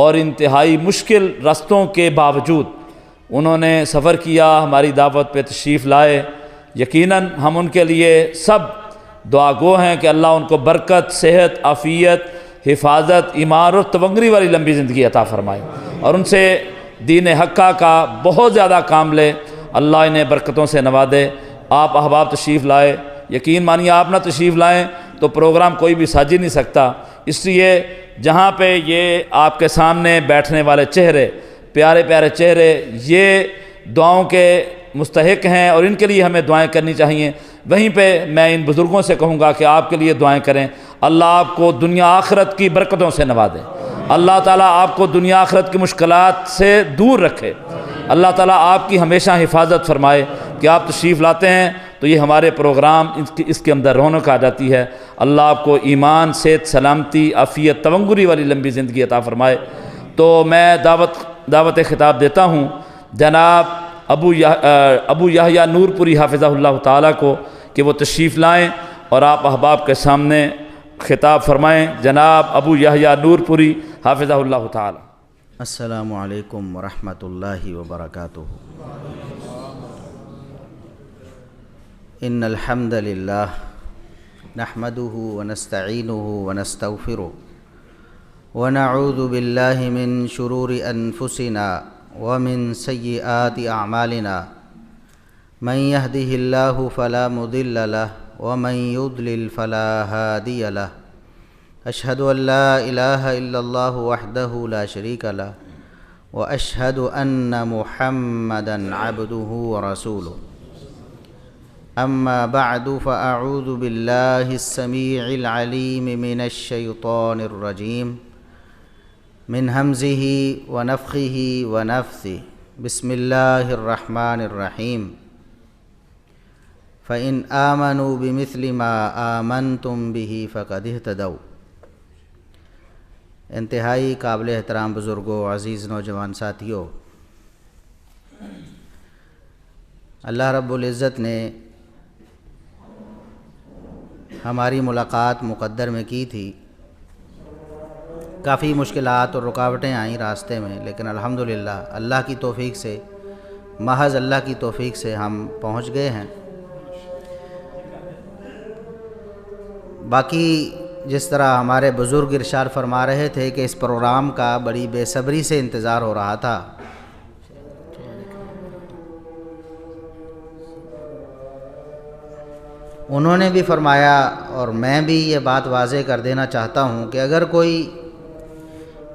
اور انتہائی مشکل رستوں کے باوجود انہوں نے سفر کیا، ہماری دعوت پہ تشریف لائے۔ یقیناً ہم ان کے لیے سب دعا گو ہیں کہ اللہ ان کو برکت، صحت، عافیت، حفاظت، ایمان اور تونگری والی لمبی زندگی عطا فرمائے، اور ان سے دین حقہ کا بہت زیادہ کام لے، اللہ انہیں برکتوں سے نوازے۔ آپ احباب تشریف لائے، یقین مانیے آپ نہ تشریف لائیں تو پروگرام کوئی بھی سج ہی نہیں سکتا۔ اس لیے جہاں پہ یہ آپ کے سامنے بیٹھنے والے چہرے، پیارے پیارے چہرے، یہ دعاؤں کے مستحق ہیں اور ان کے لیے ہمیں دعائیں کرنی چاہیے، وہیں پہ میں ان بزرگوں سے کہوں گا کہ آپ کے لیے دعائیں کریں۔ اللہ آپ کو دنیا آخرت کی برکتوں سے نوازے، اللہ تعالیٰ آپ کو دنیا آخرت کی مشکلات سے دور رکھے، اللہ تعالیٰ آپ کی ہمیشہ حفاظت فرمائے۔ کہ آپ تشریف لاتے ہیں تو یہ ہمارے پروگرام اس کے اندر رونق آ جاتی ہے۔ اللہ آپ کو ایمان، صحت، سلامتی، عافیت، تونگری والی لمبی زندگی عطا فرمائے۔ تو میں دعوت خطاب دیتا ہوں جناب ابو یحییٰ نور پوری حافظہ اللہ تعالیٰ کو کہ وہ تشریف لائیں اور آپ احباب کے سامنے خطاب فرمائیں۔ جناب ابو یحییٰ نور پوری حافظہ اللہ تعالیٰ۔ السلام علیکم ورحمۃ اللہ وبرکاتہ۔ ان الحمد للہ نحمده ونستعینه ونستغفره ونعوذ باللہ من شرور انفسنا ومن سیئات اعمالنا من يهده اللہ فلا مضل له ومن يضلل فلا هادی له اشہد ان لا الہ الا اللہ وحدہ لا شریک له واشہد ان محمدا عبدہ ورسولہ۔ اما بعد فاعوذ باللہ السمیع العلیم من الشیطان الرجیم من ہمزہ ونفخہ ونفثہ بسم اللہ الرحمن الرحیم۔ فإن آمنوا بمثل ما آمنتم به فقد اہتدوا۔ انتہائی قابل احترام بزرگوں، عزیز نوجوان ساتھیوں، اللہ رب العزت نے ہماری ملاقات مقدر میں کی تھی۔ کافی مشکلات اور رکاوٹیں آئیں راستے میں، لیکن الحمدللہ اللہ کی توفیق سے، محض اللہ کی توفیق سے ہم پہنچ گئے ہیں۔ باقی جس طرح ہمارے بزرگ ارشاد فرما رہے تھے کہ اس پروگرام کا بڑی بے صبری سے انتظار ہو رہا تھا، انہوں نے بھی فرمایا اور میں بھی یہ بات واضح کر دینا چاہتا ہوں کہ اگر کوئی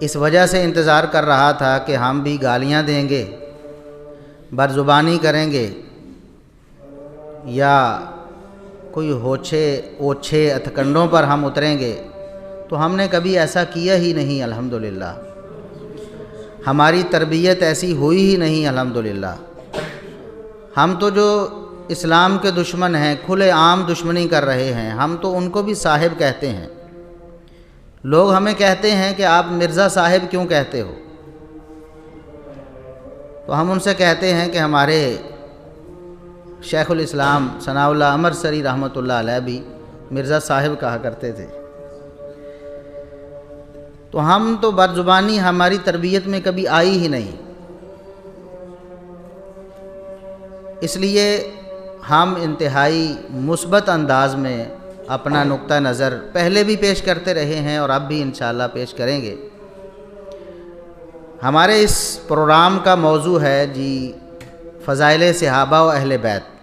اس وجہ سے انتظار کر رہا تھا کہ ہم بھی گالیاں دیں گے، بدزبانی کریں گے یا کوئی اوچھے ہتھکنڈوں پر ہم اتریں گے، تو ہم نے کبھی ایسا کیا ہی نہیں۔ الحمدللہ ہماری تربیت ایسی ہوئی ہی نہیں۔ الحمدللہ ہم تو جو اسلام کے دشمن ہیں، کھلے عام دشمنی کر رہے ہیں، ہم تو ان کو بھی صاحب کہتے ہیں۔ لوگ ہمیں کہتے ہیں کہ آپ مرزا صاحب کیوں کہتے ہو؟ تو ہم ان سے کہتے ہیں کہ ہمارے شیخ الاسلام ثناء اللہ امرسری رحمۃ اللہ علیہ بھی مرزا صاحب کہا کرتے تھے۔ تو ہم تو بدزبانی ہماری تربیت میں کبھی آئی ہی نہیں، اس لیے ہم انتہائی مثبت انداز میں اپنا نقطہ نظر پہلے بھی پیش کرتے رہے ہیں اور اب بھی انشاءاللہ پیش کریں گے۔ ہمارے اس پروگرام کا موضوع ہے فضائل صحابہ و اہل بیت۔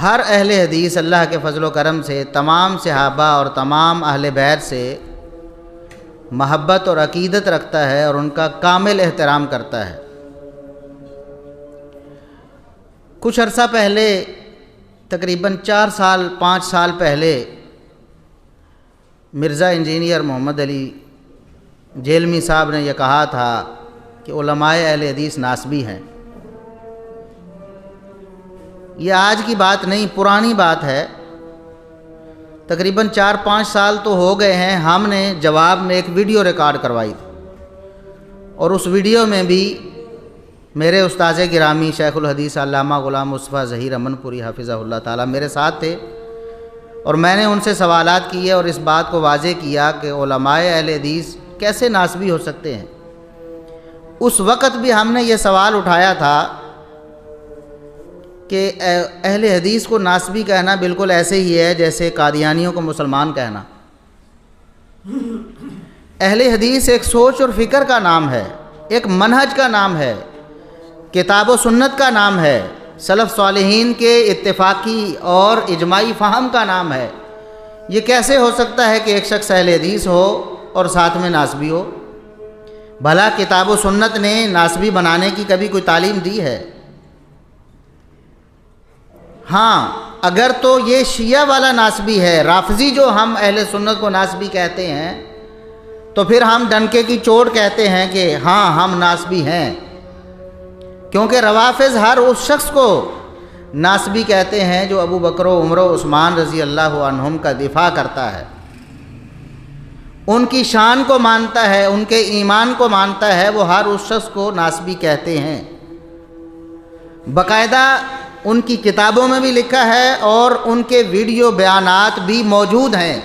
ہر اہل حدیث اللہ کے فضل و کرم سے تمام صحابہ اور تمام اہل بیت سے محبت اور عقیدت رکھتا ہے اور ان کا کامل احترام کرتا ہے۔ کچھ عرصہ پہلے، تقریباً 5 سال پہلے، مرزا انجینئر محمد علی جیلمی صاحب نے یہ کہا تھا کہ علماء اہل حدیث ناسبی ہیں۔ یہ آج کی بات نہیں، پرانی بات ہے۔ تقریباً 4-5 سال تو ہو گئے ہیں۔ ہم نے جواب میں ایک ویڈیو ریکارڈ کروائی تھی اور اس ویڈیو میں بھی میرے استاذ گرامی شیخ الحدیث علامہ غلام مصطفیٰ ظہیر امن پوری حافظہ اللہ تعالیٰ میرے ساتھ تھے، اور میں نے ان سے سوالات کیے اور اس بات کو واضح کیا کہ علماء اہل حدیث کیسے ناسبی ہو سکتے ہیں۔ اس وقت بھی ہم نے یہ سوال اٹھایا تھا کہ اہل حدیث کو ناسبی کہنا بالکل ایسے ہی ہے جیسے قادیانیوں کو مسلمان کہنا۔ اہل حدیث ایک سوچ اور فکر کا نام ہے، ایک منہج کا نام ہے، کتاب و سنت کا نام ہے، سلف صالحین کے اتفاقی اور اجماعی فہم کا نام ہے۔ یہ کیسے ہو سکتا ہے کہ ایک شخص اہل حدیث ہو اور ساتھ میں ناسبی ہو؟ بھلا کتاب و سنت نے ناسبی بنانے کی کبھی کوئی تعلیم دی ہے؟ ہاں، اگر تو یہ شیعہ والا ناسبی ہے، رافضی جو ہم اہل سنت کو ناسبی کہتے ہیں، تو پھر ہم ڈنکے کی چوٹ کہتے ہیں کہ ہاں ہم ناسبی ہیں، کیونکہ روافض ہر اس شخص کو ناسبی کہتے ہیں جو ابو بکر و عمر و عثمان رضی اللہ عنہم کا دفاع کرتا ہے، ان کی شان کو مانتا ہے، ان کے ایمان کو مانتا ہے، وہ ہر اس شخص کو ناسبی کہتے ہیں۔ باقاعدہ ان کی کتابوں میں بھی لکھا ہے اور ان کے ویڈیو بیانات بھی موجود ہیں۔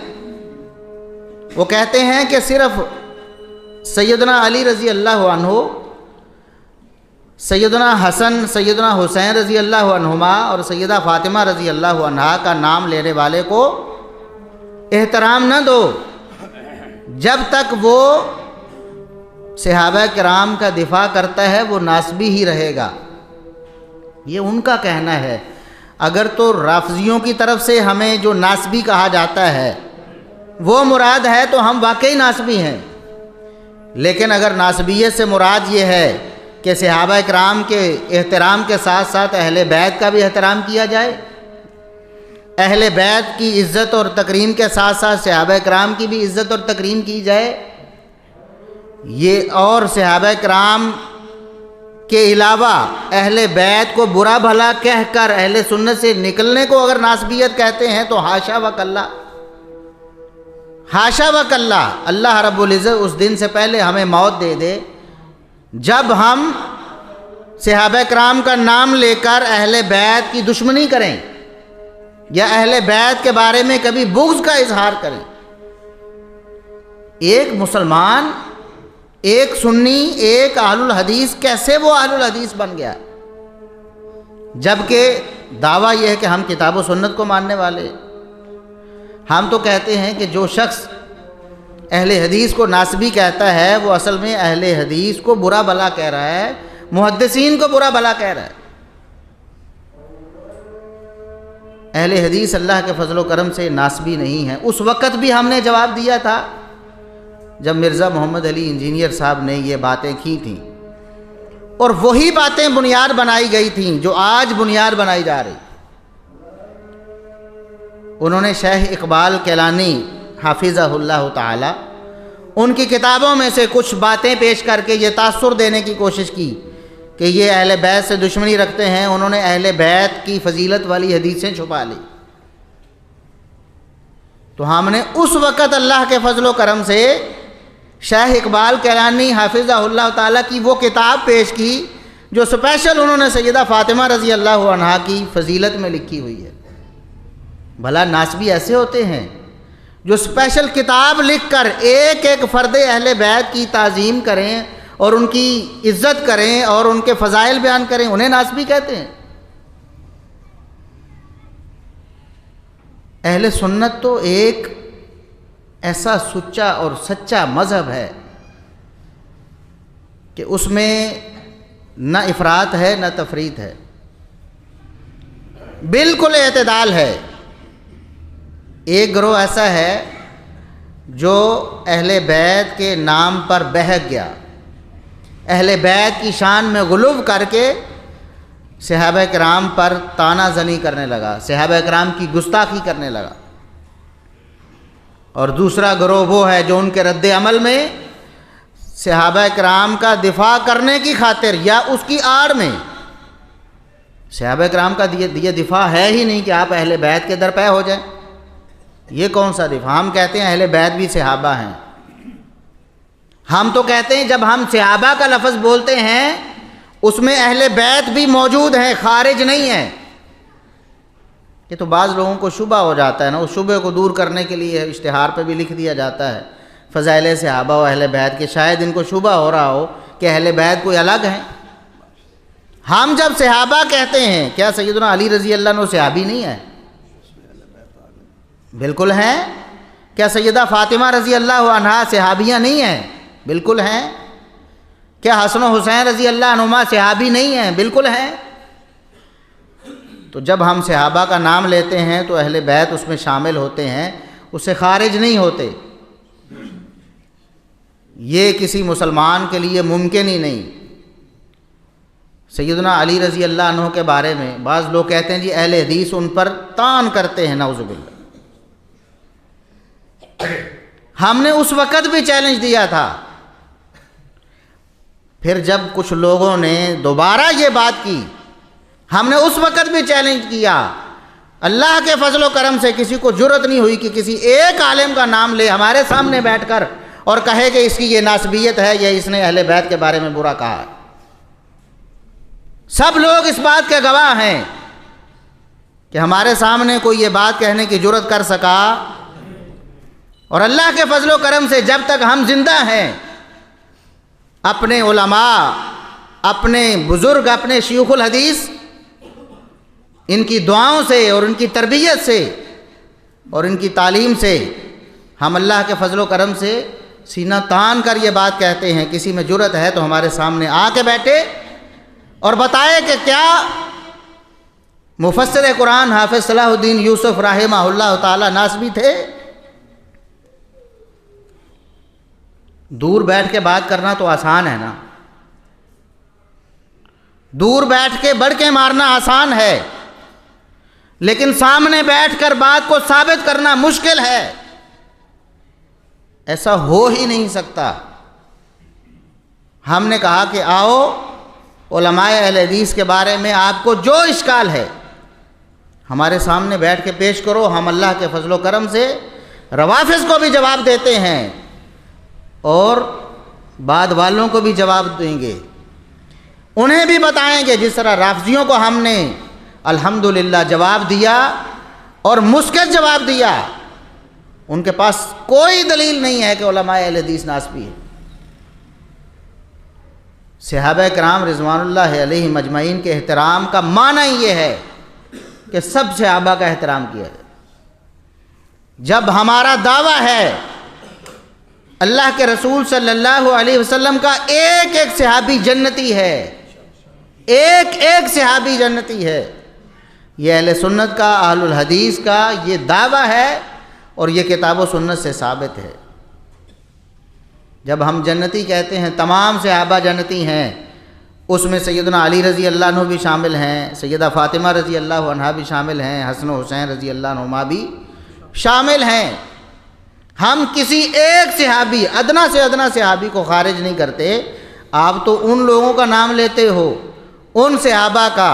وہ کہتے ہیں کہ صرف سیدنا علی رضی اللہ عنہ، سیدنا حسن، سیدنا حسین رضی اللہ عنہما اور سیدہ فاطمہ رضی اللہ عنہا کا نام لینے والے کو احترام نہ دو جب تک وہ صحابہ کرام کا دفاع کرتا ہے، وہ ناسبی ہی رہے گا۔ یہ ان کا کہنا ہے۔ اگر تو رافضیوں کی طرف سے ہمیں جو ناسبی کہا جاتا ہے وہ مراد ہے تو ہم واقعی ناسبی ہیں، لیکن اگر ناسبیت سے مراد یہ ہے کہ صحابہ کرام کے احترام کے ساتھ ساتھ اہل بیت کا بھی احترام کیا جائے، اہل بیت کی عزت اور تکریم کے ساتھ ساتھ صحابہ کرام کی بھی عزت اور تکریم کی جائے، یہ اور صحابہ کرام کے علاوہ اہل بیت کو برا بھلا کہہ کر اہل سنت سے نکلنے کو اگر ناسبیت کہتے ہیں تو حاشا و کلا، حاشا و کلا۔ اللہ رب العزت اس دن سے پہلے ہمیں موت دے دے جب ہم صحابہ کرام کا نام لے کر اہل بیت کی دشمنی کریں یا اہل بیت کے بارے میں کبھی بغض کا اظہار کریں۔ ایک مسلمان، ایک سنی، ایک اہل الحدیث کیسے وہ اہل الحدیث بن گیا؟ جبکہ دعویٰ یہ ہے کہ ہم کتاب و سنت کو ماننے والے۔ ہم تو کہتے ہیں کہ جو شخص اہل حدیث کو ناسبی کہتا ہے وہ اصل میں اہل حدیث کو برا بھلا کہہ رہا ہے، محدثین کو برا بھلا کہہ رہا ہے۔ اہل حدیث اللہ کے فضل و کرم سے ناسبی نہیں ہے۔ اس وقت بھی ہم نے جواب دیا تھا جب مرزا محمد علی انجینئر صاحب نے یہ باتیں کی تھیں، اور وہی باتیں بنیاد بنائی گئی تھیں جو آج بنیاد بنائی جا رہی۔ انہوں نے شیخ اقبال کیلانی حافظہ اللہ تعالی ان کی کتابوں میں سے کچھ باتیں پیش کر کے یہ تاثر دینے کی کوشش کی کہ یہ اہل بیت سے دشمنی رکھتے ہیں۔ انہوں نے اہل بیت کی فضیلت والی حدیثیں چھپا لی۔ تو ہم نے اس وقت اللہ کے فضل و کرم سے شیخ اقبال کیلانی حافظہ اللہ تعالیٰ کی وہ کتاب پیش کی جو اسپیشل انہوں نے سیدہ فاطمہ رضی اللہ عنہا کی فضیلت میں لکھی ہوئی ہے۔ بھلا ناسبی ایسے ہوتے ہیں جو اسپیشل کتاب لکھ کر ایک ایک فرد اہل بیت کی تعظیم کریں اور ان کی عزت کریں اور ان کے فضائل بیان کریں، انہیں ناسبی کہتے ہیں۔ اہل سنت تو ایک ایسا سچا اور سچا مذہب ہے کہ اس میں نہ افراط ہے نہ تفریط ہے، بالکل اعتدال ہے۔ ایک گروہ ایسا ہے جو اہل بیت کے نام پر بہک گیا، اہل بیت کی شان میں غلو کر کے صحابہ کرام پر طعنہ زنی کرنے لگا، صحابہ کرام کی گستاخی کرنے لگا۔ اور دوسرا گروہ وہ ہے جو ان کے رد عمل میں صحابہ کرام کا دفاع کرنے کی خاطر یا اس کی آڑ میں، صحابہ کرام کا یہ دفاع ہے ہی نہیں کہ آپ اہل بیت کے درپے ہو جائیں، یہ کون سا دفاع؟ ہم کہتے ہیں اہل بیت بھی صحابہ ہیں۔ ہم تو کہتے ہیں جب ہم صحابہ کا لفظ بولتے ہیں اس میں اہل بیت بھی موجود ہیں، خارج نہیں ہے یہ تو بعض لوگوں کو شبہ ہو جاتا ہے نا، اس شبہ کو دور کرنے کے لیے اشتہار پہ بھی لکھ دیا جاتا ہے فضائل صحابہ و اہل بیت کے، شاید ان کو شبہ ہو رہا ہو کہ اہل بیت کوئی الگ ہیں۔ ہم جب صحابہ کہتے ہیں، کیا سیدنا علی رضی اللہ عنہ صحابی نہیں ہے؟ بالکل ہیں۔ کیا سیدہ فاطمہ رضی اللہ عنہا صحابیہ نہیں ہیں؟ بالکل ہیں۔ کیا حسن و حسین رضی اللہ عنہما صحابی نہیں ہیں؟ بالکل ہیں۔ تو جب ہم صحابہ کا نام لیتے ہیں تو اہل بیت اس میں شامل ہوتے ہیں، اس سے خارج نہیں ہوتے۔ یہ کسی مسلمان کے لیے ممکن ہی نہیں۔ سیدنا علی رضی اللہ عنہ کے بارے میں بعض لوگ کہتے ہیں جی اہل حدیث ان پر طعن کرتے ہیں، نعوذ باللہ۔ ہم نے اس وقت بھی چیلنج دیا تھا، پھر جب کچھ لوگوں نے دوبارہ یہ بات کی، ہم نے اس وقت بھی چیلنج کیا۔ اللہ کے فضل و کرم سے کسی کو جرأت نہیں ہوئی کہ کسی ایک عالم کا نام لے ہمارے سامنے بیٹھ کر اور کہے کہ اس کی یہ ناسبیت ہے یا اس نے اہل بیت کے بارے میں برا کہا ہے۔ سب لوگ اس بات کے گواہ ہیں کہ ہمارے سامنے کوئی یہ بات کہنے کی جرأت کر سکا، اور اللہ کے فضل و کرم سے جب تک ہم زندہ ہیں اپنے علماء، اپنے بزرگ، اپنے شیوخ الحدیث، ان کی دعاؤں سے اور ان کی تربیت سے اور ان کی تعلیم سے ہم اللہ کے فضل و کرم سے سینہ تان کر یہ بات کہتے ہیں۔ کسی میں جرأت ہے تو ہمارے سامنے آ کے بیٹھے اور بتائے کہ کیا مفسر قرآن حافظ صلاح الدین یوسف رحمہ اللہ تعالی ناسبی تھے؟ دور بیٹھ کے بات کرنا تو آسان ہے نا، دور بیٹھ کے بڑکے مارنا آسان ہے، لیکن سامنے بیٹھ کر بات کو ثابت کرنا مشکل ہے۔ ایسا ہو ہی نہیں سکتا۔ ہم نے کہا کہ آؤ علماء اہل حدیث کے بارے میں آپ کو جو اشکال ہے ہمارے سامنے بیٹھ کے پیش کرو، ہم اللہ کے فضل و کرم سے روافض کو بھی جواب دیتے ہیں اور بعد والوں کو بھی جواب دیں گے، انہیں بھی بتائیں گے۔ جس طرح رافضیوں کو ہم نے الحمدللہ جواب دیا اور مسکت جواب دیا، ان کے پاس کوئی دلیل نہیں ہے کہ علماء اہل حدیث ناسبی ہے۔ صحابہ کرام رضوان اللہ علیہم اجمعین کے احترام کا معنی یہ ہے کہ سب صحابہ کا احترام کیا جائے۔ جب ہمارا دعویٰ ہے اللہ کے رسول صلی اللہ علیہ وسلم کا ایک ایک صحابی جنتی ہے، ایک ایک صحابی جنتی ہے، یہ اہل سنت کا، اہل الحدیث کا یہ دعویٰ ہے اور یہ کتاب و سنت سے ثابت ہے۔ جب ہم جنتی کہتے ہیں، تمام صحابہ جنتی ہیں، اس میں سیدنا علی رضی اللہ عنہ بھی شامل ہیں، سیدہ فاطمہ رضی اللہ عنہا بھی شامل ہیں، حسن و حسین رضی اللہ عنہما بھی شامل ہیں۔ ہم کسی ایک صحابی، ادنا سے ادنا صحابی کو خارج نہیں کرتے۔ آپ تو ان لوگوں کا نام لیتے ہو، ان صحابہ کا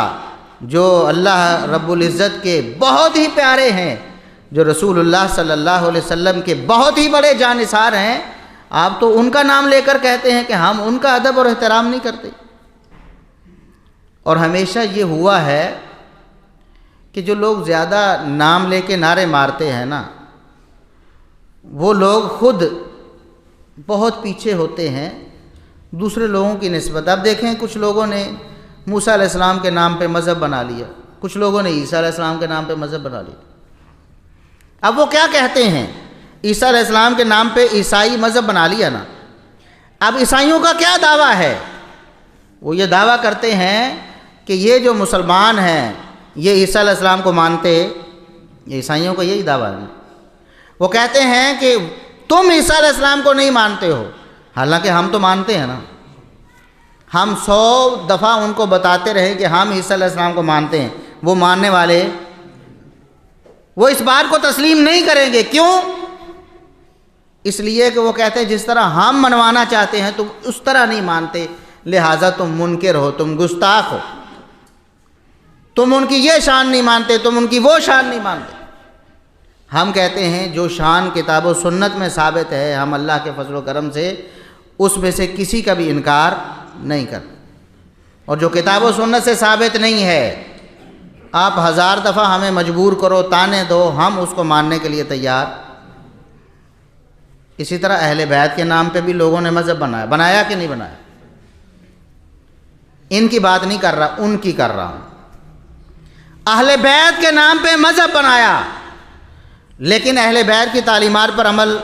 جو اللہ رب العزت کے بہت ہی پیارے ہیں، جو رسول اللہ صلی اللہ علیہ وسلم کے بہت ہی بڑے جانثار ہیں، آپ تو ان کا نام لے کر کہتے ہیں کہ ہم ان کا ادب اور احترام نہیں کرتے۔ اور ہمیشہ یہ ہوا ہے کہ جو لوگ زیادہ نام لے کے نعرے مارتے ہیں نا، وہ لوگ خود بہت پیچھے ہوتے ہیں دوسرے لوگوں کی نسبت۔ اب دیکھیں، کچھ لوگوں نے موسیٰ علیہ السلام کے نام پہ مذہب بنا لیا، کچھ لوگوں نے عیسیٰ علیہ السلام کے نام پہ مذہب بنا لیا۔ اب وہ کیا کہتے ہیں؟ عیسیٰ علیہ السلام کے نام پہ عیسائی مذہب بنا لیا نا۔ اب عیسائیوں کا کیا دعویٰ ہے؟ وہ یہ دعویٰ کرتے ہیں کہ یہ جو مسلمان ہیں یہ عیسیٰ علیہ السلام کو مانتے، یہ عیسائیوں کا یہی دعویٰ ہے۔ وہ کہتے ہیں کہ تم عیسیٰ علیہ السلام کو نہیں مانتے ہو، حالانکہ ہم تو مانتے ہیں نا۔ ہم 100 دفعہ ان کو بتاتے رہے کہ ہم عیسیٰ علیہ السلام کو مانتے ہیں، وہ ماننے والے وہ اس بات کو تسلیم نہیں کریں گے۔ کیوں؟ اس لیے کہ وہ کہتے ہیں جس طرح ہم منوانا چاہتے ہیں تم اس طرح نہیں مانتے، لہٰذا تم منکر ہو، تم گستاخ ہو، تم ان کی یہ شان نہیں مانتے، تم ان کی وہ شان نہیں مانتے۔ ہم کہتے ہیں جو شان کتاب و سنت میں ثابت ہے، ہم اللہ کے فضل و کرم سے اس میں سے کسی کا بھی انکار نہیں کرتے، اور جو کتاب و سنت سے ثابت نہیں ہے آپ 1000 دفعہ ہمیں مجبور کرو، تانے دو، ہم اس کو ماننے کے لیے تیار۔ اسی طرح اہل بیت کے نام پہ بھی لوگوں نے مذہب بنایا کہ نہیں بنایا؟ ان کی بات نہیں کر رہا، ان کی کر رہا ہوں۔ اہل بیت کے نام پہ مذہب بنایا، لیکن اہل بیت کی تعلیمات پر عمل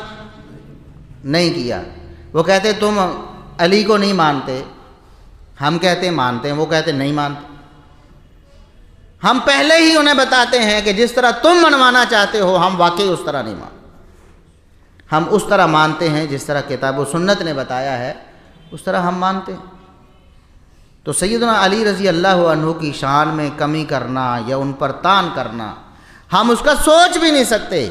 نہیں کیا۔ وہ کہتے تم علی کو نہیں مانتے، ہم کہتے مانتے ہیں، وہ کہتے نہیں مانتے۔ ہم پہلے ہی انہیں بتاتے ہیں کہ جس طرح تم منوانا چاہتے ہو ہم واقعی اس طرح نہیں مانتے، ہم اس طرح مانتے ہیں جس طرح کتاب و سنت نے بتایا ہے، اس طرح ہم مانتے ہیں۔ تو سیدنا علی رضی اللہ عنہ کی شان میں کمی کرنا یا ان پر طعن کرنا ہم اس کا سوچ بھی نہیں سکتے،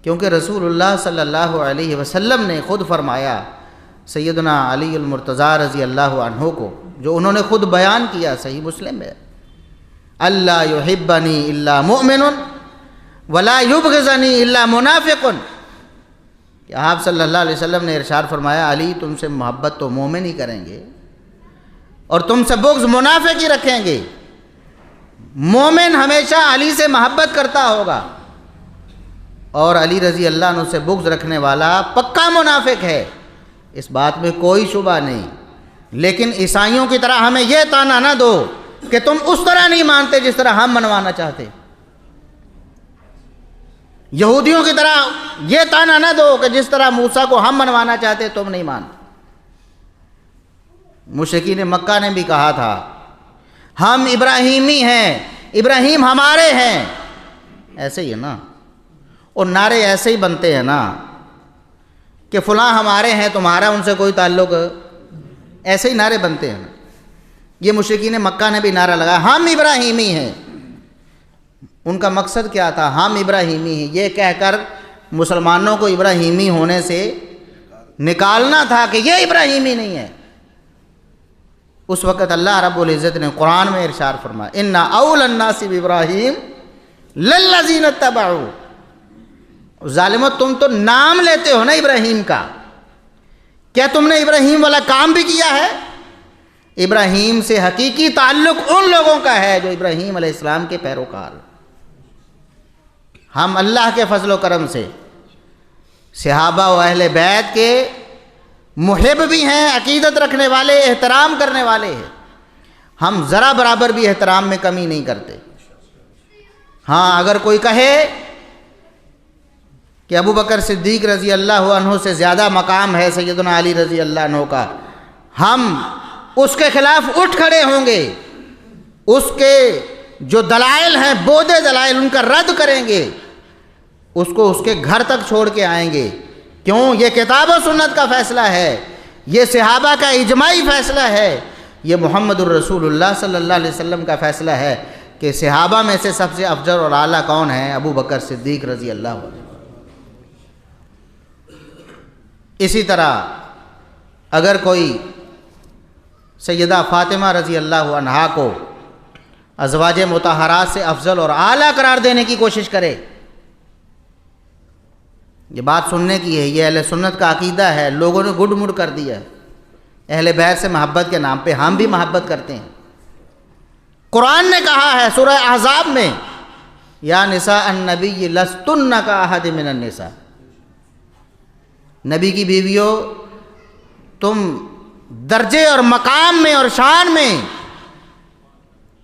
کیونکہ رسول اللہ صلی اللہ علیہ وسلم نے خود فرمایا سیدنا علی المرتضیٰ رضی اللہ عنہ کو، جو انہوں نے خود بیان کیا، صحیح مسلم ہے، اللہ یحبنی الا مؤمن ولا یبغضنی الا منافق، کہ آپ صلی اللہ علیہ وسلم نے ارشاد فرمایا علی تم سے محبت تو مومن ہی کریں گے اور تم سے بغض منافق ہی رکھیں گے۔ مومن ہمیشہ علی سے محبت کرتا ہوگا اور علی رضی اللہ عنہ سے بغض رکھنے والا پکا منافق ہے، اس بات میں کوئی شبہ نہیں۔ لیکن عیسائیوں کی طرح ہمیں یہ طعنہ نہ دو کہ تم اس طرح نہیں مانتے جس طرح ہم منوانا چاہتے، یہودیوں کی طرح یہ طعنہ نہ دو کہ جس طرح موسیٰ کو ہم منوانا چاہتے تم نہیں مانتے۔ مشرکین مکہ نے بھی کہا تھا ہم ابراہیمی ہیں، ابراہیم ہمارے ہیں، ایسے ہی ہے نا، اور نعرے ایسے ہی بنتے ہیں نا کہ فلاں ہمارے ہیں تمہارا ان سے کوئی تعلق، ایسے ہی نعرے بنتے ہیں نا۔ یہ مشرکین مکہ نے بھی نعرہ لگایا ہم ابراہیمی ہیں، ان کا مقصد کیا تھا؟ ہم ابراہیمی ہیں، یہ کہہ کر مسلمانوں کو ابراہیمی ہونے سے نکالنا تھا کہ یہ ابراہیمی نہیں ہے۔ اس وقت اللہ رب العزت نے قرآن میں ارشاد فرمایا اِنَّ أَوْلَى النَّاسِ بِإِبْرَاهِيمَ لَلَّذِينَ اتَّبَعُوهُ۔ ظالمو تم تو نام لیتے ہو نا ابراہیم کا، کیا تم نے ابراہیم والا کام بھی کیا ہے؟ ابراہیم سے حقیقی تعلق ان لوگوں کا ہے جو ابراہیم علیہ السلام کے پیروکار۔ ہم اللہ کے فضل و کرم سے صحابہ و اہل بیت کے محب بھی ہیں، عقیدت رکھنے والے، احترام کرنے والے ہیں، ہم ذرا برابر بھی احترام میں کمی نہیں کرتے۔ ہاں اگر کوئی کہے کہ ابو بکر صدیق رضی اللہ عنہ سے زیادہ مقام ہے سیدنا علی رضی اللہ عنہ کا، ہم اس کے خلاف اٹھ کھڑے ہوں گے، اس کے جو دلائل ہیں بودے دلائل ان کا رد کریں گے، اس کو اس کے گھر تک چھوڑ کے آئیں گے۔ کیوں؟ یہ کتاب و سنت کا فیصلہ ہے، یہ صحابہ کا اجماعی فیصلہ ہے، یہ محمد الرسول اللہ صلی اللہ علیہ وسلم کا فیصلہ ہے کہ صحابہ میں سے سب سے افضل اور اعلیٰ کون ہیں؟ ابو بکر صدیق رضی اللہ عنہ۔ اسی طرح اگر کوئی سیدہ فاطمہ رضی اللہ عنہا کو ازواج مطہرات سے افضل اور اعلیٰ قرار دینے کی کوشش کرے، یہ بات سننے کی ہے، یہ اہل سنت کا عقیدہ ہے، لوگوں نے گڈ مڈ کر دیا ہے۔ اہل بیت سے محبت کے نام پہ ہم بھی محبت کرتے ہیں۔ قرآن نے کہا ہے سورہ احزاب میں یا نساء النبی لستن کاحد من النساء، نبی کی بیویوں تم درجے اور مقام میں اور شان میں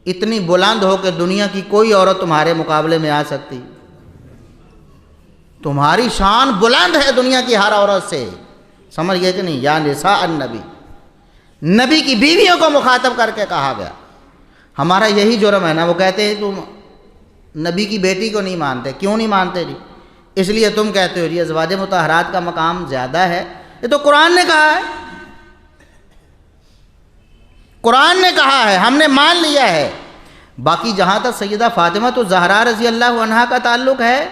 اتنی بلند ہو کہ دنیا کی کوئی عورت تمہارے مقابلے میں آ سکتی، تمہاری شان بلند ہے دنیا کی ہر عورت سے، سمجھ گئے کہ نہیں؟ یا نساء النبی، نبی کی بیویوں کو مخاطب کر کے کہا گیا۔ ہمارا یہی جرم ہے نا، وہ کہتے ہیں تم نبی کی بیٹی کو نہیں مانتے، کیوں نہیں مانتے جی؟ اس لیے تم کہتے ہو جی ازواج مطہرات کا مقام زیادہ ہے، یہ تو قرآن نے کہا ہے، قرآن نے کہا ہے، ہم نے مان لیا ہے۔ باقی جہاں تک سیدہ فاطمہ تو زہرا رضی اللہ عنہا کا تعلق ہے،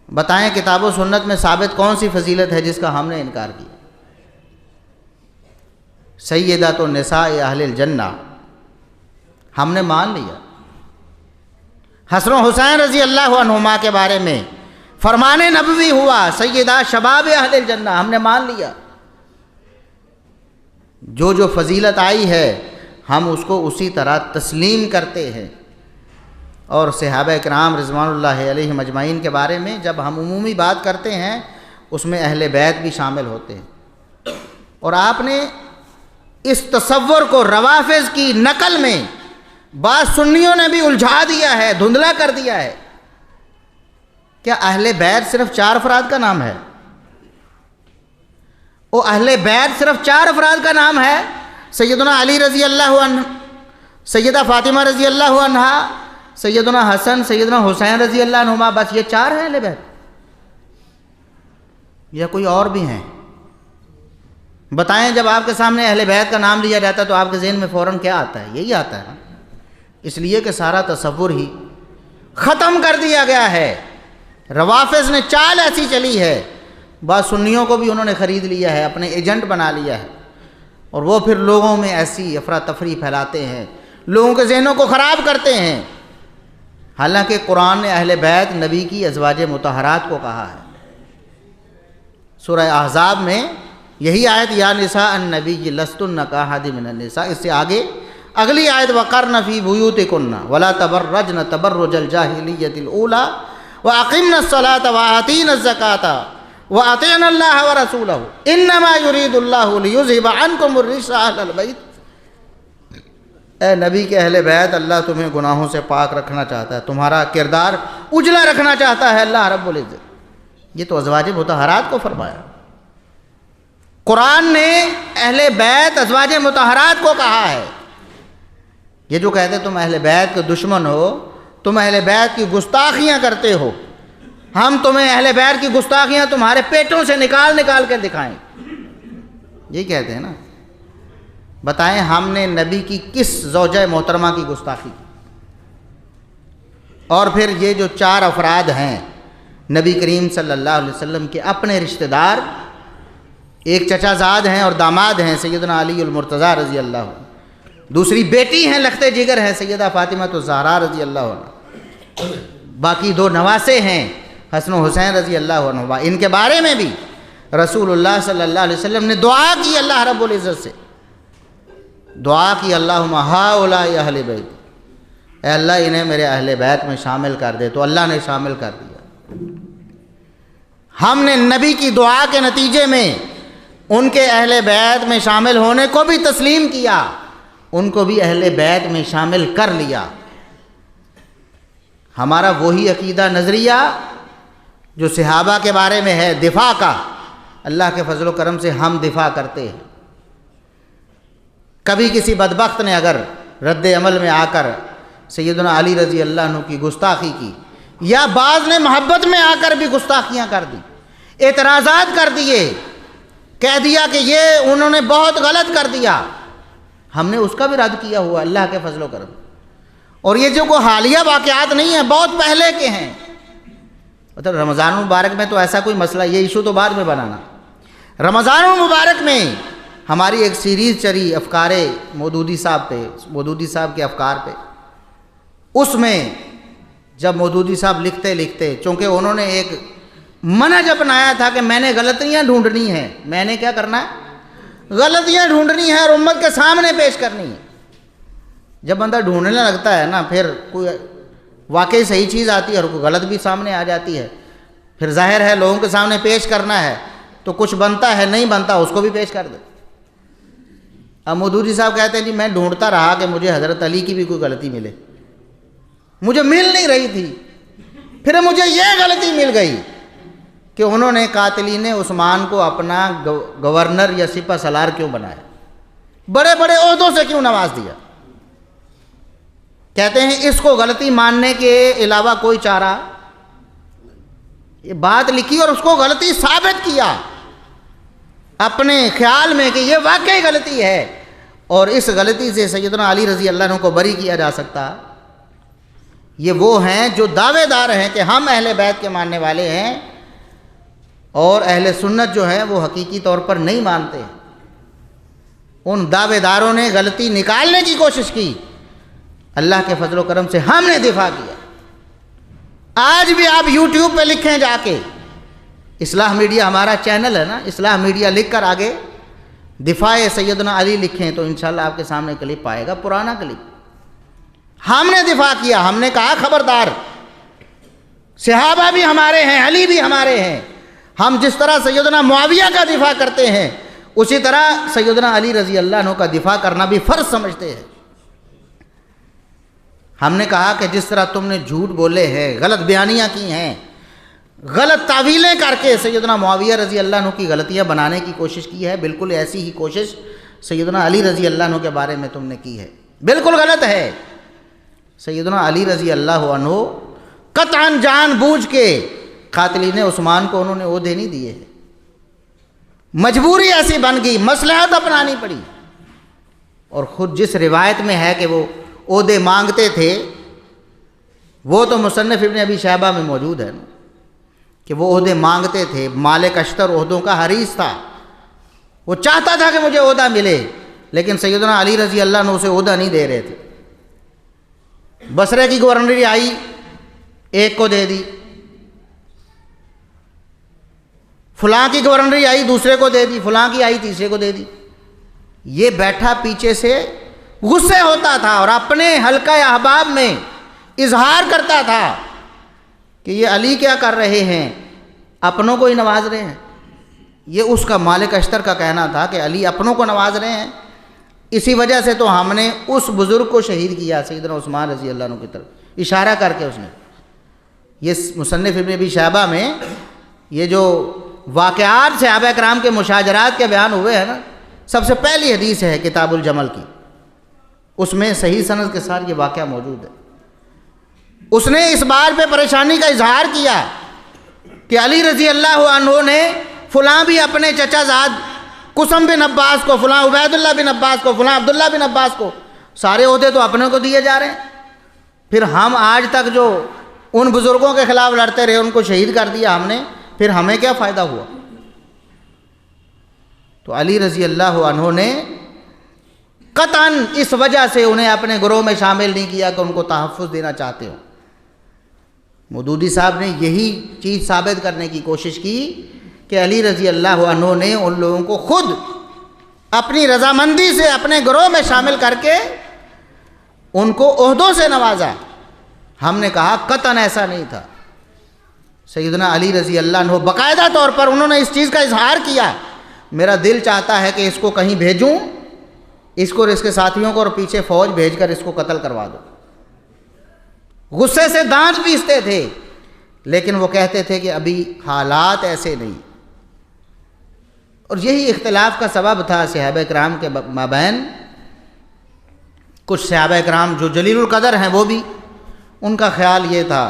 بتائیں کتاب و سنت میں ثابت کون سی فضیلت ہے جس کا ہم نے انکار کیا؟ سیدۃ النساء اہل الجنہ ہم نے مان لیا۔ حسن و حسین رضی اللہ عنہما کے بارے میں فرمان نبوی ہوا سیدہ شباب اہل الجنہ، ہم نے مان لیا۔ جو جو فضیلت آئی ہے ہم اس کو اسی طرح تسلیم کرتے ہیں۔ اور صحابہ کرام رضوان اللہ علیہم اجمعین کے بارے میں جب ہم عمومی بات کرتے ہیں اس میں اہل بیت بھی شامل ہوتے ہیں۔ اور آپ نے اس تصور کو روافض کی نقل میں بعض سنیوں نے بھی الجھا دیا ہے، دھندلا کر دیا ہے۔ کیا اہل بیت صرف 4 افراد کا نام ہے؟ وہ اہل بیت صرف 4 افراد کا نام ہے؟ سیدنا علی رضی اللہ عنہ، سیدہ فاطمہ رضی اللہ عنہا، سیدنا حسن، سیدنا حسین رضی اللہ عنہما، بس یہ 4 ہیں اہل بیت؟ یا کوئی اور بھی ہیں؟ بتائیں، جب آپ کے سامنے اہل بیت کا نام لیا جاتا ہے تو آپ کے ذہن میں فوراً کیا آتا ہے؟ یہی آتا ہے، اس لیے کہ سارا تصور ہی ختم کر دیا گیا ہے۔ روافض نے چال ایسی چلی ہے، بعض سنیوں کو بھی انہوں نے خرید لیا ہے، اپنے ایجنٹ بنا لیا ہے، اور وہ پھر لوگوں میں ایسی افراتفری پھیلاتے ہیں، لوگوں کے ذہنوں کو خراب کرتے ہیں۔ حالانکہ قرآن نے اہل بیت نبی کی ازواج مطہرات کو کہا ہے۔ سورہ احزاب میں یہی آیت یا نساء النبی لستن کاحد من النساء، اس سے آگے اگلی آیت وقرن فی بیوتکن ولا تبرجن تبرج الجاہلیۃ الاولی واقمنا الصلاۃ وآتینا الزکاۃ وأطعنا اللہ ورسولہ انما یرید اللہ لیذہب عنکم الرجس اہل البیت۔ اے نبی کے اہل بیت، اللہ تمہیں گناہوں سے پاک رکھنا چاہتا ہے، تمہارا کردار اجلا رکھنا چاہتا ہے اللہ رب العزت۔ یہ تو ازواج مطہرات کو فرمایا۔ قرآن نے اہل بیت ازواج مطہرات کو کہا ہے۔ یہ جو کہتے تم اہل بیت کے دشمن ہو، تم اہل بیت کی گستاخیاں کرتے ہو، ہم تمہیں اہل بیت کی گستاخیاں تمہارے پیٹوں سے نکال نکال کر دکھائیں، یہی کہتے ہیں نا۔ بتائیں ہم نے نبی کی کس زوجہ محترمہ کی گستاخی کی؟ اور پھر یہ جو 4 افراد ہیں نبی کریم صلی اللہ علیہ وسلم کے اپنے رشتہ دار، ایک چچا زاد ہیں اور داماد ہیں سیدنا علی المرتضیٰ رضی اللہ عنہ، دوسری بیٹی ہیں لخت جگر ہے سیدہ فاطمہ الزہرا رضی اللہ عنہ، باقی 2 نواسے ہیں حسن و حسین رضی اللہ عنہ۔ ان کے بارے میں بھی رسول اللہ صلی اللہ علیہ وسلم نے دعا کی اللہ رب العزت سے، دعا کی اللہم ہؤلاء اہل بیت، اے اللہ انہیں میرے اہل بیت میں شامل کر دے، تو اللہ نے شامل کر دیا۔ ہم نے نبی کی دعا کے نتیجے میں ان کے اہل بیت میں شامل ہونے کو بھی تسلیم کیا، ان کو بھی اہل بیت میں شامل کر لیا۔ ہمارا وہی عقیدہ نظریہ جو صحابہ کے بارے میں ہے دفاع کا، اللہ کے فضل و کرم سے ہم دفاع کرتے ہیں۔ کبھی کسی بدبخت نے اگر رد عمل میں آ کر سیدنا علی رضی اللہ عنہ کی گستاخی کی، یا بعض نے محبت میں آ کر بھی گستاخیاں کر دی، اعتراضات کر دیے، کہہ دیا کہ یہ انہوں نے بہت غلط کر دیا، ہم نے اس کا بھی رد کیا ہوا اللہ کے فضل و کرم۔ اور یہ جو کوئی حالیہ واقعات نہیں ہیں، بہت پہلے کے ہیں۔ مطلب رمضان المبارک میں تو ایسا کوئی مسئلہ، یہ ایشو تو بعد میں بنانا۔ رمضان المبارک میں ہماری ایک سیریز چلی افکار مودودی صاحب پہ، مودودی صاحب کے افکار پہ۔ اس میں جب مودودی صاحب لکھتے لکھتے، چونکہ انہوں نے ایک منہج اپنایا تھا کہ میں نے غلطیاں ڈھونڈنی ہیں، میں نے کیا کرنا ہے؟ غلطیاں ڈھونڈنی ہے اور امت کے سامنے پیش کرنی ہے۔ جب بندہ ڈھونڈنے لگتا ہے نا، پھر کوئی واقعی صحیح چیز آتی ہے اور کوئی غلط بھی سامنے آ جاتی ہے، پھر ظاہر ہے لوگوں کے سامنے پیش کرنا ہے تو کچھ بنتا ہے، نہیں بنتا اس کو بھی پیش کر دے۔ اب مودودی صاحب کہتے ہیں جی میں ڈھونڈتا رہا کہ مجھے حضرت علی کی بھی کوئی غلطی ملے، مجھے مل نہیں رہی تھی، پھر مجھے یہ غلطی مل گئی کہ انہوں نے قاتلین عثمان کو اپنا گورنر یا سپہ سالار کیوں بنایا، بڑے بڑے عہدوں سے کیوں نواز دیا۔ کہتے ہیں اس کو غلطی ماننے کے علاوہ کوئی چارہ، یہ بات لکھی اور اس کو غلطی ثابت کیا اپنے خیال میں کہ یہ واقعی غلطی ہے، اور اس غلطی سے سیدنا علی رضی اللہ عنہ کو بری کیا جا سکتا۔ یہ وہ ہیں جو دعوے دار ہیں کہ ہم اہل بیت کے ماننے والے ہیں، اور اہل سنت جو ہے وہ حقیقی طور پر نہیں مانتے۔ ان دعوے داروں نے غلطی نکالنے کی کوشش کی، اللہ کے فضل و کرم سے ہم نے دفاع کیا۔ آج بھی آپ یوٹیوب پہ لکھیں جا کے، اصلاح میڈیا ہمارا چینل ہے نا، اصلاح میڈیا لکھ کر آگے دفاع سیدنا علی لکھیں تو انشاءاللہ آپ کے سامنے کلپ آئے گا، پرانا کلپ۔ ہم نے دفاع کیا، ہم نے کہا خبردار، صحابہ بھی ہمارے ہیں، علی بھی ہمارے ہیں، ہم جس طرح سیدنا معاویہ کا دفاع کرتے ہیں اسی طرح سیدنا علی رضی اللہ عنہ کا دفاع کرنا بھی فرض سمجھتے ہیں۔ ہم نے کہا کہ جس طرح تم نے جھوٹ بولے ہیں، غلط بیانیاں کی ہیں، غلط تعویلیں کر کے سیدنا معاویہ رضی اللہ عنہ کی غلطیاں بنانے کی کوشش کی ہے، بالکل ایسی ہی کوشش سیدنا علی رضی اللہ عنہ کے بارے میں تم نے کی ہے، بالکل غلط ہے۔ سیدنا علی رضی اللہ عنہ قطعاً جان بوجھ کے قاتلین عثمان کو انہوں نے عہدے نہیں دیے، مجبوری ایسی بن گئی، مصلحت اپنانی پڑی، اور خود جس روایت میں ہے کہ وہ عہدے مانگتے تھے وہ تو مصنف ابن ابی شیبہ میں موجود ہے کہ وہ عہدے مانگتے تھے، مالک اشتر عہدوں کا حریص تھا، وہ چاہتا تھا کہ مجھے عہدہ ملے، لیکن سیدنا علی رضی اللہ عنہ اسے عہدہ نہیں دے رہے تھے۔ بصرے کی گورنری آئی، ایک کو دے دی، فلاں کی گورنری آئی دوسرے کو دے دی، فلاں کی آئی تیسرے کو دے دی۔ یہ بیٹھا پیچھے سے غصے ہوتا تھا اور اپنے حلقہ احباب میں اظہار کرتا تھا کہ یہ علی کیا کر رہے ہیں، اپنوں کو ہی نواز رہے ہیں۔ یہ اس کا مالک اشتر کا کہنا تھا کہ علی اپنوں کو نواز رہے ہیں، اسی وجہ سے تو ہم نے اس بزرگ کو شہید کیا سیدنا عثمان رضی اللہ عنہ کی طرف اشارہ کر کے اس نے۔ یہ مصنف ابن ابی شیبہ میں یہ جو واقعات صحابہ کرام کے مشاجرات کے بیان ہوئے ہیں نا، سب سے پہلی حدیث ہے کتاب الجمل کی، اس میں صحیح سند کے ساتھ یہ واقعہ موجود ہے۔ اس نے اس بات پہ پریشانی کا اظہار کیا کہ علی رضی اللہ عنہ نے فلاں بھی اپنے چچا زاد قسم بن عباس کو، فلاں عبید اللہ بن عباس کو، فلاں عبداللہ بن عباس کو، سارے عہدے تو اپنے کو دیے جا رہے ہیں، پھر ہم آج تک جو ان بزرگوں کے خلاف لڑتے رہے ان کو شہید کر دیا ہم نے، پھر ہمیں کیا فائدہ ہوا؟ تو علی رضی اللہ عنہ نے قطعاً اس وجہ سے انہیں اپنے گروہ میں شامل نہیں کیا کہ ان کو تحفظ دینا چاہتے ہو۔ مودودی صاحب نے یہی چیز ثابت کرنے کی کوشش کی کہ علی رضی اللہ عنہ نے ان لوگوں کو خود اپنی رضامندی سے اپنے گروہ میں شامل کر کے ان کو عہدوں سے نوازا۔ ہم نے کہا قطعاً ایسا نہیں تھا۔ سیدنا علی رضی اللہ عنہ باقاعدہ طور پر انہوں نے اس چیز کا اظہار کیا، میرا دل چاہتا ہے کہ اس کو کہیں بھیجوں، اس کو اور اس کے ساتھیوں کو، اور پیچھے فوج بھیج کر اس کو قتل کروا دو۔ غصے سے دانت پیستے تھے، لیکن وہ کہتے تھے کہ ابھی حالات ایسے نہیں۔ اور یہی اختلاف کا سبب تھا صحابہ کرام کے مابین۔ کچھ صحابہ کرام جو جلیل القدر ہیں وہ بھی، ان کا خیال یہ تھا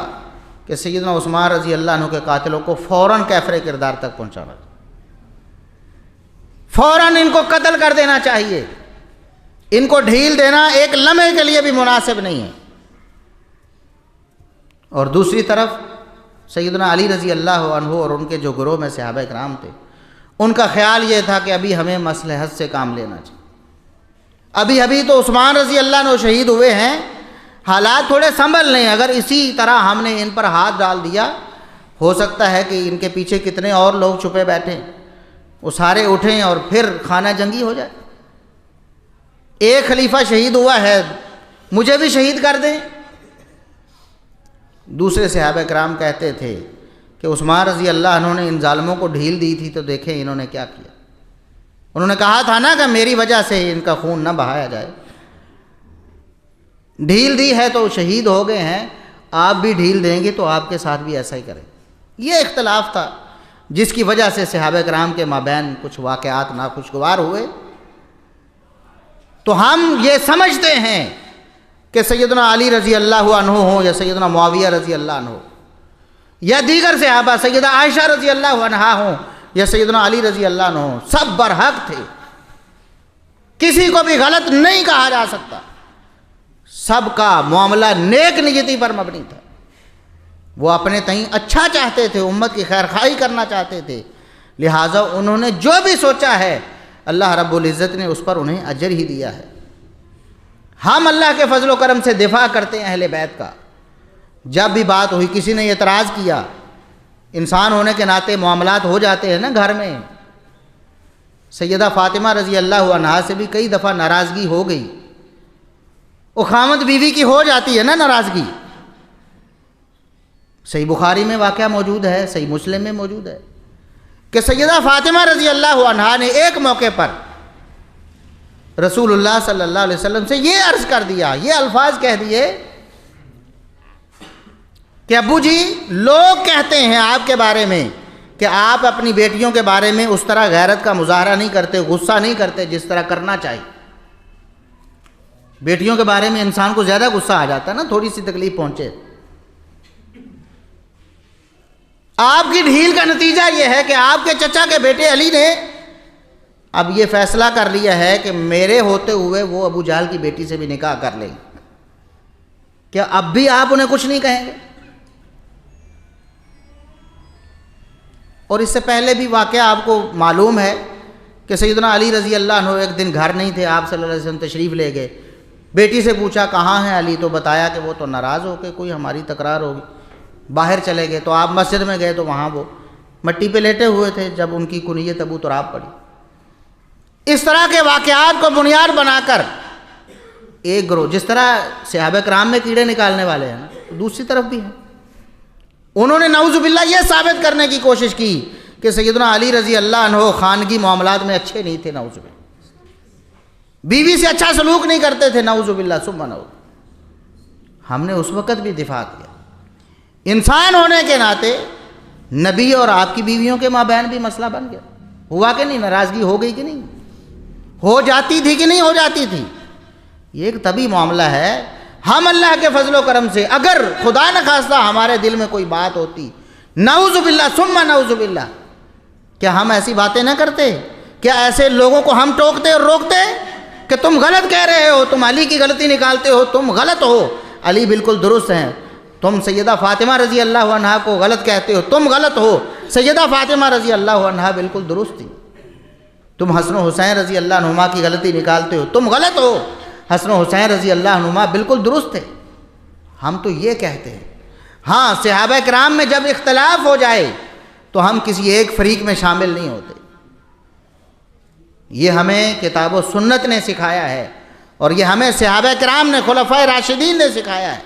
کہ سیدنا عثمان رضی اللہ عنہ کے قاتلوں کو فوراً کیفر کردار تک پہنچانا، فوراً ان کو قتل کر دینا چاہیے، ان کو ڈھیل دینا ایک لمحے کے لیے بھی مناسب نہیں ہے۔ اور دوسری طرف سیدنا علی رضی اللہ عنہ اور ان کے جو گروہ میں صحابہ کرام تھے، ان کا خیال یہ تھا کہ ابھی ہمیں مصلحت سے کام لینا چاہیے، ابھی تو عثمان رضی اللہ عنہ شہید ہوئے ہیں، حالات تھوڑے سنبھل لیں، اگر اسی طرح ہم نے ان پر ہاتھ ڈال دیا ہو سکتا ہے کہ ان کے پیچھے کتنے اور لوگ چھپے بیٹھیں، وہ سارے اٹھیں اور پھر خانہ جنگی ہو جائے۔ ایک خلیفہ شہید ہوا ہے، مجھے بھی شہید کر دیں۔ دوسرے صحابہ کرام کہتے تھے کہ عثمان رضی اللہ عنہ نے ان ظالموں کو ڈھیل دی تھی تو دیکھیں انہوں نے کیا کیا، انہوں نے کہا تھا نا کہ میری وجہ سے ان کا خون نہ بہایا جائے، ڈھیل دی ہے تو شہید ہو گئے ہیں، آپ بھی ڈھیل دیں گے تو آپ کے ساتھ بھی ایسا ہی کریں۔ یہ اختلاف تھا جس کی وجہ سے صحابہ کرام کے مابین کچھ واقعات ناخوشگوار ہوئے۔ تو ہم یہ سمجھتے ہیں کہ سیدنا علی رضی اللہ عنہ ہوں یا سیدنا معاویہ رضی اللہ عنہ ہو یا دیگر صحابہ، سیدہ عائشہ رضی اللہ عنہا ہوں یا سیدنا علی رضی اللہ عنہ ہوں، سب برحق تھے، کسی کو بھی غلط نہیں کہا جا سکتا، سب کا معاملہ نیک نیتی پر مبنی تھا، وہ اپنے تئیں اچھا چاہتے تھے، امت کی خیر خواہی کرنا چاہتے تھے، لہٰذا انہوں نے جو بھی سوچا ہے اللہ رب العزت نے اس پر انہیں اجر ہی دیا ہے۔ ہم اللہ کے فضل و کرم سے دفاع کرتے ہیں اہل بیت کا، جب بھی بات ہوئی کسی نے اعتراض کیا، انسان ہونے کے ناطے معاملات ہو جاتے ہیں نا گھر میں، سیدہ فاطمہ رضی اللہ عنہا سے بھی کئی دفعہ ناراضگی ہو گئی. وہ خامد بیوی کی ہو جاتی ہے نا ناراضگی. صحیح بخاری میں واقعہ موجود ہے, صحیح مسلم میں موجود ہے کہ سیدہ فاطمہ رضی اللہ عنہا نے ایک موقع پر رسول اللہ صلی اللہ علیہ وسلم سے یہ عرض کر دیا, یہ الفاظ کہہ دیے کہ ابو جی لوگ کہتے ہیں آپ کے بارے میں کہ آپ اپنی بیٹیوں کے بارے میں اس طرح غیرت کا مظاہرہ نہیں کرتے, غصہ نہیں کرتے جس طرح کرنا چاہیے. بیٹیوں کے بارے میں انسان کو زیادہ غصہ آ جاتا ہے نا, تھوڑی سی تکلیف پہنچے. آپ کی ڈھیل کا نتیجہ یہ ہے کہ آپ کے چچا کے بیٹے علی نے اب یہ فیصلہ کر لیا ہے کہ میرے ہوتے ہوئے وہ ابو جہل کی بیٹی سے بھی نکاح کر لیں گے. کیا اب بھی آپ انہیں کچھ نہیں کہیں گے؟ اور اس سے پہلے بھی واقعہ آپ کو معلوم ہے کہ سیدنا علی رضی اللہ عنہ ایک دن گھر نہیں تھے, آپ صلی اللہ علیہ وسلم تشریف لے گئے. بیٹی سے پوچھا کہاں ہیں علی, تو بتایا کہ وہ تو ناراض ہو کے کوئی ہماری تکرار ہوگی, باہر چلے گئے. تو آپ مسجد میں گئے تو وہاں وہ مٹی پہ لیٹے ہوئے تھے جب ان کی کنیت ابو تراب پڑی. اس طرح کے واقعات کو بنیاد بنا کر ایک گروہ, جس طرح صحابہ کرام میں کیڑے نکالنے والے ہیں نا, دوسری طرف بھی ہیں. انہوں نے نعوذ باللہ یہ ثابت کرنے کی کوشش کی کہ سیدنا علی رضی اللہ عنہ خانگی معاملات میں اچھے نہیں تھے, نعوذ باللہ بیوی سے اچھا سلوک نہیں کرتے تھے, نعوذ باللہ ثم نعوذ. ہم نے اس وقت بھی دفاع کیا. انسان ہونے کے ناطے نبی اور آپ کی بیویوں کے مابین بھی مسئلہ بن گیا. ہوا کہ نہیں, ناراضگی ہو گئی کہ نہیں, ہو جاتی تھی کہ نہیں ہو جاتی تھی. یہ ایک طبی معاملہ ہے. ہم اللہ کے فضل و کرم سے اگر خدا نہ خواستہ ہمارے دل میں کوئی بات ہوتی, نعوذ باللہ ثم نعوذ باللہ, کیا ہم ایسی باتیں نہ کرتے؟ کیا ایسے لوگوں کو ہم ٹوکتے اور روکتے کہ تم غلط کہہ رہے ہو, تم علی کی غلطی نکالتے ہو, تم غلط ہو, علی بالکل درست ہیں, تم سیدہ فاطمہ رضی اللہ عنہا کو غلط کہتے ہو, تم غلط ہو, سیدہ فاطمہ رضی اللہ عنہا بالکل درست تھی. تم حسن و حسین رضی اللہ عنہما کی غلطی نکالتے ہو, تم غلط ہو, حسن و حسین رضی اللہ عنہما بالکل درست تھے. ہم تو یہ کہتے ہیں. ہاں صحابہ کرام میں جب اختلاف ہو جائے تو ہم کسی ایک فریق میں شامل نہیں ہوتے. یہ ہمیں کتاب و سنت نے سکھایا ہے, اور یہ ہمیں صحابہ کرام نے, خلفائے راشدین نے سکھایا ہے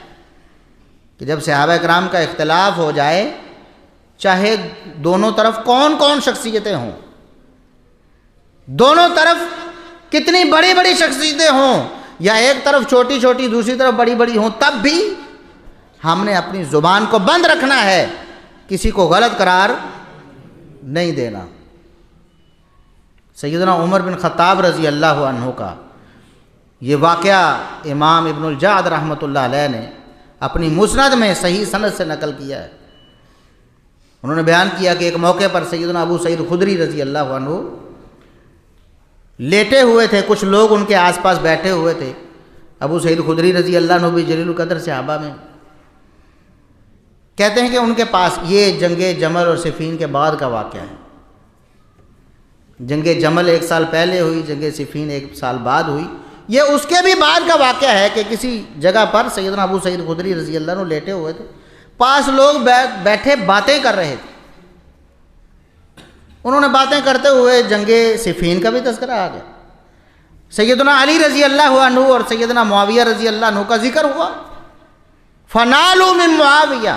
کہ جب صحابہ کرام کا اختلاف ہو جائے, چاہے دونوں طرف کون کون شخصیتیں ہوں, دونوں طرف کتنی بڑی بڑی شخصیتیں ہوں, یا ایک طرف چھوٹی چھوٹی دوسری طرف بڑی بڑی ہوں, تب بھی ہم نے اپنی زبان کو بند رکھنا ہے, کسی کو غلط قرار نہیں دینا. سیدنا عمر بن خطاب رضی اللہ عنہ کا یہ واقعہ امام ابن الجعد رحمۃ اللہ علیہ نے اپنی مسند میں صحیح سند سے نقل کیا ہے. انہوں نے بیان کیا کہ ایک موقع پر سیدنا ابو سعید خدری رضی اللہ عنہ لیٹے ہوئے تھے, کچھ لوگ ان کے آس پاس بیٹھے ہوئے تھے. ابو سعید خدری رضی اللہ عنہ بھی جلیل القدر صحابہ میں. کہتے ہیں کہ ان کے پاس, یہ جنگ جمل اور صفین کے بعد کا واقعہ ہے. جنگ جمل 1 سال پہلے ہوئی, جنگ صفین 1 سال بعد ہوئی. یہ اس کے بھی بعد کا واقعہ ہے کہ کسی جگہ پر سیدنا ابو سعید خدری رضی اللہ عنہ لیٹے ہوئے تھے, پاس لوگ بیٹھے باتیں کر رہے تھے. انہوں نے باتیں کرتے ہوئے جنگ صفین کا بھی تذکرہ آ گیا. سیدنا علی رضی اللہ عنہ اور سیدنا معاویہ رضی اللہ عنہ کا ذکر ہوا. فنالوا من معاویہ,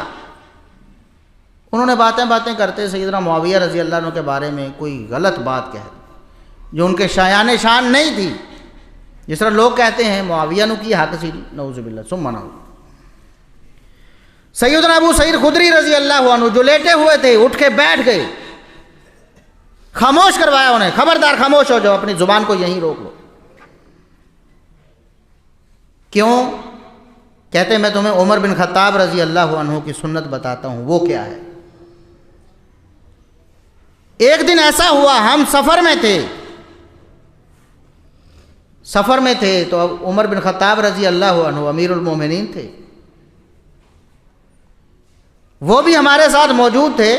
انہوں نے باتیں کرتے سیدنا معاویہ رضی اللہ عنہ کے بارے میں کوئی غلط بات کہہ دی جو ان کے شایان شان نہیں تھی. جس طرح لوگ کہتے ہیں معاویہ نو کی حق سی, نعوذ باللہ ثم نعوذ. سیدنا ابو سعید خدری رضی اللہ عنہ جو لیٹے ہوئے تھے اٹھ کے بیٹھ گئے, خاموش کروایا انہیں, خبردار خاموش ہو جاؤ, اپنی زبان کو یہیں روک لو. کیوں؟ کہتے ہیں میں تمہیں عمر بن خطاب رضی اللہ عنہ کی سنت بتاتا ہوں. وہ کیا ہے؟ ایک دن ایسا ہوا, ہم سفر میں تھے تو عمر بن خطاب رضی اللہ عنہ امیر المومنین تھے, وہ بھی ہمارے ساتھ موجود تھے.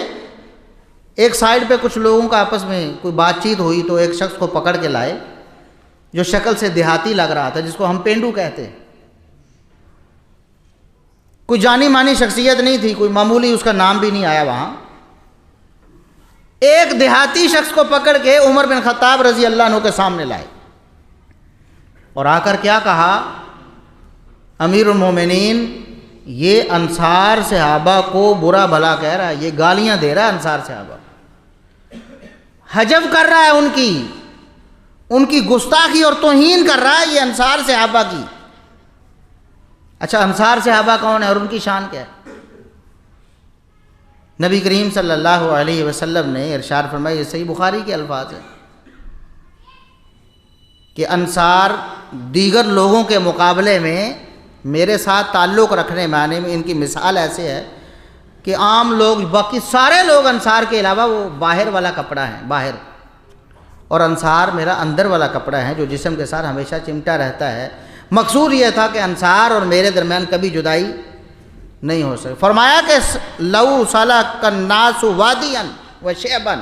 ایک سائیڈ پہ کچھ لوگوں کا آپس میں کوئی بات چیت ہوئی تو ایک شخص کو پکڑ کے لائے جو شکل سے دیہاتی لگ رہا تھا, جس کو ہم پینڈو کہتے ہیں. کوئی جانی مانی شخصیت نہیں تھی, کوئی معمولی اس کا نام بھی نہیں آیا وہاں. ایک دیہاتی شخص کو پکڑ کے عمر بن خطاب رضی اللہ عنہ کے سامنے لائے اور آ کر کیا کہا، امیر المومنین یہ انصار صحابہ کو برا بھلا کہہ رہا ہے، یہ گالیاں دے رہا ہے انصار صحابہ، حجب کر رہا ہے ان کی گستاخی اور توہین کر رہا ہے یہ انصار صحابہ کی۔ اچھا انصار صحابہ کون ہے اور ان کی شان کیا ہے؟ نبی کریم صلی اللہ علیہ وسلم نے ارشاد فرمایا، یہ صحیح بخاری کے الفاظ ہیں کہ انصار دیگر لوگوں کے مقابلے میں میرے ساتھ تعلق رکھنے معنی میں ان کی مثال ایسے ہے کہ عام لوگ، باقی سارے لوگ انصار کے علاوہ وہ باہر والا کپڑا ہے باہر، اور انصار میرا اندر والا کپڑا ہے جو جسم کے ساتھ ہمیشہ چمٹا رہتا ہے۔ مقصود یہ تھا کہ انصار اور میرے درمیان کبھی جدائی نہیں ہو سکے۔ فرمایا کہ لو سلک الناس وادیا وشعبا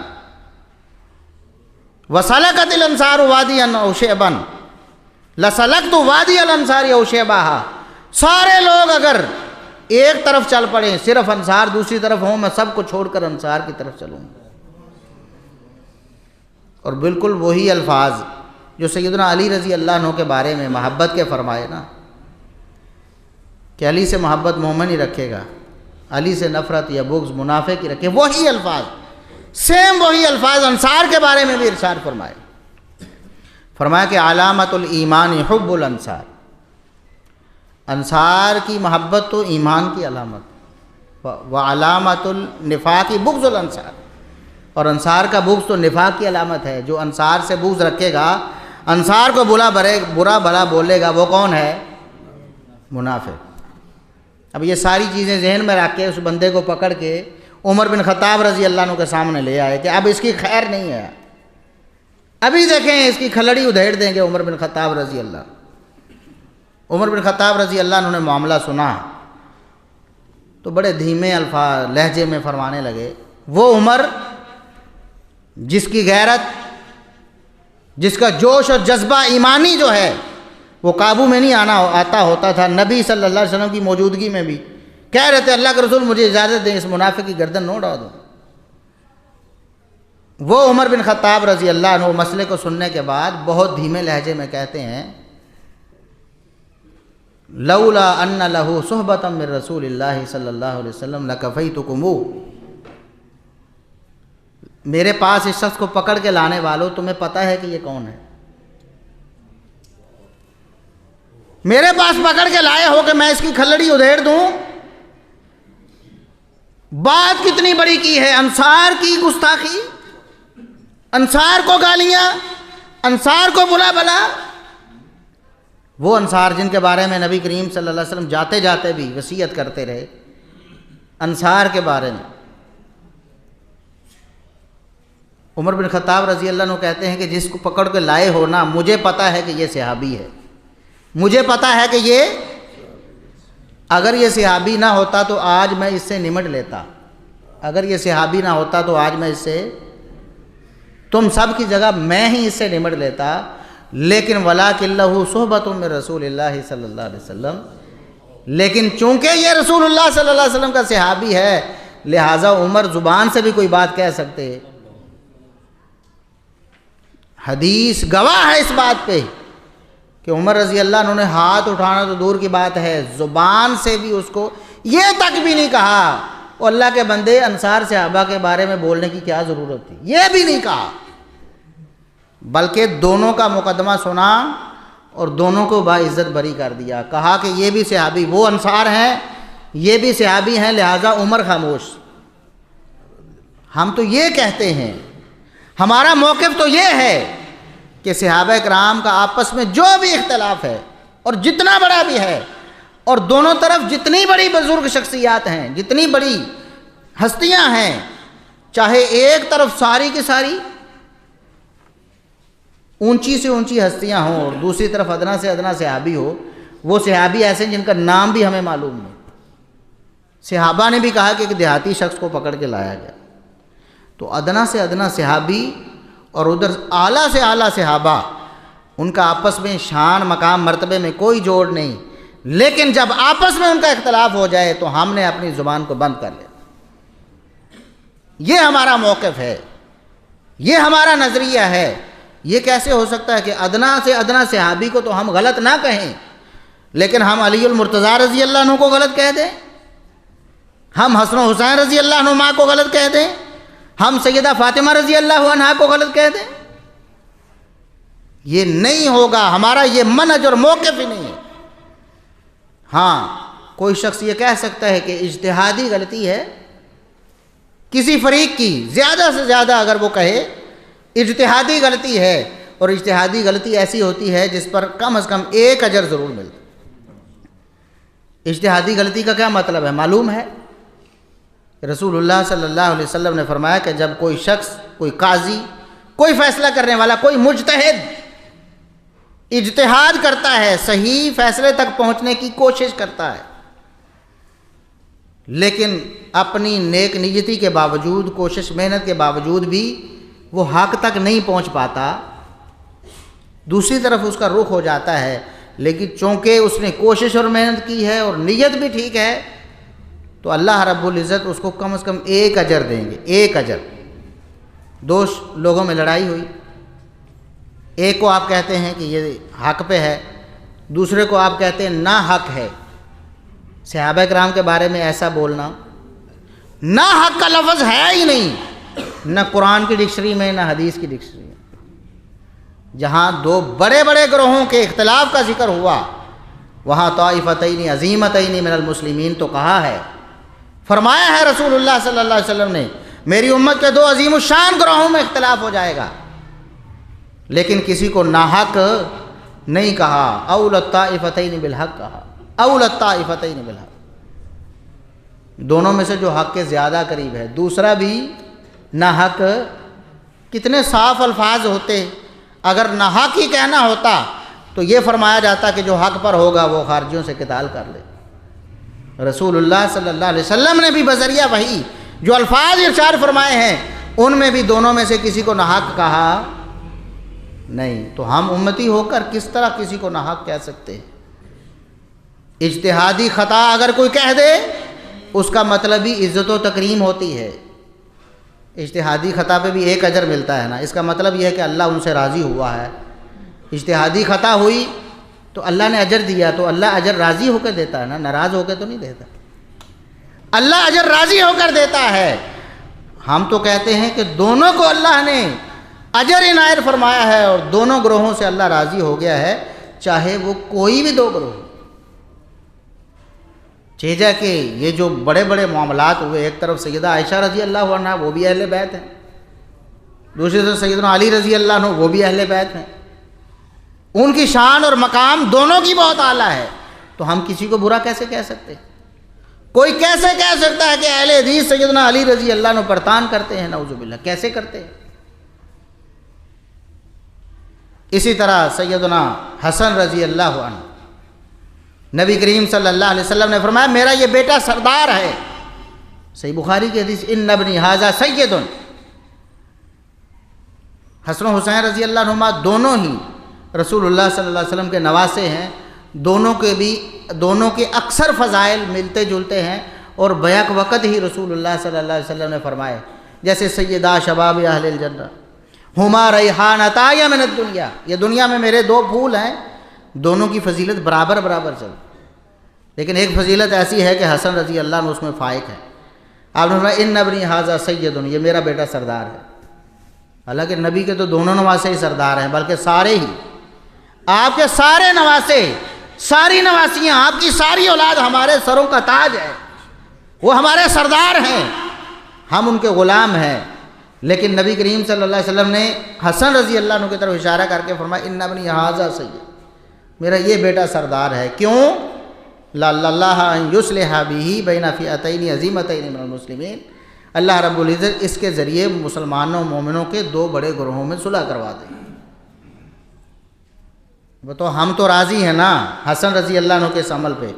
وسلکت الانصار وادیا او شعبا لسلکت وادی الانصار او شعبہا، سارے لوگ اگر ایک طرف چل پڑیں، صرف انصار دوسری طرف ہوں، میں سب کو چھوڑ کر انصار کی طرف چلوں گا۔ اور بالکل وہی الفاظ جو سیدنا علی رضی اللہ عنہ کے بارے میں محبت کے فرمائے نا کہ علی سے محبت مومن ہی رکھے گا، علی سے نفرت یا بغض منافق ہی رکھے، وہی الفاظ، سیم وہی الفاظ انصار کے بارے میں بھی ارشاد فرمائے۔ فرمایا کہ علامت الایمان حب الانصار، انصار کی محبت تو ایمان کی علامت، وعلامت النفاق بغض الانصار، اور انصار کا بغض تو نفاق کی علامت ہے۔ جو انصار سے بغض رکھے گا، انصار کو برا بھلا بولے گا، وہ کون ہے؟ منافق۔ اب یہ ساری چیزیں ذہن میں رکھ کے اس بندے کو پکڑ کے عمر بن خطاب رضی اللہ عنہ کے سامنے لے آئے کہ اب اس کی خیر نہیں ہے، ابھی دیکھیں اس کی کھلڑی ادھیڑ دیں گے عمر بن خطاب رضی اللہ۔ عمر بن خطاب رضی اللہ عنہ نے معاملہ سنا تو بڑے دھیمے الفاظ لہجے میں فرمانے لگے، وہ عمر جس کی غیرت، جس کا جوش اور جذبہ ایمانی جو ہے وہ قابو میں نہیں آتا ہوتا تھا، نبی صلی اللہ علیہ وسلم کی موجودگی میں بھی کہہ رہے تھے اللہ کے رسول مجھے اجازت دیں اس منافق کی گردن نہ اڑا دوں۔ وہ عمر بن خطاب رضی اللہ عنہ مسئلے کو سننے کے بعد بہت دھیمے لہجے میں کہتے ہیں، لولا ان لہ صحبۃ من رسول اللہ صلی اللہ علیہ وسلم لکفیتکم، میرے پاس اس شخص کو پکڑ کے لانے والوں تمہیں پتہ ہے کہ یہ کون ہے، میرے پاس پکڑ کے لائے ہو کہ میں اس کی کھلڑی ادھیڑ دوں۔ بات کتنی بڑی کی ہے، انصار کی گستاخی، انصار کو گالیاں، انصار کو بلا بلا، وہ انصار جن کے بارے میں نبی کریم صلی اللہ علیہ وسلم جاتے جاتے بھی وصیت کرتے رہے انصار کے بارے میں۔ عمر بن خطاب رضی اللہ عنہ کہتے ہیں کہ جس کو پکڑ کے لائے ہو نا، مجھے پتہ ہے کہ یہ صحابی ہے، مجھے پتہ ہے کہ یہ اگر یہ صحابی نہ ہوتا تو آج میں اس سے نمٹ لیتا، اگر یہ صحابی نہ ہوتا تو آج میں اس سے، تم سب کی جگہ میں ہی اس سے نمٹ لیتا، لیکن ولاکن لہ صحبۃ من رسول اللہ صلی اللہ علیہ وسلم، لیکن چونکہ یہ رسول اللہ صلی اللہ علیہ وسلم کا صحابی ہے لہٰذا عمر زبان سے بھی کوئی بات کہہ سکتے، حدیث گواہ ہے اس بات پہ کہ عمر رضی اللہ عنہ نے ہاتھ اٹھانا تو دور کی بات ہے، زبان سے بھی اس کو یہ تک بھی نہیں کہا اور اللہ کے بندے انصار صحابہ کے بارے میں بولنے کی کیا ضرورت تھی، یہ بھی نہیں کہا، بلکہ دونوں کا مقدمہ سنا اور دونوں کو باعزت بری کر دیا، کہا کہ یہ بھی صحابی، وہ انصار ہیں یہ بھی صحابی ہیں لہٰذا عمر خاموش۔ ہم تو یہ کہتے ہیں، ہمارا موقف تو یہ ہے کہ صحابہ کرام کا آپس میں جو بھی اختلاف ہے اور جتنا بڑا بھی ہے، اور دونوں طرف جتنی بڑی بزرگ شخصیات ہیں، جتنی بڑی ہستیاں ہیں، چاہے ایک طرف ساری کی ساری اونچی سے اونچی ہستیاں ہوں اور دوسری طرف ادنا سے ادنا صحابی ہو، وہ صحابی ایسے جن کا نام بھی ہمیں معلوم نہیں۔ صحابہ نے بھی کہا کہ ایک دیہاتی شخص کو پکڑ کے لایا گیا، تو ادنا سے ادنا صحابی اور ادھر اعلیٰ سے اعلیٰ صحابہ، ان کا آپس میں شان مقام مرتبے میں کوئی جوڑ نہیں، لیکن جب آپس میں ان کا اختلاف ہو جائے تو ہم نے اپنی زبان کو بند کر لیا۔ یہ ہمارا موقف ہے یہ ہمارا نظریہ ہے۔ یہ کیسے ہو سکتا ہے کہ ادنا سے ادنا صحابی کو تو ہم غلط نہ کہیں لیکن ہم علی المرتضیٰ رضی اللہ عنہ کو غلط کہہ دیں، ہم حسن و حسین رضی اللہ عنہما کو غلط کہہ دیں، ہم سیدہ فاطمہ رضی اللہ عنہا کو غلط کہہ دیں؟ یہ نہیں ہوگا، ہمارا یہ منہج اور موقف ہی نہیں ہے۔ ہاں کوئی شخص یہ کہہ سکتا ہے کہ اجتہادی غلطی ہے کسی فریق کی، زیادہ سے زیادہ اگر وہ کہے اجتہادی غلطی ہے، اور اجتہادی غلطی ایسی ہوتی ہے جس پر کم از کم ایک اجر ضرور ملتا ہے۔ اجتہادی غلطی کا کیا مطلب ہے معلوم ہے؟ رسول اللہ صلی اللہ علیہ وسلم نے فرمایا کہ جب کوئی شخص، کوئی قاضی، کوئی فیصلہ کرنے والا، کوئی مجتہد اجتہاد کرتا ہے، صحیح فیصلے تک پہنچنے کی کوشش کرتا ہے، لیکن اپنی نیک نیتی کے باوجود، کوشش محنت کے باوجود بھی وہ حق تک نہیں پہنچ پاتا، دوسری طرف اس کا رخ ہو جاتا ہے، لیکن چونکہ اس نے کوشش اور محنت کی ہے اور نیت بھی ٹھیک ہے تو اللہ رب العزت اس کو کم از کم ایک اجر دیں گے، ایک اجر۔ دو لوگوں میں لڑائی ہوئی، ایک کو آپ کہتے ہیں کہ یہ حق پہ ہے، دوسرے کو آپ کہتے ہیں نا حق ہے۔ صحابہ کرام کے بارے میں ایسا بولنا، نا حق کا لفظ ہے ہی نہیں، نہ قرآن کی ڈکشنری میں نہ حدیث کی ڈکشنری میں۔ جہاں دو بڑے بڑے گروہوں کے اختلاف کا ذکر ہوا وہاں طائفتین عظیمتین من المسلمین تو کہا ہے، فرمایا ہے رسول اللہ صلی اللہ علیہ وسلم نے، میری امت کے دو عظیم الشان گروہوں میں اختلاف ہو جائے گا، لیکن کسی کو ناحق نہیں کہا، اول الطائفتین بالحق کہا، اول الطائفتین بالحق۔ دونوں میں سے جو حق کے زیادہ قریب ہے، دوسرا بھی ناحق۔ کتنے صاف الفاظ ہوتے، اگر ناحق ہی کہنا ہوتا تو یہ فرمایا جاتا کہ جو حق پر ہوگا وہ خارجیوں سے قتال کر لے۔ رسول اللہ صلی اللہ علیہ وسلم نے بھی بذریعہ وحی جو الفاظ ارشاد فرمائے ہیں ان میں بھی دونوں میں سے کسی کو ناحق کہا نہیں، تو ہم امتی ہو کر کس طرح کسی کو ناحق کہہ سکتے ہیں؟ اجتہادی خطا اگر کوئی کہہ دے اس کا مطلب ہی عزت و تکریم ہوتی ہے۔ اجتہادی خطا پہ بھی ایک اجر ملتا ہے نا، اس کا مطلب یہ ہے کہ اللہ ان سے راضی ہوا ہے۔ اجتہادی خطا ہوئی تو اللہ نے اجر دیا تو اللہ اجر راضی ہو کے دیتا ہے نا، ناراض ہو کے تو نہیں دیتا۔ اللہ اجر راضی ہو کر دیتا ہے۔ ہم تو کہتے ہیں کہ دونوں کو اللہ نے اجر عنایت فرمایا ہے اور دونوں گروہوں سے اللہ راضی ہو گیا ہے، چاہے وہ کوئی بھی دو گروہ۔ چیجا کہ یہ جو بڑے بڑے معاملات ہوئے، ایک طرف سیدہ عائشہ رضی اللہ عنہ وہ بھی اہل بیت ہیں، دوسری طرف سیدنا علی رضی اللہ عنہ وہ بھی اہل بیت ہیں، ان کی شان اور مقام دونوں کی بہت اعلیٰ ہے، تو ہم کسی کو برا کیسے کہہ سکتے؟ کوئی کیسے کہہ سکتا ہے کہ اہل حدیث سیدنا علی رضی اللہ عنہ پرتان کرتے ہیں؟ نعوذ باللہ، کیسے کرتے ہیں؟ اسی طرح سیدنا حسن رضی اللہ عنہ، نبی کریم صلی اللہ علیہ وسلم نے فرمایا میرا یہ بیٹا سردار ہے، صحیح بخاری کی حدیث، ان ابنی ھذا سید۔ حسن و حسین رضی اللہ عنہما دونوں ہی رسول اللہ صلی اللہ علیہ وسلم کے نواسے ہیں، دونوں کے اکثر فضائل ملتے جلتے ہیں، اور بیک وقت ہی رسول اللہ صلی اللہ علیہ وسلم نے فرمائے جیسے سیدہ شباب اہل الجنہ ہما ریحانتایا من الدنیا، یہ دنیا میں میرے دو پھول ہیں، دونوں کی فضیلت برابر برابر چل، لیکن ایک فضیلت ایسی ہے کہ حسن رضی اللہ عنہ اس میں فائق ہے۔ آپ نے فرمایا ان ابنی ھذا سید، یہ میرا بیٹا سردار ہے۔ حالانکہ نبی کے تو دونوں نواسے ہی سردار ہیں، بلکہ سارے ہی، آپ کے سارے نواسے، ساری نواسیاں، آپ کی ساری اولاد ہمارے سروں کا تاج ہے، وہ ہمارے سردار ہیں، ہم ان کے غلام ہیں۔ لیکن نبی کریم صلی اللہ علیہ وسلم نے حسن رضی اللہ عنہ کی طرف اشارہ کر کے فرمایا ان ابنی ھذا سید، میرا یہ بیٹا سردار ہے۔ کیوں؟ لعل اللہ ان یصلح بہ بین فئتین عظیمتین من المسلمین، اللہ رب العزت اس کے ذریعے مسلمانوں مومنوں کے دو بڑے گروہوں میں صلح کروا دیں۔ تو ہم تو راضی ہیں نا حسن رضی اللہ عنہ کے اس عمل پہ،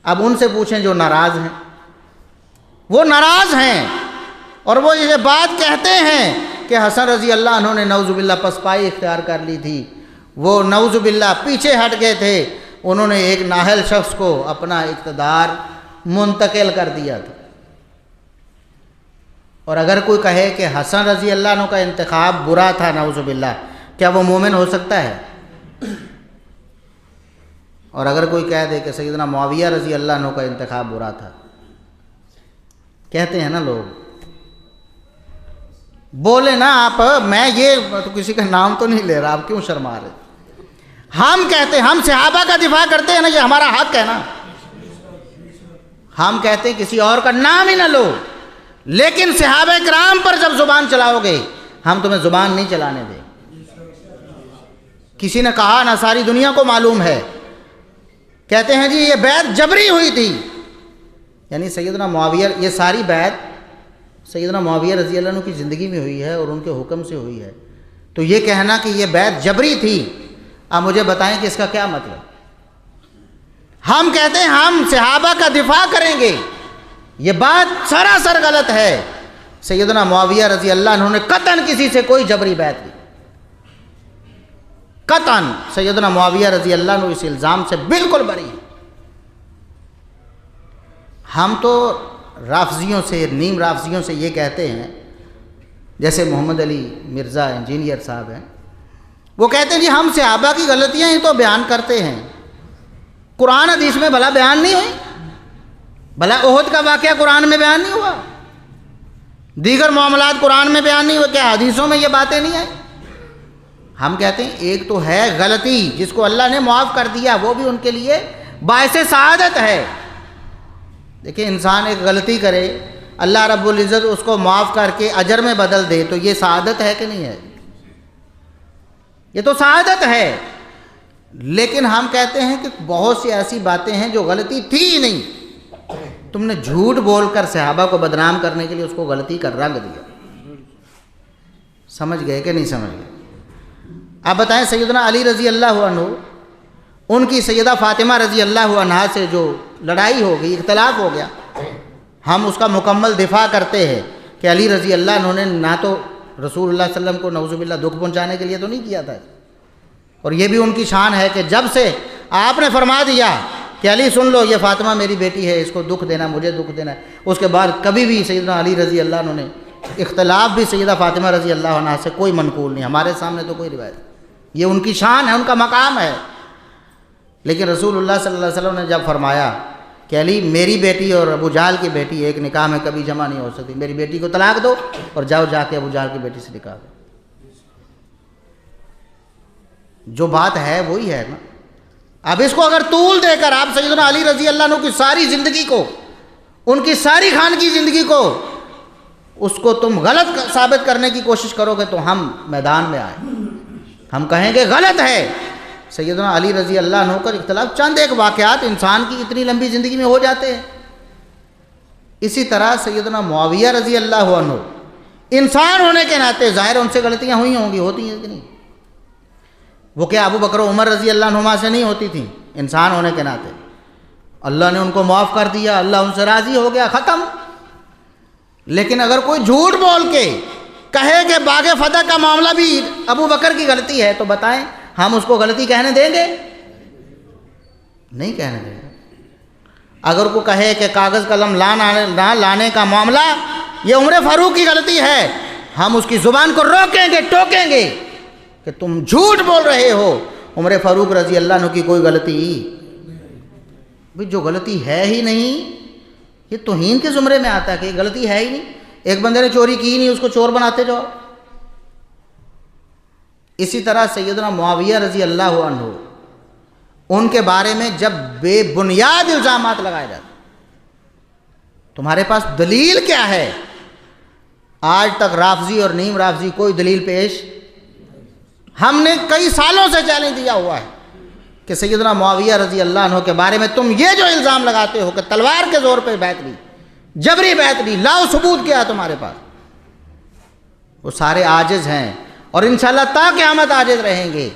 اب ان سے پوچھیں جو ناراض ہیں، وہ ناراض ہیں اور وہ یہ بات کہتے ہیں کہ حسن رضی اللہ عنہ نے نعوذ باللہ پسپائی اختیار کر لی تھی، وہ نعوذ باللہ پیچھے ہٹ گئے تھے، انہوں نے ایک نااہل شخص کو اپنا اقتدار منتقل کر دیا تھا۔ اور اگر کوئی کہے کہ حسن رضی اللہ عنہ کا انتخاب برا تھا نعوذ باللہ، کیا وہ مومن ہو سکتا ہے؟ اور اگر کوئی کہہ دے کہ سیدنا معاویہ رضی اللہ عنہ کا انتخاب برا تھا، کہتے ہیں نا لوگ، بولے نا آپ، میں یہ تو کسی کا نام تو نہیں لے رہا، آپ کیوں شرما رہے؟ ہم کہتے ہیں، ہم صحابہ کا دفاع کرتے ہیں نا، یہ ہمارا حق ہے نا، ہم کہتے ہیں کسی اور کا نام ہی نہ لو، لیکن صحابہ کرام پر جب زبان چلاؤ گے ہم تمہیں زبان نہیں چلانے دیں۔ کسی نے کہا نا، ساری دنیا کو معلوم ہے، کہتے ہیں جی یہ بیعت جبری ہوئی تھی، یعنی سیدنا معاویہ، یہ ساری بیعت سیدنا معاویہ رضی اللہ عنہ کی زندگی میں ہوئی ہے اور ان کے حکم سے ہوئی ہے، تو یہ کہنا کہ یہ بیعت جبری تھی، اب مجھے بتائیں کہ اس کا کیا مطلب؟ ہم کہتے ہیں ہم صحابہ کا دفاع کریں گے، یہ بات سراسر غلط ہے۔ سیدنا معاویہ رضی اللہ عنہ نے قطعاً کسی سے کوئی جبری بیعت کی، قطعاً سیدنا معاویہ رضی اللہ عنہ اس الزام سے بالکل بری ہیں۔ ہم تو رافضیوں سے، نیم رافضیوں سے یہ کہتے ہیں، جیسے محمد علی مرزا انجینئر صاحب ہیں، وہ کہتے ہیں جی ہم صحابہ کی غلطیاں ہی تو بیان کرتے ہیں، قرآن حدیث میں بھلا بیان نہیں ہوئی؟ بھلا احد کا واقعہ قرآن میں بیان نہیں ہوا؟ دیگر معاملات قرآن میں بیان نہیں ہوئے؟ کیا حدیثوں میں یہ باتیں نہیں ہیں؟ ہم کہتے ہیں ایک تو ہے غلطی جس کو اللہ نے معاف کر دیا، وہ بھی ان کے لیے باعث سعادت ہے۔ دیکھیں، انسان ایک غلطی کرے، اللہ رب العزت اس کو معاف کر کے اجر میں بدل دے، تو یہ سعادت ہے کہ نہیں ہے؟ یہ تو سعادت ہے۔ لیکن ہم کہتے ہیں کہ بہت سی ایسی باتیں ہیں جو غلطی تھی ہی نہیں، تم نے جھوٹ بول کر صحابہ کو بدنام کرنے کے لیے اس کو غلطی کا رنگ دیا۔ سمجھ گئے کہ نہیں سمجھ گئے؟ اب بتائیں، سیدنا علی رضی اللہ عنہ، ان کی سیدہ فاطمہ رضی اللہ عنہا سے جو لڑائی ہو گئی، اختلاف ہو گیا، ہم اس کا مکمل دفاع کرتے ہیں کہ علی رضی اللہ عنہ نے نہ تو رسول اللہ صلی اللہ علیہ وسلم کو نعوذ باللہ دکھ پہنچانے کے لیے تو نہیں کیا تھا، اور یہ بھی ان کی شان ہے کہ جب سے آپ نے فرما دیا کہ علی سن لو، یہ فاطمہ میری بیٹی ہے، اس کو دکھ دینا، مجھے دکھ دینا ہے، اس کے بعد کبھی بھی سیدنا علی رضی اللہ عنہ نے اختلاف بھی سیدہ فاطمہ رضی اللہ عنہ سے کوئی منقول نہیں، ہمارے سامنے تو کوئی روایت، یہ ان کی شان ہے، ان کا مقام ہے۔ لیکن رسول اللہ صلی اللہ علیہ وسلم نے جب فرمایا کہ علی میری بیٹی اور ابو جہل کی بیٹی ایک نکاح میں کبھی جمع نہیں ہو سکتی، میری بیٹی کو طلاق دو اور جاؤ جا کے ابو جہل کی بیٹی سے نکاح دو، جو بات ہے وہی ہے نا۔ اب اس کو اگر طول دے کر آپ سیدنا علی رضی اللہ عنہ کی ساری زندگی کو، ان کی ساری خانگی زندگی کو، اس کو تم غلط ثابت کرنے کی کوشش کرو گے تو ہم میدان میں آئیں، ہم کہیں گے غلط ہے۔ سیدنا علی رضی اللہ عنہ کا اختلاف چند ایک واقعات انسان کی اتنی لمبی زندگی میں ہو جاتے ہیں۔ اسی طرح سیدنا معاویہ رضی اللہ عنہ، انسان ہونے کے ناطے ظاہر ان سے غلطیاں ہوئی ہوں گی، ہوتی ہیں کہ نہیں؟ وہ کیا ابو بکر و عمر رضی اللہ عنہما سے نہیں ہوتی تھیں؟ انسان ہونے کے ناطے اللہ نے ان کو معاف کر دیا، اللہ ان سے راضی ہو گیا، ختم۔ لیکن اگر کوئی جھوٹ بول کے کہے کہ باغ فتح کا معاملہ بھی ابو بکر کی غلطی ہے، تو بتائیں ہم اس کو غلطی کہنے دیں گے؟ نہیں کہنے دیں گے۔ اگر کوئی کہے کہ کاغذ قلم نہ لانے کا معاملہ یہ عمر فاروق کی غلطی ہے، ہم اس کی زبان کو روکیں گے، ٹوکیں گے کہ تم جھوٹ بول رہے ہو، عمر فاروق رضی اللہ عنہ کی کوئی غلطی بھی جو غلطی ہے ہی نہیں، یہ توہین کے زمرے میں آتا ہے کہ غلطی ہے ہی نہیں۔ ایک بندے نے چوری کی نہیں، اس کو چور بناتے جاؤ۔ اسی طرح سیدنا معاویہ رضی اللہ عنہ، ان کے بارے میں جب بے بنیاد الزامات لگائے جاتے، تمہارے پاس دلیل کیا ہے؟ آج تک رافضی اور نیم رافضی کوئی دلیل پیش، ہم نے کئی سالوں سے چیلنج دیا ہوا ہے کہ سیدنا معاویہ رضی اللہ عنہ کے بارے میں تم یہ جو الزام لگاتے ہو کہ تلوار کے زور پہ بیعت لی، جبری بیعت لی، لاؤ ثبوت کیا ہے تمہارے پاس؟ وہ سارے عاجز ہیں اور انشاءاللہ تا قیامت عاجز رہیں گے۔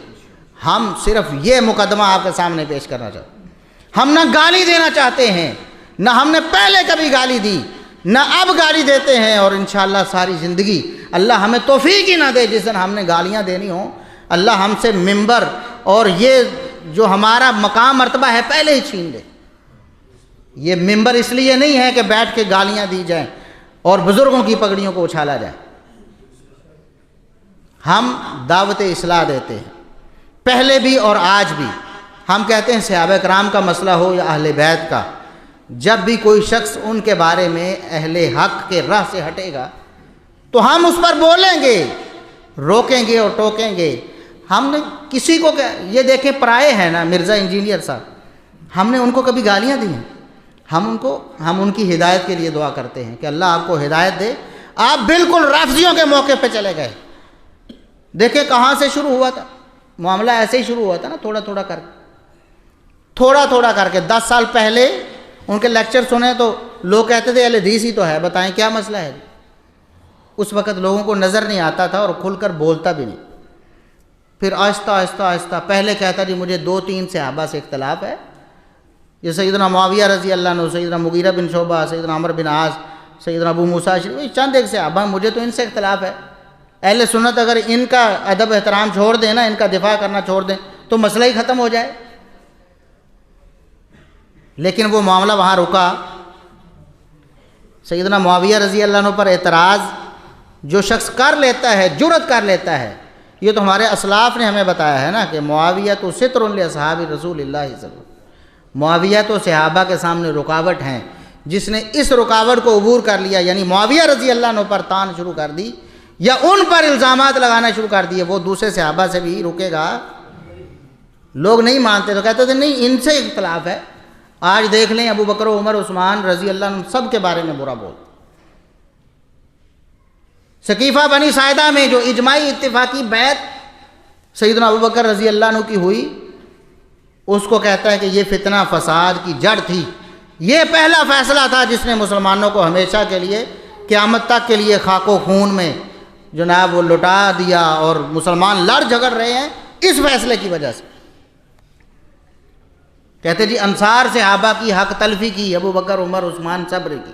ہم صرف یہ مقدمہ آپ کے سامنے پیش کرنا چاہتے ہیں، ہم نہ گالی دینا چاہتے ہیں، نہ ہم نے پہلے کبھی گالی دی، نہ اب گالی دیتے ہیں، اور انشاءاللہ ساری زندگی اللہ ہمیں توفیق ہی نہ دے جس دن ہم نے گالیاں دینی ہوں، اللہ ہم سے منبر اور یہ جو ہمارا مقام مرتبہ ہے پہلے ہی چھین لے۔ یہ منبر اس لیے نہیں ہے کہ بیٹھ کے گالیاں دی جائیں، اور بزرگوں کی پگڑیوں کو اچھالا جائے۔ ہم دعوت اصلاح دیتے ہیں، پہلے بھی اور آج بھی۔ ہم کہتے ہیں صحابہ کرام کا مسئلہ ہو یا اہل بیت کا، جب بھی کوئی شخص ان کے بارے میں اہل حق کے راہ سے ہٹے گا تو ہم اس پر بولیں گے، روکیں گے اور ٹوکیں گے۔ ہم نے کسی کو یہ دیکھیں پرائے ہیں نا مرزا انجینئر صاحب، ہم نے ان کو کبھی گالیاں دی ہیں؟ ہم ان کی ہدایت کے لیے دعا کرتے ہیں کہ اللہ آپ کو ہدایت دے۔ آپ بالکل رافضیوں کے موقع پہ چلے گئے۔ دیکھیں کہاں سے شروع ہوا تھا معاملہ، ایسے ہی شروع ہوا تھا نا، تھوڑا تھوڑا کر کے 10 سال پہلے ان کے لیکچر سنے تو لوگ کہتے تھے اہل حدیث ہی تو ہے، بتائیں کیا مسئلہ ہے۔ اس وقت لوگوں کو نظر نہیں آتا تھا اور کھل کر بولتا بھی نہیں۔ پھر آہستہ آہستہ پہلے کہتا جی مجھے 2-3 صحابہ سے اختلاف ہے، یہ سیدنا معاویہ رضی اللہ عنہ، سیدنا مغیرہ بن شعبہ، سیدنا عمر بن عاص، سیدنا ابو موسیٰ اشعری، چند ایک صحابہ ہیں، مجھے تو ان سے اختلاف ہے۔ اہل سنت اگر ان کا ادب احترام چھوڑ دیں نا، ان کا دفاع کرنا چھوڑ دیں تو مسئلہ ہی ختم ہو جائے۔ لیکن وہ معاملہ وہاں رکا۔ سیدنا معاویہ رضی اللہ عنہ پر اعتراض جو شخص کر لیتا ہے، جرأت کر لیتا ہے، یہ تو ہمارے اسلاف نے ہمیں بتایا ہے نا کہ معاویہ تو ستر لاصحاب رسول اللہ صلی اللہ علیہ وسلم، معاویہ تو صحابہ کے سامنے رکاوٹ ہیں۔ جس نے اس رکاوٹ کو عبور کر لیا، یعنی معاویہ رضی اللہ عنہ پر تان شروع کر دی یا ان پر الزامات لگانا شروع کر دیے، وہ دوسرے صحابہ سے بھی رکے گا۔ لوگ نہیں مانتے تو کہتے تھے نہیں ان سے اختلاف ہے۔ آج دیکھ لیں ابو بکر و عمر عثمان رضی اللہ عنہ سب کے بارے میں برا بول۔ سقیفہ بنی ساعدہ میں جو اجماعی اتفاقی بیعت سیدنا ابو بکر رضی اللہ عنہ کی ہوئی، اس کو کہتا ہے کہ یہ فتنہ فساد کی جڑ تھی، یہ پہلا فیصلہ تھا جس نے مسلمانوں کو ہمیشہ کے لیے قیامت تک کے لیے خاک و خون میں جناب وہ لٹا دیا، اور مسلمان لڑ جھگڑ رہے ہیں اس فیصلے کی وجہ سے۔ کہتے جی انصار صحابہ کی حق تلفی کی، ابو بکر عمر عثمان صبر کی،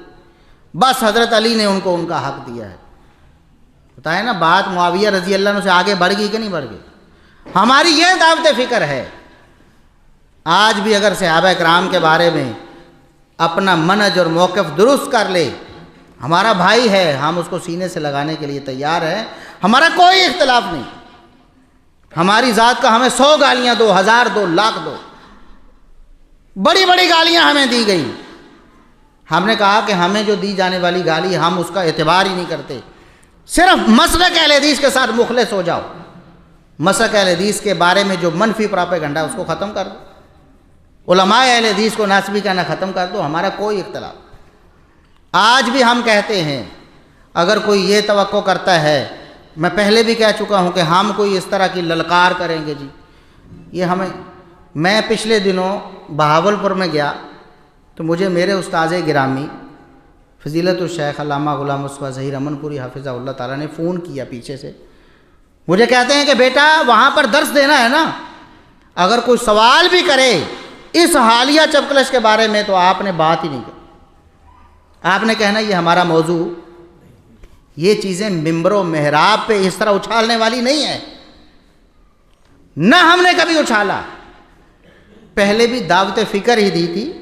بس حضرت علی نے ان کو ان کا حق دیا ہے۔ بتائیں نا بات معاویہ رضی اللہ عنہ سے آگے بڑھ گئی کہ نہیں بڑھ گئی؟ ہماری یہ دعوت فکر ہے۔ آج بھی اگر صحابہ کرام کے بارے میں اپنا منہج اور موقف درست کر لے، ہمارا بھائی ہے، ہم اس کو سینے سے لگانے کے لیے تیار ہیں، ہمارا کوئی اختلاف نہیں۔ ہماری ذات کا ہمیں 100 گالیاں دو، 1000 دو، لاکھ دو، بڑی بڑی گالیاں ہمیں دی گئی، ہم نے کہا کہ ہمیں جو دی جانے والی گالی ہم اس کا اعتبار ہی نہیں کرتے، صرف مسلک اہل حدیث کے ساتھ مخلص ہو جاؤ۔ مسلک اہل حدیث کے بارے میں جو منفی پراپیگنڈا اس کو ختم کر دو، علماء اہل حدیث کو ناسبی کہنا ختم کر دو، ہمارا کوئی اختلاف۔ آج بھی ہم کہتے ہیں اگر کوئی یہ توقع کرتا ہے، میں پہلے بھی کہہ چکا ہوں کہ ہم کوئی اس طرح کی للکار کریں گے جی، یہ ہمیں، میں پچھلے دنوں بہاولپور میں گیا تو مجھے میرے استاذ گرامی فضیلت الشیخ علامہ غلام مصطفیٰ ظہیر امن پوری حافظہ اللہ تعالیٰ نے فون کیا پیچھے سے، مجھے کہتے ہیں کہ بیٹا وہاں پر درس دینا ہے نا، اگر کوئی سوال بھی کرے اس حالیہ چپکلش کے بارے میں تو آپ نے بات ہی نہیں کی، آپ نے کہنا یہ ہمارا موضوع، یہ چیزیں ممبر و محراب پہ اس طرح اچھالنے والی نہیں ہے، نہ ہم نے کبھی اچھالا۔ پہلے بھی دعوت فکر ہی دی تھی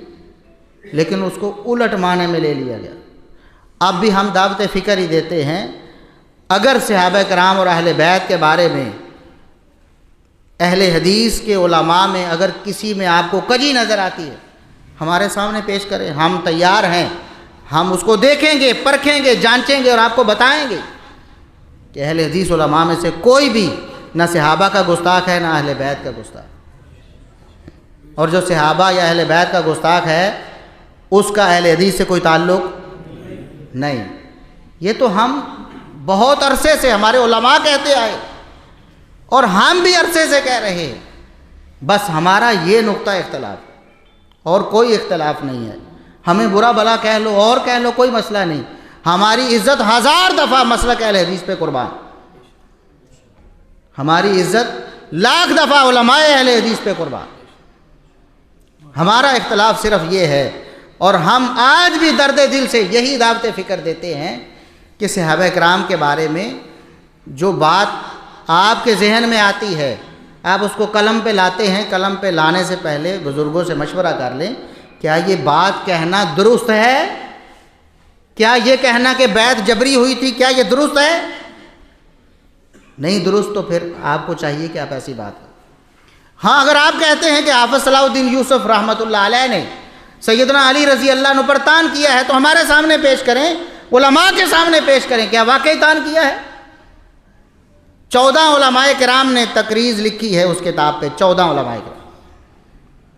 لیکن اس کو الٹ معنی میں لے لیا گیا۔ اب بھی ہم دعوت فکر ہی دیتے ہیں۔ اگر صحابہ کرام اور اہل بیت کے بارے میں اہل حدیث کے علماء میں اگر کسی میں آپ کو کجی نظر آتی ہے، ہمارے سامنے پیش کریں، ہم تیار ہیں، ہم اس کو دیکھیں گے، پرکھیں گے، جانچیں گے اور آپ کو بتائیں گے کہ اہل حدیث علماء میں سے کوئی بھی نہ صحابہ کا گستاخ ہے نہ اہل بیت کا گستاخ، اور جو صحابہ یا اہل بیت کا گستاخ ہے اس کا اہل حدیث سے کوئی تعلق نہیں۔ یہ تو ہم بہت عرصے سے ہمارے علماء کہتے آئے اور ہم بھی عرصے سے کہہ رہے ہیں، بس ہمارا یہ نقطہ اختلاف اور کوئی اختلاف نہیں ہے۔ ہمیں برا بلا کہہ لو اور کہہ لو، کوئی مسئلہ نہیں، ہماری عزت 1000 دفعہ مسلک اہل حدیث پہ قربان، ہماری عزت 1,00,000 دفعہ علماء اہل حدیث پہ قربان۔ ہمارا اختلاف صرف یہ ہے، اور ہم آج بھی درد دل سے یہی دعوت فکر دیتے ہیں کہ صحابہ کرام کے بارے میں جو بات آپ کے ذہن میں آتی ہے آپ اس کو قلم پہ لاتے ہیں، قلم پہ لانے سے پہلے بزرگوں سے مشورہ کر لیں، کیا یہ بات کہنا درست ہے؟ کیا یہ کہنا کہ بیعت جبری ہوئی تھی کیا یہ درست ہے؟ نہیں درست، تو پھر آپ کو چاہیے کہ آپ ایسی بات کریں۔ ہاں اگر آپ کہتے ہیں کہ حافظ صلاح الدین یوسف رحمۃ اللہ علیہ نے سیدنا علی رضی اللہ عنہ پر تان کیا ہے تو ہمارے سامنے پیش کریں، علماء کے سامنے پیش کریں، کیا واقعی تان کیا ہے؟ 14 علماء کرام نے تقریض لکھی ہے اس کتاب پہ، 14 علماء کرام،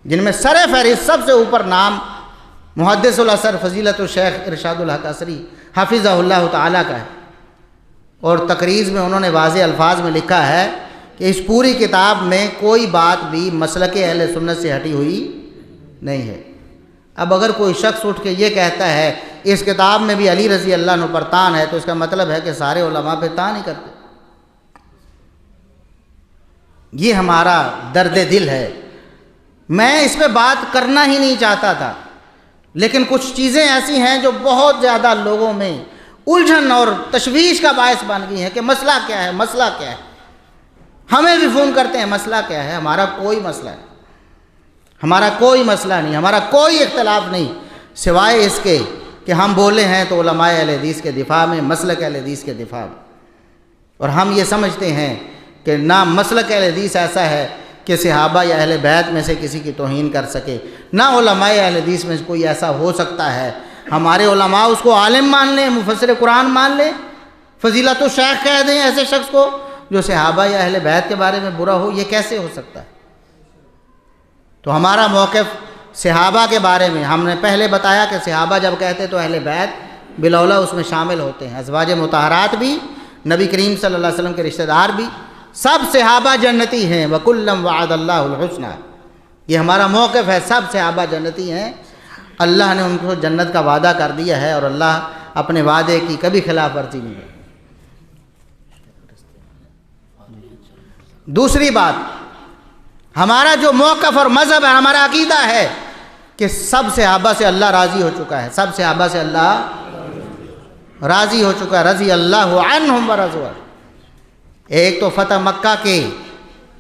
جن میں سر فہرست سب سے اوپر نام محدث الاثر فضیلت الشیخ ارشاد الحق عصری حفظہ اللہ تعالیٰ کا ہے، اور تقریض میں انہوں نے واضح الفاظ میں لکھا ہے کہ اس پوری کتاب میں کوئی بات بھی مسلک اہل سنت سے ہٹی ہوئی نہیں ہے۔ اب اگر کوئی شخص اٹھ کے یہ کہتا ہے اس کتاب میں بھی علی رضی اللہ عنہ پر تان ہے تو اس کا مطلب ہے کہ سارے علماء پہ تان ہی کرتے۔ یہ ہمارا درد دل ہے۔ میں اس پہ بات کرنا ہی نہیں چاہتا تھا، لیکن کچھ چیزیں ایسی ہیں جو بہت زیادہ لوگوں میں الجھن اور تشویش کا باعث بن گئی ہیں کہ مسئلہ کیا ہے، مسئلہ کیا ہے۔ ہمیں بھی فون کرتے ہیں مسئلہ کیا ہے، ہمارا کوئی مسئلہ نہیں، ہمارا کوئی مسئلہ نہیں، ہمارا کوئی اختلاف نہیں، سوائے اس کے کہ ہم بولے ہیں تو علماء اہل حدیث کے دفاع میں، مسلک اہل حدیث کے دفاع میں، اور ہم یہ سمجھتے ہیں کہ نہ مسلک اہل حدیث ایسا ہے کہ صحابہ یا اہل بیت میں سے کسی کی توہین کر سکے، نہ علماء اہل حدیث میں کوئی ایسا ہو سکتا ہے۔ ہمارے علماء اس کو عالم مان لیں، مفسر قرآن مان لیں، فضیلت الشیخ کہہ دیں ایسے شخص کو جو صحابہ یا اہل بیت کے بارے میں برا ہو، یہ کیسے ہو سکتا ہے؟ تو ہمارا موقف صحابہ کے بارے میں، ہم نے پہلے بتایا کہ صحابہ جب کہتے تو اہل بیت بالاولیٰ اس میں شامل ہوتے ہیں، ازواج مطہرات بھی، نبی کریم صلی اللہ علیہ وسلم کے رشتہ دار بھی، سب صحابہ جنتی ہیں، وَكُلًّا وَعَدَ اللَّهُ الْحُسْنَى۔ یہ ہمارا موقف ہے، سب صحابہ جنتی ہیں، اللہ نے ان کو جنت کا وعدہ کر دیا ہے، اور اللہ اپنے وعدے کی کبھی خلاف ورزی نہیں کرتا۔ دوسری بات، ہمارا جو موقف اور مذہب ہے، ہمارا عقیدہ ہے کہ سب صحابہ سے اللہ راضی ہو چکا ہے، سب صحابہ سے اللہ راضی ہو چکا ہے، رضی اللہ عنہم ورضوا۔ ایک تو فتح مکہ کے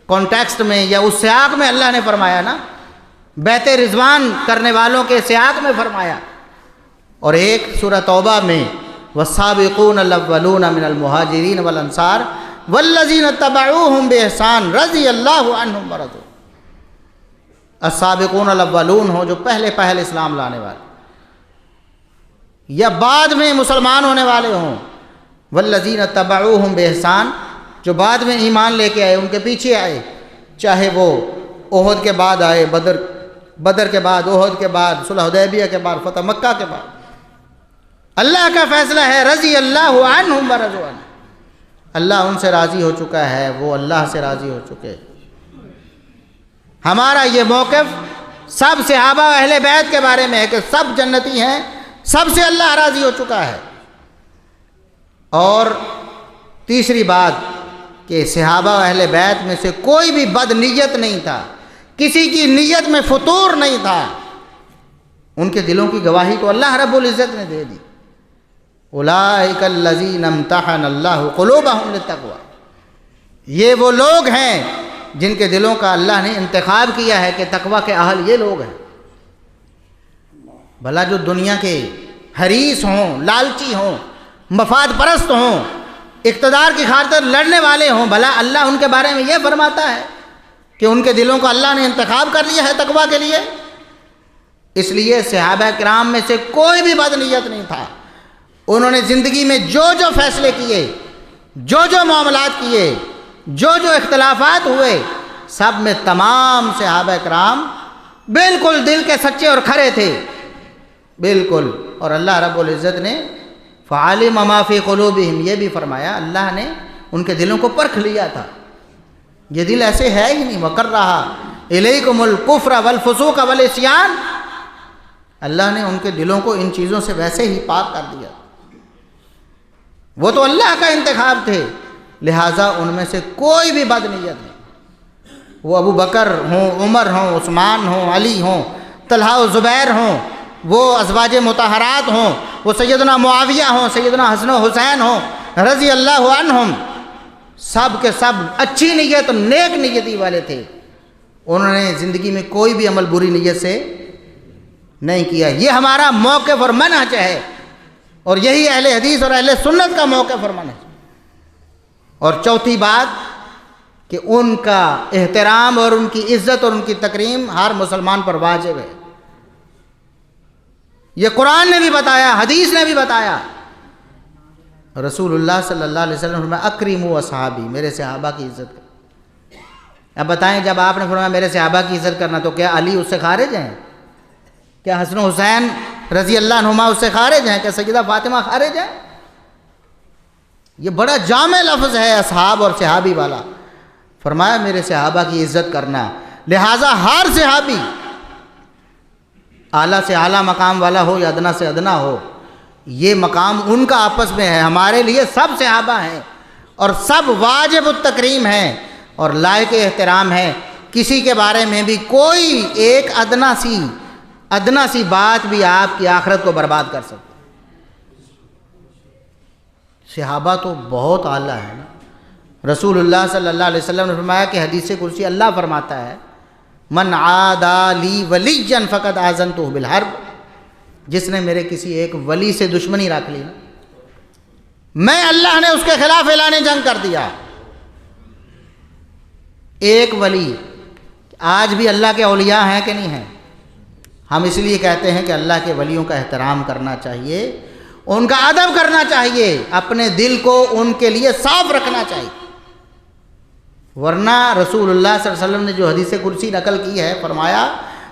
کانٹیکسٹ میں یا اس سیاق میں اللہ نے فرمایا نا، بیت رضوان کرنے والوں کے سیاق میں فرمایا، اور ایک سورہ توبہ میں والسابقون الاولون من المہاجرین والانصار والذین اتبعوہم بإحسان رضی اللہ عنہم ورضوا۔ السابقون الاولون ہو جو پہلے اسلام لانے والے یا بعد میں مسلمان ہونے والے ہوں، والذین اتبعوہم بإحسان جو بعد میں ایمان لے کے آئے، ان کے پیچھے آئے، چاہے وہ احد کے بعد آئے، بدر کے بعد، احد کے بعد، صلح حدیبیہ کے بعد، فتح مکہ کے بعد، اللہ کا فیصلہ ہے رضی اللہ عنہم ورضوا۔ اللہ ان سے راضی ہو چکا ہے، وہ اللہ سے راضی ہو چکے۔ ہمارا یہ موقف سب صحابہ اہل بیت کے بارے میں ہے کہ سب جنتی ہیں، سب سے اللہ راضی ہو چکا ہے۔ اور تیسری بات کہ صحابہ اہل بیت میں سے کوئی بھی بد نیت نہیں تھا، کسی کی نیت میں فطور نہیں تھا، ان کے دلوں کی گواہی تو اللہ رب العزت نے دے دی۔ اولئک الذین امتحن اللہ قلوبہم للتقوی، یہ وہ لوگ ہیں جن کے دلوں کا اللہ نے انتخاب کیا ہے کہ تقوی کے اہل یہ لوگ ہیں۔ بھلا جو دنیا کے حریص ہوں، لالچی ہوں، مفاد پرست ہوں، اقتدار کی خاطر لڑنے والے ہوں، بھلا اللہ ان کے بارے میں یہ فرماتا ہے کہ ان کے دلوں کو اللہ نے انتخاب کر لیا ہے تقوی کے لیے؟ اس لیے صحابہ کرام میں سے کوئی بھی بد نیت نہیں تھا۔ انہوں نے زندگی میں جو جو فیصلے کیے، جو جو معاملات کیے، جو جو اختلافات ہوئے، سب میں تمام صحابہ کرام بالکل دل کے سچے اور کھرے تھے، بالکل۔ اور اللہ رب العزت نے فعلم ما فی قلوبہم یہ بھی فرمایا، اللہ نے ان کے دلوں کو پرکھ لیا تھا، یہ دل ایسے ہے ہی نہیں۔ وَقَرَّهَا إِلَيْكُمُ الْكُفْرَ وَالْفُسُوقَ وَالْعِصْيَانَ، اللہ نے ان کے دلوں کو ان چیزوں سے ویسے ہی پاک کر دیا، وہ تو اللہ کا انتخاب تھے، لہٰذا ان میں سے کوئی بھی بد نیت نہیں۔ وہ ابو بکر ہوں، عمر ہوں، عثمان ہوں، علی ہوں، طلحہ و زبیر ہوں، وہ ازواج مطہرات ہوں، وہ سیدنا معاویہ ہوں، سیدنا حسن و حسین ہوں رضی اللہ عنہم، سب کے سب اچھی نیت، نیک نیتی والے تھے۔ انہوں نے زندگی میں کوئی بھی عمل بری نیت سے نہیں کیا۔ یہ ہمارا موقف اور منہج ہے اور یہی اہل حدیث اور اہل سنت کا موقف اور منہج۔ اور چوتھی بات کہ ان کا احترام اور ان کی عزت اور ان کی تکریم ہر مسلمان پر واجب ہے۔ یہ قرآن نے بھی بتایا، حدیث نے بھی بتایا۔ رسول اللہ صلی اللہ علیہ وسلم نے فرمایا اکرموا اصحابی، میرے صحابہ کی عزت کرو۔ اب بتائیں، جب آپ نے فرمایا میرے صحابہ کی عزت کرنا، تو کیا علی اس سے خارج ہیں؟ کیا حسن و حسین رضی اللہ عنہما اس سے خارج ہیں؟ کیا سیدہ فاطمہ خارج ہیں؟ یہ بڑا جامع لفظ ہے اصحاب اور صحابی والا۔ فرمایا میرے صحابہ کی عزت کرنا، لہٰذا ہر صحابی اعلیٰ سے اعلیٰ مقام والا ہو یا ادنا سے ادنا ہو، یہ مقام ان کا آپس میں ہے۔ ہمارے لیے سب صحابہ ہیں اور سب واجب التکریم ہیں اور لائق احترام ہیں۔ کسی کے بارے میں بھی کوئی ایک ادنا سی بات بھی آپ کی آخرت کو برباد کر سکتی۔ صحابہ تو بہت اعلیٰ ہے نا۔ رسول اللہ صلی اللہ علیہ وسلم نے فرمایا کہ حدیث قدسی اللہ فرماتا ہے من عادی لی ولیا فقد آذنتہ بالحرب، جس نے میرے کسی ایک ولی سے دشمنی رکھ لی نا، میں اللہ نے اس کے خلاف اعلان جنگ کر دیا۔ ایک ولی، آج بھی اللہ کے اولیاء ہیں کہ نہیں ہیں؟ ہم اس لیے کہتے ہیں کہ اللہ کے ولیوں کا احترام کرنا چاہیے، ان کا ادب کرنا چاہیے، اپنے دل کو ان کے لیے صاف رکھنا چاہیے۔ ورنہ رسول اللہ صلی اللہ علیہ وسلم نے جو حدیث قدسی نقل کی ہے، فرمایا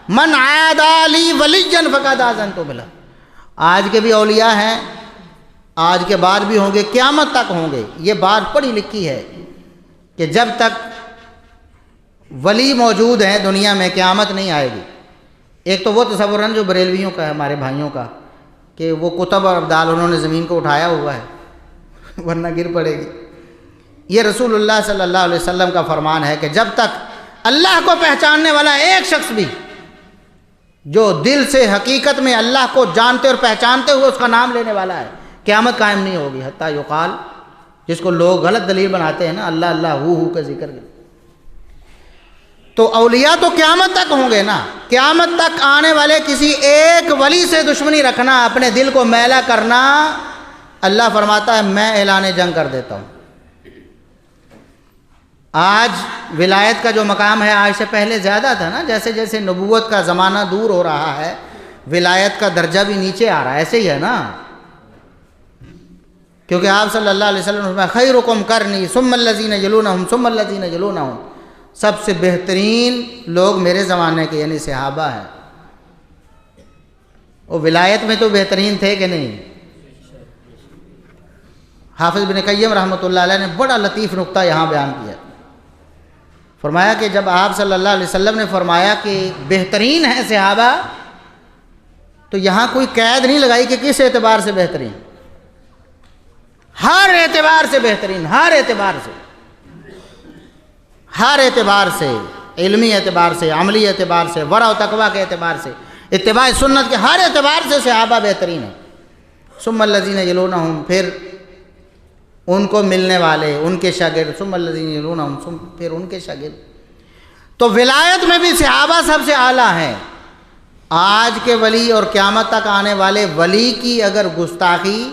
من عادی لی ولیا فقد آذنتہ بالحرب۔ آج کے بھی اولیاء ہیں، آج کے بعد بھی ہوں گے، قیامت تک ہوں گے۔ یہ بات پڑھی لکھی ہے کہ جب تک ولی موجود ہیں دنیا میں قیامت نہیں آئے گی۔ ایک تو وہ تصور ہے جو بریلویوں کا ہے، ہمارے بھائیوں کا، کہ وہ کتب اور ابدال انہوں نے زمین کو اٹھایا ہوا ہے ورنہ گر پڑے گی۔ یہ رسول اللہ صلی اللہ علیہ وسلم کا فرمان ہے کہ جب تک اللہ کو پہچاننے والا ایک شخص بھی جو دل سے حقیقت میں اللہ کو جانتے اور پہچانتے ہوئے اس کا نام لینے والا ہے، قیامت قائم نہیں ہوگی۔ حتیٰ یقال، جس کو لوگ غلط دلیل بناتے ہیں نا، اللہ اللہ ہو کا ذکر۔ تو اولیاء تو قیامت تک ہوں گے نا۔ قیامت تک آنے والے کسی ایک ولی سے دشمنی رکھنا، اپنے دل کو میلا کرنا، اللہ فرماتا ہے میں اعلان جنگ کر دیتا ہوں۔ آج ولایت کا جو مقام ہے آج سے پہلے زیادہ تھا نا، جیسے جیسے نبوت کا زمانہ دور ہو رہا ہے ولایت کا درجہ بھی نیچے آ رہا ہے، ایسے ہی ہے نا۔ کیونکہ آپ صلی اللہ علیہ وسلم نے فرمایا خیرکم قرنی ثم الذین یلونہم ثم الذین یلونہم، سب سے بہترین لوگ میرے زمانے کے یعنی صحابہ ہیں۔ وہ ولایت میں تو بہترین تھے کہ نہیں؟ حافظ بن قیم رحمۃ اللہ علیہ نے بڑا لطیف نقطہ یہاں بیان کیا۔ فرمایا کہ جب آپ صلی اللہ علیہ وسلم نے فرمایا کہ بہترین ہیں صحابہ، تو یہاں کوئی قید نہیں لگائی کہ کس اعتبار سے بہترین، ہر اعتبار سے بہترین، ہر اعتبار سے، ہر اعتبار سے، علمی اعتبار سے، عملی اعتبار سے، ورع و تقویٰ کے اعتبار سے، اتباع سنت کے ہر اعتبار سے صحابہ بہترین ہیں۔ ثم الذین یلونہم، پھر ان کو ملنے والے، ان کے شاگرد، ثم الذین یلونہم، پھر ان کے شاگرد۔ تو ولایت میں بھی صحابہ سب سے اعلیٰ ہیں۔ آج کے ولی اور قیامت تک آنے والے ولی کی اگر گستاخی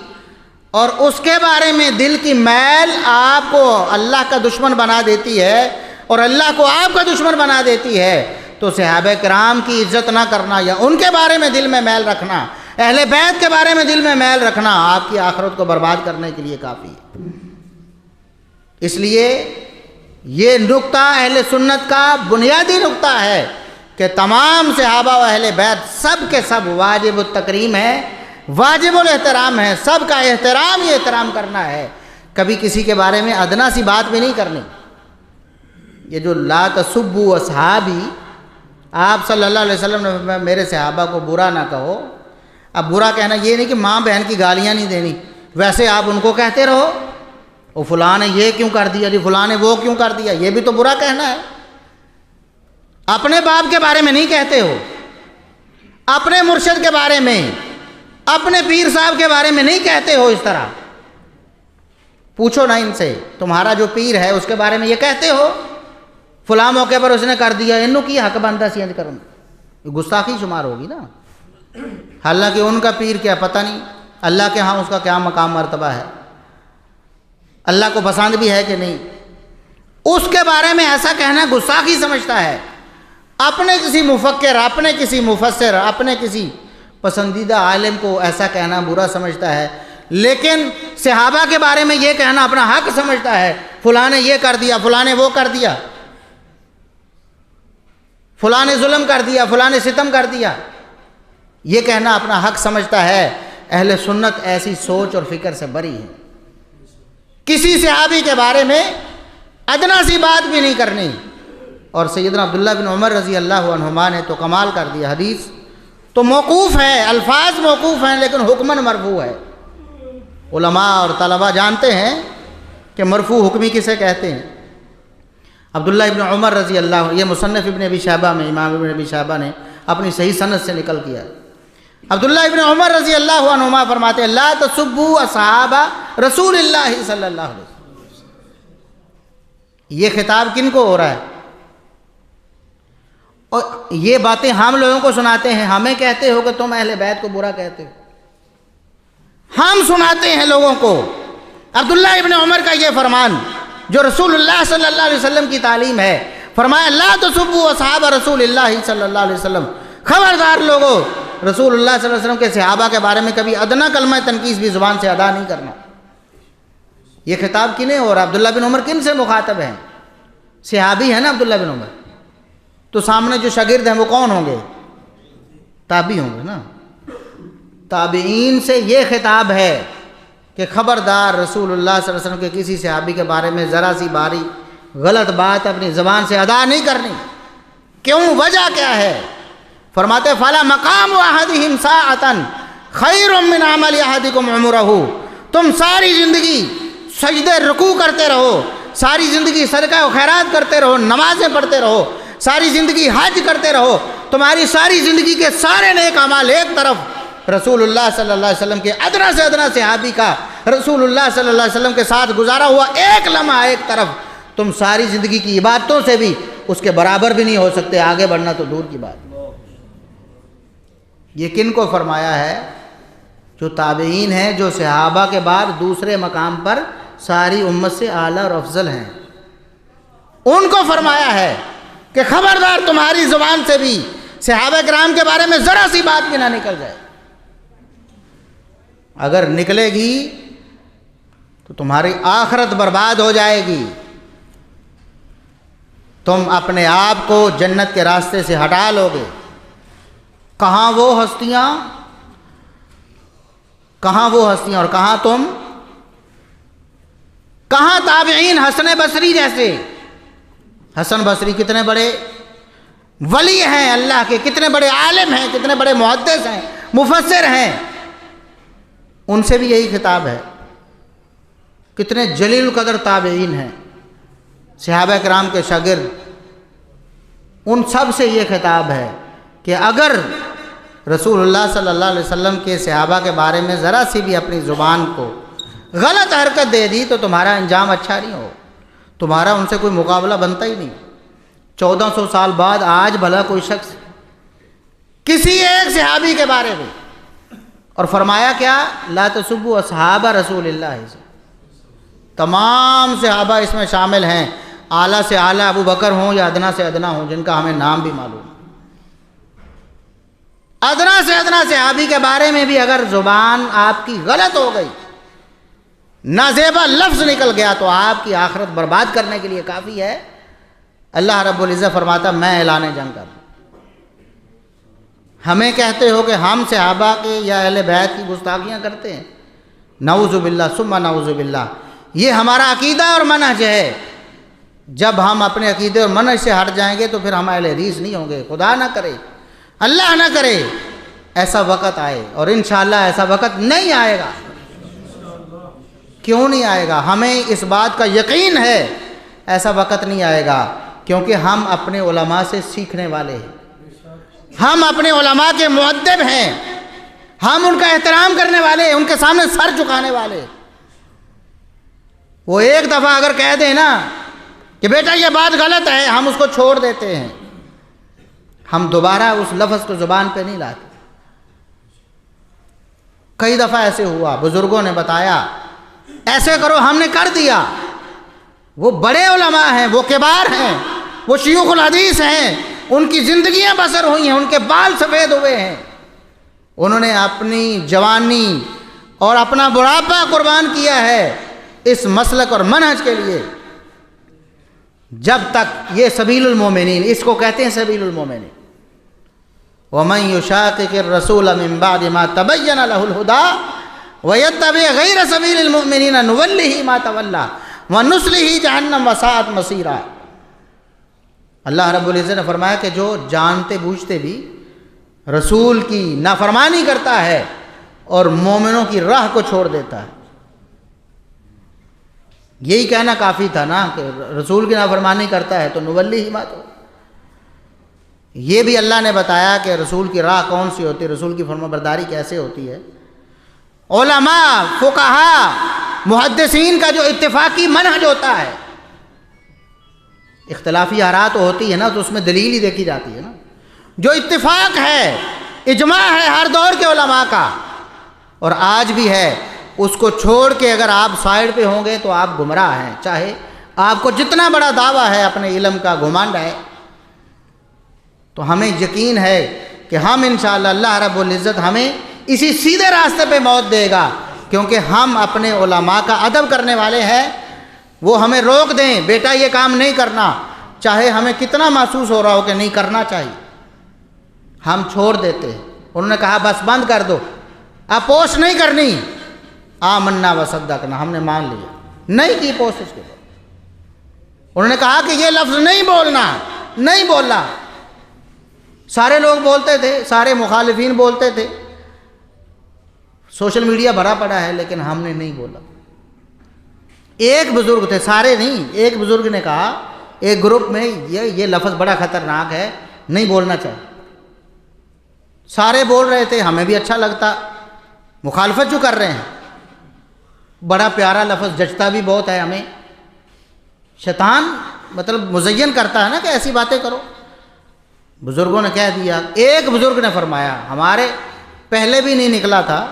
اور اس کے بارے میں دل کی میل آپ کو اللہ کا دشمن بنا دیتی ہے اور اللہ کو آپ کا دشمن بنا دیتی ہے، تو صحابہ کرام کی عزت نہ کرنا یا ان کے بارے میں دل میں میل رکھنا، اہل بیت کے بارے میں دل میں میل رکھنا آپ کی آخرت کو برباد کرنے کے لیے کافی ہے۔ اس لیے یہ نقطہ اہل سنت کا بنیادی نقطہ ہے کہ تمام صحابہ و اہل بیت سب کے سب واجب التکریم ہیں، واجب الاحترام ہے، سب کا احترام ہی احترام کرنا ہے، کبھی کسی کے بارے میں ادنا سی بات بھی نہیں کرنی۔ یہ جو لا تسبوا اصحابی، آپ صلی اللہ علیہ وسلم نے میرے صحابہ کو برا نہ کہو۔ اب برا کہنا یہ نہیں کہ ماں بہن کی گالیاں نہیں دینی، ویسے آپ ان کو کہتے رہو وہ فلاں نے یہ کیوں کر دیا جی، فلاں نے وہ کیوں کر دیا، یہ بھی تو برا کہنا ہے۔ اپنے باپ کے بارے میں نہیں کہتے ہو، اپنے مرشد کے بارے میں، اپنے پیر صاحب کے بارے میں نہیں کہتے ہو اس طرح۔ پوچھو نا ان سے، تمہارا جو پیر ہے اس کے بارے میں یہ کہتے ہو فلاں موقع پر اس نے کر دیا، انہوں کی حق بندہ سینج کروں، یہ گستاخی شمار ہوگی نا۔ حالانکہ ان کا پیر کیا پتہ نہیں اللہ کے ہاں اس کا کیا مقام مرتبہ ہے، اللہ کو پسند بھی ہے کہ نہیں، اس کے بارے میں ایسا کہنا گستاخی سمجھتا ہے۔ اپنے کسی مفکر، اپنے کسی مفسر، اپنے کسی پسندیدہ عالم کو ایسا کہنا برا سمجھتا ہے، لیکن صحابہ کے بارے میں یہ کہنا اپنا حق سمجھتا ہے۔ فلاں نے یہ کر دیا، فلاں نے وہ کر دیا، فلاں نے ظلم کر دیا، فلاں نے ستم کر دیا، یہ کہنا اپنا حق سمجھتا ہے۔ اہل سنت ایسی سوچ اور فکر سے بری ہے۔ کسی صحابی کے بارے میں ادنا سی بات بھی نہیں کرنی۔ اور سیدنا عبداللہ بن عمر رضی اللہ عنہما نے تو کمال کر دیا، حدیث تو موقوف ہے، الفاظ موقوف ہیں لیکن حکماً مرفوع ہے۔ علماء اور طلباء جانتے ہیں کہ مرفوع حکمی کسے کہتے ہیں۔ عبداللہ ابن عمر رضی اللہ عنہ، یہ مصنف ابن ابی شیبہ میں امام ابن ابی شیبہ نے اپنی صحیح سند سے نقل کیا۔ عبداللہ ابن عمر رضی اللہ عنہما فرماتے ہیں لا تسبوا اصحاب رسول اللہ صلی اللہ علیہ وسلم۔ یہ خطاب کن کو ہو رہا ہے؟ اور یہ باتیں ہم لوگوں کو سناتے ہیں، ہمیں کہتے ہو کہ تم اہل بیت کو برا کہتے ہو، ہم سناتے ہیں لوگوں کو۔ عبداللہ ابن عمر کا یہ فرمان جو رسول اللہ صلی اللہ علیہ وسلم کی تعلیم ہے، فرمایا لا تسبوا اصحاب رسول اللہ صلی اللہ علیہ وسلم، خبردار لوگوں، رسول اللہ صلی اللہ علیہ وسلم کے صحابہ کے بارے میں کبھی ادنا کلمہ تنقیص بھی زبان سے ادا نہیں کرنا۔ یہ خطاب کنہیں ہو رہا؟ عبداللہ بن عمر کن سے مخاطب ہیں؟ صحابی ہے نا عبداللہ بن عمر، تو سامنے جو شاگرد ہیں وہ کون ہوں گے؟ تابعی ہوں گے نا۔ تابعین سے یہ خطاب ہے کہ خبردار رسول اللہ صلی اللہ علیہ وسلم کے کسی صحابی کے بارے میں ذرا سی باری غلط بات اپنی زبان سے ادا نہیں کرنی۔ کیوں؟ وجہ کیا ہے؟ فرماتے فلا مقام احدہم ساعۃ خیر من عمل احدکم عمرہ، تم ساری زندگی سجدے رکوع کرتے رہو، ساری زندگی صدقہ و خیرات کرتے رہو، نمازیں پڑھتے رہو، ساری زندگی حج کرتے رہو، تمہاری ساری زندگی کے سارے نیک اعمال ایک طرف، رسول اللہ صلی اللہ علیہ وسلم کے ادنا سے ادنا صحابی کا رسول اللہ صلی اللہ علیہ وسلم کے ساتھ گزارا ہوا ایک لمحہ ایک طرف، تم ساری زندگی کی عبادتوں سے بھی اس کے برابر بھی نہیں ہو سکتے، آگے بڑھنا تو دور کی بات۔ یہ کن کو فرمایا ہے؟ جو تابعین ہیں، جو صحابہ کے بعد دوسرے مقام پر ساری امت سے اعلیٰ اور افضل ہیں، ان کو فرمایا ہے کہ خبردار تمہاری زبان سے بھی صحابہ کرام کے بارے میں ذرا سی بات بھی نہ نکل جائے، اگر نکلے گی تو تمہاری آخرت برباد ہو جائے گی، تم اپنے آپ کو جنت کے راستے سے ہٹا لو گے۔ کہاں وہ ہستیاں اور کہاں تم، کہاں تابعین حسن بصری جیسے؟ حسن بصری کتنے بڑے ولی ہیں اللہ کے، کتنے بڑے عالم ہیں، کتنے بڑے محدث ہیں، مفسر ہیں، ان سے بھی یہی خطاب ہے۔ کتنے جلیل القدر تابعین ہیں، صحابہ کرام کے شاگرد، ان سب سے یہ خطاب ہے کہ اگر رسول اللہ صلی اللہ علیہ وسلم کے صحابہ کے بارے میں ذرا سی بھی اپنی زبان کو غلط حرکت دے دی تو تمہارا انجام اچھا نہیں ہو، تمہارا ان سے کوئی مقابلہ بنتا ہی نہیں۔ 1400 سال بعد آج بھلا کوئی شخص کسی ایک صحابی کے بارے میں، اور فرمایا کیا؟ لا تسبوا اصحاب رسول اللہ، تمام صحابہ اس میں شامل ہیں، اعلیٰ سے اعلیٰ ابو بکر ہوں یا ادنا سے ادنا ہوں، جن کا ہمیں نام بھی معلوم، ادنا سے ادنا صحابی کے بارے میں بھی اگر زبان آپ کی غلط ہو گئی، نازیبا لفظ نکل گیا تو آپ کی آخرت برباد کرنے کے لیے کافی ہے۔ اللہ رب العزت فرماتا میں اعلان جنگ کر دوں۔ ہمیں کہتے ہو کہ ہم صحابہ کے یا اہل بیت کی گستاخیاں کرتے ہیں، نعوذ باللہ ثم نعوذ باللہ، یہ ہمارا عقیدہ اور منہج ہے۔ جب ہم اپنے عقیدے اور منہج سے ہٹ جائیں گے تو پھر ہم اہل حدیث نہیں ہوں گے۔ خدا نہ کرے، اللہ نہ کرے ایسا وقت آئے، اور انشاءاللہ ایسا وقت نہیں آئے گا۔ کیوں نہیں آئے گا؟ ہمیں اس بات کا یقین ہے ایسا وقت نہیں آئے گا، کیونکہ ہم اپنے علماء سے سیکھنے والے ہیں، ہم اپنے علماء کے مؤدب ہیں، ہم ان کا احترام کرنے والے، ان کے سامنے سر جھکانے والے۔ وہ ایک دفعہ اگر کہہ دیں نا کہ بیٹا یہ بات غلط ہے، ہم اس کو چھوڑ دیتے ہیں، ہم دوبارہ اس لفظ کو زبان پہ نہیں لاتے۔ کئی دفعہ ایسے ہوا، بزرگوں نے بتایا ایسے کرو، ہم نے کر دیا۔ وہ بڑے علماء ہیں، وہ کبار ہیں، وہ شیوخ الحدیث ہیں، ان کی زندگیاں بسر ہوئی ہیں، ان کے بال سفید ہوئے ہیں، انہوں نے اپنی جوانی اور اپنا بڑھاپا قربان کیا ہے اس مسلک اور منہج کے لیے۔ جب تک یہ سبیل المومنین، اس کو کہتے ہیں سبیل المومنین۔ وَمَن يُشَاقِقِ الرَّسُولَ مِن بَعْدِ مَا تَبَيَّنَ لَهُ الْهُدَىٰ وَيَتَّبِعْ غَيْرَ سَبِيلِ الْمُؤْمِنِينَ نُوَلِّهِ مَا تَوَلَّىٰ وَنُصْلِهِ جَهَنَّمَ وَسَاءَتْ مَصِيرًا۔ اللہ رب العزت نے فرمایا کہ جو جانتے بوجھتے بھی رسول کی نافرمانی کرتا ہے اور مومنوں کی راہ کو چھوڑ دیتا ہے، یہی کہنا کافی تھا نا کہ رسول کی نافرمانی کرتا ہے تو نولی ما تو۔ یہ بھی اللہ نے بتایا کہ رسول کی راہ کون سی ہوتی ہے، رسول کی فرما برداری کیسے ہوتی ہے۔ علماء، فقہاء، محدثین کا جو اتفاقی منہج ہوتا ہے، اختلافی آراء تو ہوتی ہے نا، تو اس میں دلیل ہی دیکھی جاتی ہے نا۔ جو اتفاق ہے، اجماع ہے ہر دور کے علماء کا، اور آج بھی ہے، اس کو چھوڑ کے اگر آپ سائڈ پہ ہوں گے تو آپ گمراہ ہیں، چاہے آپ کو جتنا بڑا دعویٰ ہے اپنے علم کا، گھمنڈ ہے۔ تو ہمیں یقین ہے کہ ہم انشاءاللہ اللہ رب العزت ہمیں اسی سیدھے راستے پہ موت دے گا، کیونکہ ہم اپنے علماء کا ادب کرنے والے ہیں۔ وہ ہمیں روک دیں بیٹا یہ کام نہیں کرنا، چاہے ہمیں کتنا محسوس ہو رہا ہو کہ نہیں کرنا چاہیے، ہم چھوڑ دیتے ہیں۔ انہوں نے کہا بس بند کر دو، اب پوسٹ نہیں کرنی، آمنا وصدقنا، ہم نے مان لیا، نہیں کی پوسٹ اس کے بعد۔ انہوں نے کہا کہ یہ لفظ نہیں بولنا، نہیں بولا۔ سارے لوگ بولتے تھے، سارے مخالفین بولتے تھے، سوشل میڈیا بھرا پڑا ہے، لیکن ہم نے نہیں بولا۔ ایک بزرگ تھے، سارے نہیں، ایک بزرگ نے کہا ایک گروپ میں یہ لفظ بڑا خطرناک ہے، نہیں بولنا چاہیے۔ سارے بول رہے تھے، ہمیں بھی اچھا لگتا، مخالفت جو کر رہے ہیں، بڑا پیارا لفظ، جچتا بھی بہت ہے ہمیں۔ شیطان مطلب مزین کرتا ہے نا کہ ایسی باتیں کرو۔ بزرگوں نے کہہ دیا، ایک بزرگ نے فرمایا ہمارے پہلے بھی نہیں نکلا تھا،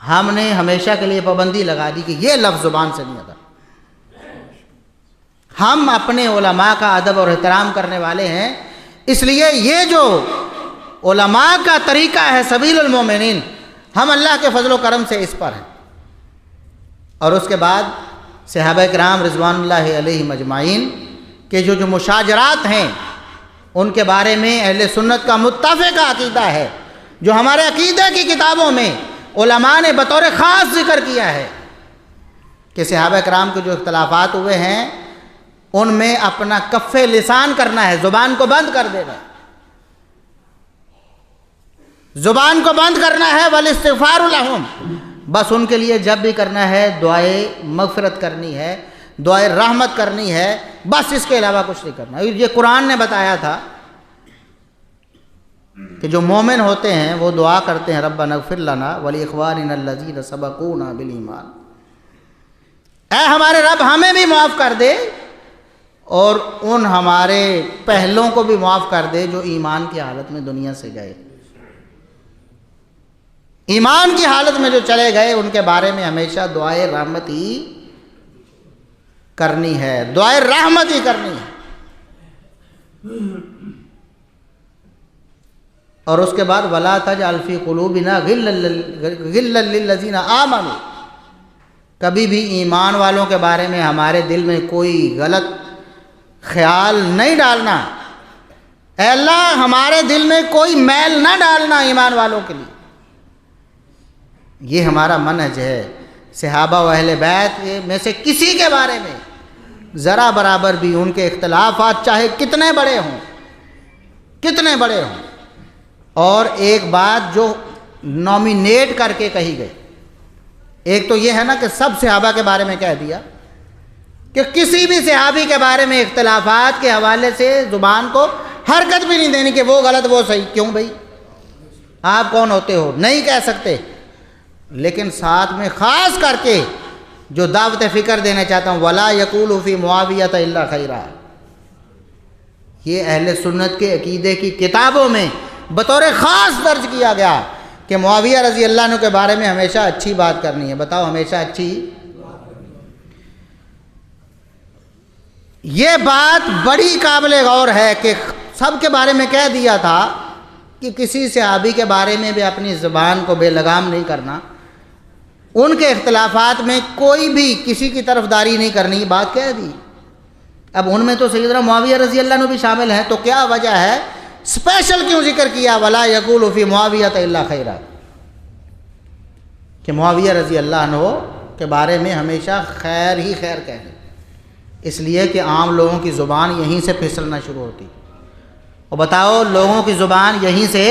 ہم نے ہمیشہ کے لیے پابندی لگا دی کہ یہ لفظ زبان سے نہیں آتا۔ ہم اپنے علماء کا ادب اور احترام کرنے والے ہیں، اس لیے یہ جو علماء کا طریقہ ہے سبیل المومنین، ہم اللہ کے فضل و کرم سے اس پر ہیں۔ اور اس کے بعد صحابہ کرام رضوان اللہ علیہم اجمعین کے جو مشاجرات ہیں، ان کے بارے میں اہل سنت کا متفق عقیدہ ہے، جو ہمارے عقیدہ کی کتابوں میں علماء نے بطور خاص ذکر کیا ہے کہ صحابہ کرام کے جو اختلافات ہوئے ہیں ان میں اپنا کف لسان کرنا ہے، زبان کو بند کر دینا ہے، زبان کو بند کرنا ہے، والاستغفار لہم، بس ان کے لیے جب بھی کرنا ہے دعائے مغفرت کرنی ہے، دعائے رحمت کرنی ہے، بس اس کے علاوہ کچھ نہیں کرنا۔ یہ قرآن نے بتایا تھا کہ جو مومن ہوتے ہیں وہ دعا کرتے ہیں ربنا اغفر لنا ولاخواننا الذین سبقونا بالایمان، اے ہمارے رب ہمیں بھی معاف کر دے اور ان ہمارے پہلوں کو بھی معاف کر دے جو ایمان کی حالت میں دنیا سے گئے، ایمان کی حالت میں جو چلے گئے، ان کے بارے میں ہمیشہ دعائے رحمت ہی کرنی ہے، دعائے رحمت ہی کرنی ہے۔ اور اس کے بعد وَلَا تَجْعَلْ فِي قُلُوبِنَا غِلًّا لِّلَّذِينَ آمَنُوا، کبھی بھی ایمان والوں کے بارے میں ہمارے دل میں کوئی غلط خیال نہیں ڈالنا، اے اللہ ہمارے دل میں کوئی میل نہ ڈالنا ایمان والوں کے لیے۔ یہ ہمارا منہج ہے۔ صحابہ و اہل بیت میں سے کسی کے بارے میں ذرا برابر بھی ان کے اختلافات چاہے کتنے بڑے ہوں، کتنے بڑے ہوں، اور ایک بات جو نومینیٹ کر کے کہی گئی، ایک تو یہ ہے نا کہ سب صحابہ کے بارے میں کہہ دیا کہ کسی بھی صحابی کے بارے میں اختلافات کے حوالے سے زبان کو حرکت بھی نہیں دینی کہ وہ غلط وہ صحیح، کیوں بھائی آپ کون ہوتے ہو، نہیں کہہ سکتے۔ لیکن ساتھ میں خاص کر کے جو دعوت فکر دینا چاہتا ہوں، وَلَا يَقُولُ فِي مُعَاوِيَةَ إِلَّا خَيْرًا، یہ اہل سنت کے عقیدے کی کتابوں میں بطور خاص درج کیا گیا کہ معاویہ رضی اللہ عنہ کے بارے میں ہمیشہ اچھی بات کرنی ہے. بتاؤ ہمیشہ اچھی. یہ بات بڑی قابل غور ہے کہ سب کے بارے میں کہہ دیا تھا کہ کسی صحابی کے بارے میں بھی اپنی زبان کو بے لگام نہیں کرنا, ان کے اختلافات میں کوئی بھی کسی کی طرفداری نہیں کرنی, یہ بات کہہ دی. اب ان میں تو سیدنا معاویہ رضی اللہ عنہ بھی شامل ہیں, تو کیا وجہ ہے, اسپیشل کیوں ذکر کیا ولا یقول فی معاویہ الا خیرا, کہ معاویہ رضی اللہ عنہ کے بارے میں ہمیشہ خیر ہی خیر کہنے, اس لیے کہ عام لوگوں کی زبان یہیں سے پھسلنا شروع ہوتی. اور بتاؤ لوگوں کی زبان یہیں سے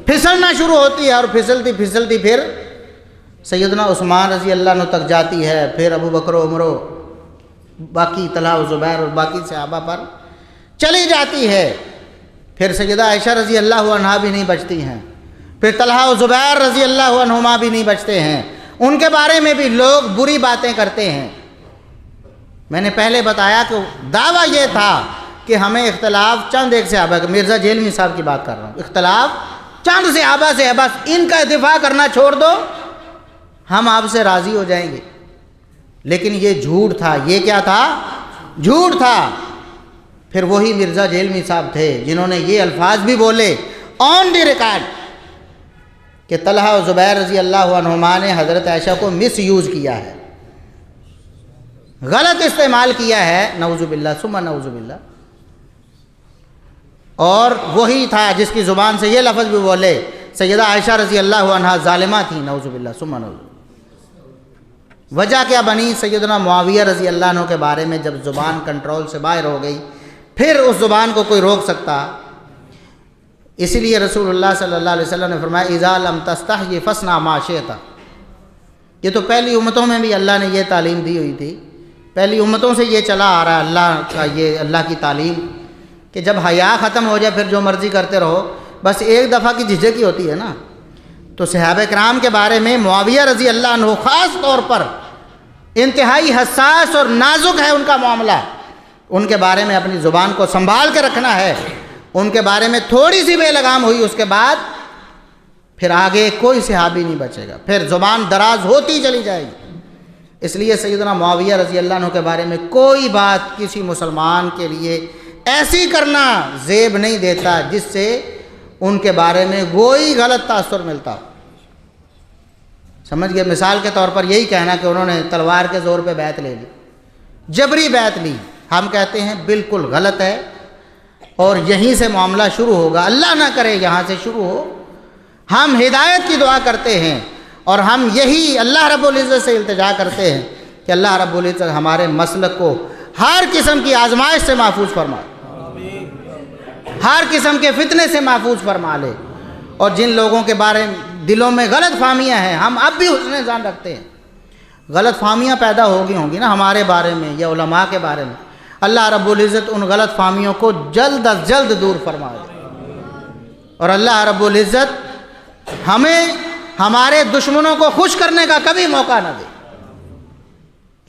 پھسلنا شروع ہوتی ہے, اور پھسلتی پھسلتی پھر سیدنا عثمان رضی اللہ عنہ تک جاتی ہے, پھر ابو بکر و عمر و باقی طلحہ و زبیر اور باقی صحابہ پر چلی جاتی ہے. پھر سیدہ عائشہ رضی اللہ عنہا بھی نہیں بچتی ہیں, پھر طلحہ و زبیر رضی اللہ عنہما بھی نہیں بچتے ہیں, ان کے بارے میں بھی لوگ بری باتیں کرتے ہیں. میں نے پہلے بتایا کہ دعویٰ یہ تھا کہ ہمیں اختلاف چند ایک صحابہ, مرزا جیلمی صاحب کی بات کر رہا ہوں, اختلاف چند صحابہ سے ہے, بس ان کا دفاع کرنا چھوڑ دو, ہم آپ سے راضی ہو جائیں گے. لیکن یہ جھوٹ تھا. یہ کیا تھا؟ جھوٹ تھا. پھر وہی مرزا جیلمی صاحب تھے جنہوں نے یہ الفاظ بھی بولے آن دی ریکارڈ کہ طلحہ و زبیر رضی اللہ عنہما نے حضرت عائشہ کو مس یوز کیا ہے, غلط استعمال کیا ہے, نعوذ باللہ ثم نعوذ باللہ. اور وہی تھا جس کی زبان سے یہ لفظ بھی بولے سیدہ عائشہ رضی اللہ عنہا ظالمہ تھی, نعوذ باللہ ثم نعوذ. وجہ کیا بنی؟ سیدنا معاویہ رضی اللہ عنہ کے بارے میں جب زبان کنٹرول سے باہر ہو گئی, پھر اس زبان کو کوئی روک سکتا؟ اسی لیے رسول اللہ صلی اللہ علیہ وسلم نے فرمایا اذا لم تستحی فاصنع ما شئت. یہ تو پہلی امتوں میں بھی اللہ نے یہ تعلیم دی ہوئی تھی, پہلی امتوں سے یہ چلا آ رہا ہے اللہ کا, یہ اللہ کی تعلیم کہ جب حیا ختم ہو جائے پھر جو مرضی کرتے رہو, بس ایک دفعہ کی جھجک ہی ہوتی ہے نا. تو صحابہ کرام کے بارے میں معاویہ رضی اللہ عنہ خاص طور پر انتہائی حساس اور نازک ہے ان کا معاملہ, ان کے بارے میں اپنی زبان کو سنبھال کے رکھنا ہے. ان کے بارے میں تھوڑی سی بے لگام ہوئی اس کے بعد پھر آگے کوئی صحابی نہیں بچے گا, پھر زبان دراز ہوتی چلی جائے گی. اس لیے سیدنا معاویہ رضی اللہ عنہ کے بارے میں کوئی بات کسی مسلمان کے لیے ایسی کرنا زیب نہیں دیتا جس سے ان کے بارے میں کوئی غلط تاثر ملتا ہو. سمجھ گئے؟ مثال کے طور پر یہی کہنا کہ انہوں نے تلوار کے زور پہ بیعت لے لی, جبری بیعت لی, ہم کہتے ہیں بالکل غلط ہے, اور یہیں سے معاملہ شروع ہوگا. اللہ نہ کرے یہاں سے شروع ہو. ہم ہدایت کی دعا کرتے ہیں, اور ہم یہی اللہ رب العزت سے التجا کرتے ہیں کہ اللہ رب العزت ہمارے مسلک کو ہر قسم کی آزمائش سے محفوظ فرمائے, ہر قسم کے فتنے سے محفوظ فرما لے. اور جن لوگوں کے بارے میں دلوں میں غلط فہمیاں ہیں, ہم اب بھی حسن ظن رکھتے ہیں, غلط فہمیاں پیدا ہوں گی نا ہمارے بارے میں یا علماء کے بارے میں, اللہ رب العزت ان غلط فہمیوں کو جلد از جلد دور فرما دے, اور اللہ رب العزت ہمیں ہمارے دشمنوں کو خوش کرنے کا کبھی موقع نہ دے.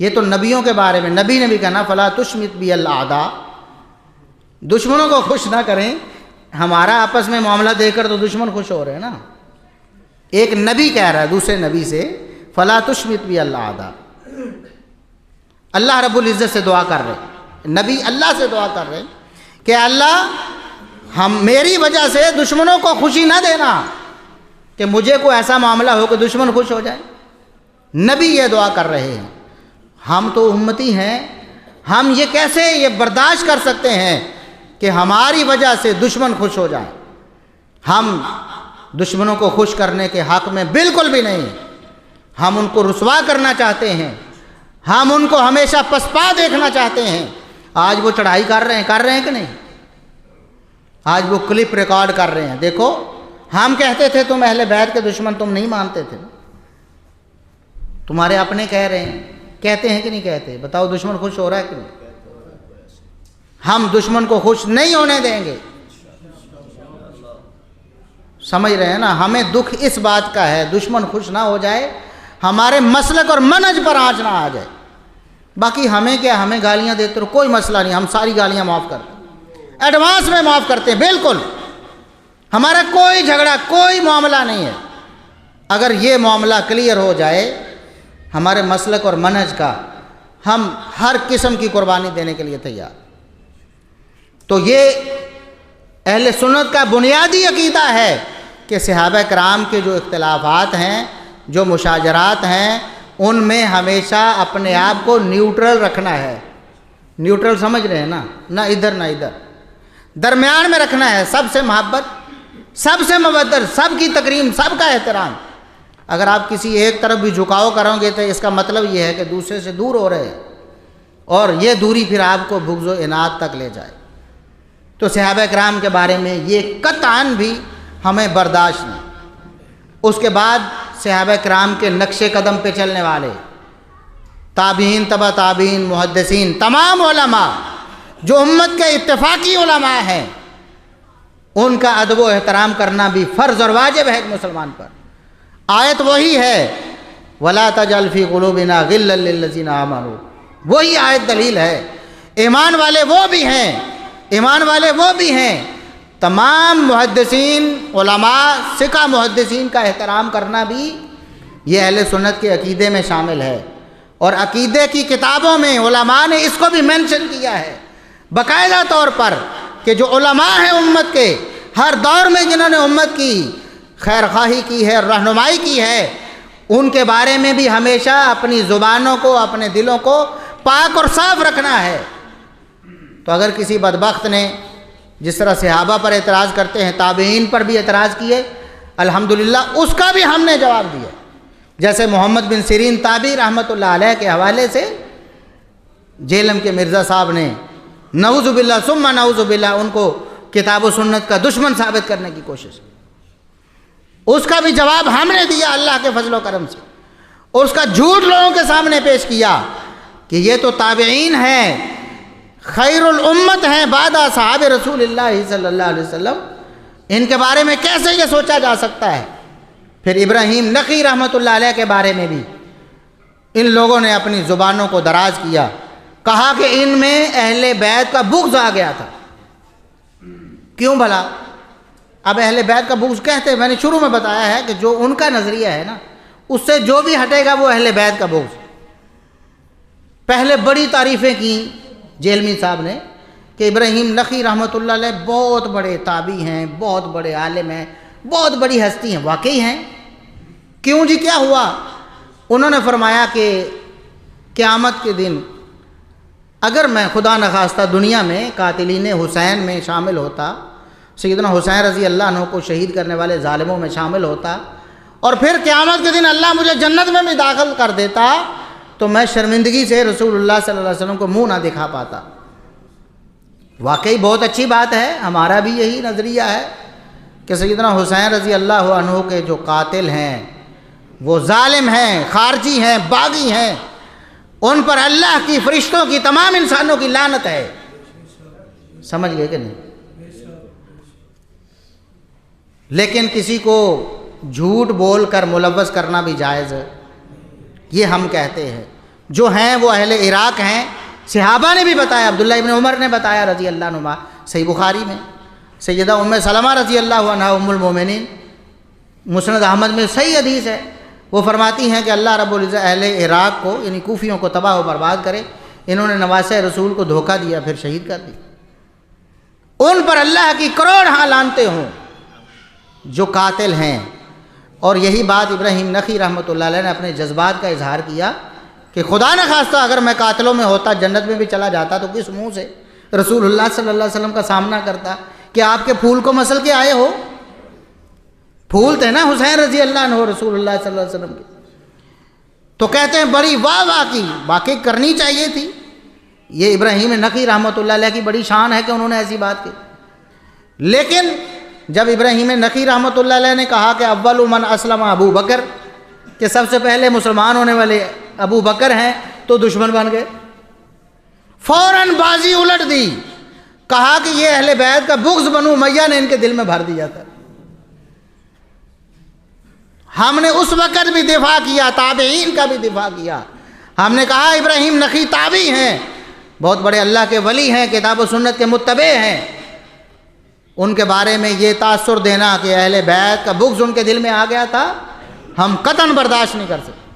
یہ تو نبیوں کے بارے میں, نبی نے بھی کہنا فلا تشمت بی الاعداء, دشمنوں کو خوش نہ کریں. ہمارا آپس میں معاملہ دے کر تو دشمن خوش ہو رہے ہیں نا. ایک نبی کہہ رہا ہے دوسرے نبی سے فلا تشمت بی الاعداء, اللہ رب العزت سے دعا کر رہے ہیں, نبی اللہ سے دعا کر رہے ہیں کہ اللہ ہم میری وجہ سے دشمنوں کو خوشی نہ دینا, کہ مجھے کوئی ایسا معاملہ ہو کہ دشمن خوش ہو جائے. نبی یہ دعا کر رہے ہیں. ہم تو امتی ہیں, ہم یہ کیسے یہ برداشت کر سکتے ہیں کہ ہماری وجہ سے دشمن خوش ہو جائیں؟ ہم دشمنوں کو خوش کرنے کے حق میں بالکل بھی نہیں. ہم ان کو رسوا کرنا چاہتے ہیں, ہم ان کو ہمیشہ پسپا دیکھنا چاہتے ہیں. آج وہ چڑھائی کر رہے ہیں کہ نہیں؟ آج وہ کلپ ریکارڈ کر رہے ہیں. دیکھو ہم کہتے تھے تم اہل بیت کے دشمن, تم نہیں مانتے تھے, تمہارے اپنے کہہ رہے ہیں, کہتے ہیں کہ نہیں کہتے؟ بتاؤ دشمن خوش ہو رہا ہے کہ نہیں؟ ہم دشمن کو خوش نہیں ہونے دیں گے. سمجھ رہے ہیں نا؟ ہمیں دکھ اس بات کا ہے دشمن خوش نہ ہو جائے, ہمارے مسلک اور منہج پر آنچ نہ آ جائے. باقی ہمیں کیا, ہمیں گالیاں دیتے رہو, کوئی مسئلہ نہیں, ہم ساری گالیاں معاف کرتے ہیں, ایڈوانس میں معاف کرتے ہیں بالکل. ہمارا کوئی جھگڑا کوئی معاملہ نہیں ہے. اگر یہ معاملہ کلیئر ہو جائے ہمارے مسلک اور منہج کا، ہم ہر قسم کی قربانی دینے کے لیے تیار۔ تو یہ اہل سنت کا بنیادی عقیدہ ہے کہ صحابہ کرام کے جو اختلافات ہیں، جو مشاجرات ہیں، ان میں ہمیشہ اپنے آپ کو نیوٹرل رکھنا ہے۔ نیوٹرل سمجھ رہے ہیں نا، نہ ادھر نہ ادھر، درمیان میں رکھنا ہے، سب سے محبت، سب سے مودت، سب کی تکریم، سب کا احترام۔ اگر آپ کسی ایک طرف بھی جھکاؤ کرو گے تو اس کا مطلب یہ ہے کہ دوسرے سے دور ہو رہے ہیں، اور یہ دوری پھر آپ کو بغض و عناد تک لے جائے۔ تو صحابہ کرام کے بارے میں یہ قطعاً بھی ہمیں برداشت نہیں۔ اس کے بعد صحابہ کرام کے نقش قدم پہ چلنے والے تابعین، تبع تابعین، محدثین، تمام علماء جو امت کے اتفاقی علماء ہیں، ان کا ادب و احترام کرنا بھی فرض اور واجب ہے ایک مسلمان پر۔ آیت وہی ہے، وَلَا تَجْعَلْ فِي قُلُوبِنَا غِلًّا لِّلَّذِينَ آمَنُوا، وہی آیت دلیل ہے۔ ایمان والے وہ بھی ہیں، ایمان والے وہ بھی ہیں۔ تمام محدثین، علماء، ثقہ محدثین کا احترام کرنا بھی یہ اہل سنت کے عقیدے میں شامل ہے، اور عقیدے کی کتابوں میں علماء نے اس کو بھی مینشن کیا ہے باقاعدہ طور پر کہ جو علماء ہیں امت کے، ہر دور میں جنہوں نے امت کی خیر خواہی کی ہے، رہنمائی کی ہے، ان کے بارے میں بھی ہمیشہ اپنی زبانوں کو، اپنے دلوں کو پاک اور صاف رکھنا ہے۔ تو اگر کسی بدبخت نے جس طرح صحابہ پر اعتراض کرتے ہیں، تابعین پر بھی اعتراض کیے، الحمدللہ اس کا بھی ہم نے جواب دیا۔ جیسے محمد بن سیرین تابعی رحمۃ اللہ علیہ کے حوالے سے جیلم کے مرزا صاحب نے نعوذ باللہ ثم نعوذ باللہ ان کو کتاب و سنت کا دشمن ثابت کرنے کی کوشش، اس کا بھی جواب ہم نے دیا اللہ کے فضل و کرم سے، اور اس کا جھوٹ لوگوں کے سامنے پیش کیا کہ یہ تو تابعین ہیں، خیر الامت ہیں بعد اصحاب رسول اللہ صلی اللہ علیہ وسلم، ان کے بارے میں کیسے یہ سوچا جا سکتا ہے۔ پھر ابراہیم نقی رحمۃ اللہ علیہ کے بارے میں بھی ان لوگوں نے اپنی زبانوں کو دراز کیا، کہا کہ ان میں اہل بیت کا بغض آ گیا تھا۔ کیوں بھلا؟ اب اہل بیت کا بغض کہتے ہیں، میں نے شروع میں بتایا ہے کہ جو ان کا نظریہ ہے نا، اس سے جو بھی ہٹے گا وہ اہل بیت کا بغض۔ پہلے بڑی تعریفیں کی جیلمی صاحب نے کہ ابراہیم نقی رحمۃ اللہ علیہ بہت بڑے تابعی ہیں، بہت بڑے عالم ہیں، بہت بڑی ہستی ہیں۔ واقعی ہیں؟ کیوں جی، کیا ہوا؟ انہوں نے فرمایا کہ قیامت کے دن اگر میں خدا نخواستہ دنیا میں قاتلین حسین میں شامل ہوتا، سیدنا حسین رضی اللہ عنہ کو شہید کرنے والے ظالموں میں شامل ہوتا، اور پھر قیامت کے دن اللہ مجھے جنت میں بھی داخل کر دیتا، تو میں شرمندگی سے رسول اللہ صلی اللہ علیہ وسلم کو منہ نہ دکھا پاتا۔ واقعی بہت اچھی بات ہے، ہمارا بھی یہی نظریہ ہے کہ سیدنا حسین رضی اللہ عنہ کے جو قاتل ہیں وہ ظالم ہیں، خارجی ہیں، باغی ہیں، ان پر اللہ کی، فرشتوں کی، تمام انسانوں کی لعنت ہے۔ سمجھ گئے کہ نہیں؟ لیکن کسی کو جھوٹ بول کر ملوث کرنا بھی جائز ہے، یہ ہم کہتے ہیں۔ جو ہیں وہ اہل عراق ہیں، صحابہ نے بھی بتایا، عبداللہ ابن عمر نے بتایا رضی اللہ عنہ، صحیح بخاری میں سیدہ ام سلمہ رضی اللہ عنہ ام المومنین، مسند احمد میں صحیح حدیث ہے، وہ فرماتی ہیں کہ اللہ رب العزت اہل عراق کو، یعنی کوفیوں کو تباہ و برباد کرے، انہوں نے نواسہ رسول کو دھوکہ دیا، پھر شہید کر دی۔ ان پر اللہ کی کروڑ ہاں لعنتیں ہوں جو قاتل ہیں۔ اور یہی بات ابراہیم نقی رحمۃ اللہ علیہ نے اپنے جذبات کا اظہار کیا کہ خدا نہ خواستہ اگر میں قاتلوں میں ہوتا، جنت میں بھی چلا جاتا، تو کس منہ سے رسول اللہ صلی اللہ علیہ وسلم کا سامنا کرتا کہ آپ کے پھول کو مسل کے آئے ہو؟ پھول تھے نا حسین رضی اللہ عنہ رسول اللہ صلی اللہ علیہ وسلم کے۔ تو کہتے ہیں بڑی واہ واہ کی، واقعی کرنی چاہیے تھی۔ یہ ابراہیم نقی رحمۃ اللہ علیہ کی بڑی شان ہے کہ انہوں نے ایسی بات کی۔ لیکن جب ابراہیم نقی رحمۃ اللہ علیہ نے کہا کہ اول من اسلم ابو بکر، کہ سب سے پہلے مسلمان ہونے والے ابو بکر ہیں، تو دشمن بن گئے، فوراً بازی الٹ دی، کہا کہ یہ اہل بیت کا بغض بنو امیہ نے ان کے دل میں بھر دیا تھا۔ ہم نے اس وقت بھی دفاع کیا، تابعین کا بھی دفاع کیا، ہم نے کہا ابراہیم نقی تابعی ہیں، بہت بڑے اللہ کے ولی ہیں، کتاب و سنت کے متبع ہیں، ان کے بارے میں یہ تاثر دینا کہ اہل بیت کا بغض ان کے دل میں آ گیا تھا، ہم قطعاً برداشت نہیں کر سکتے۔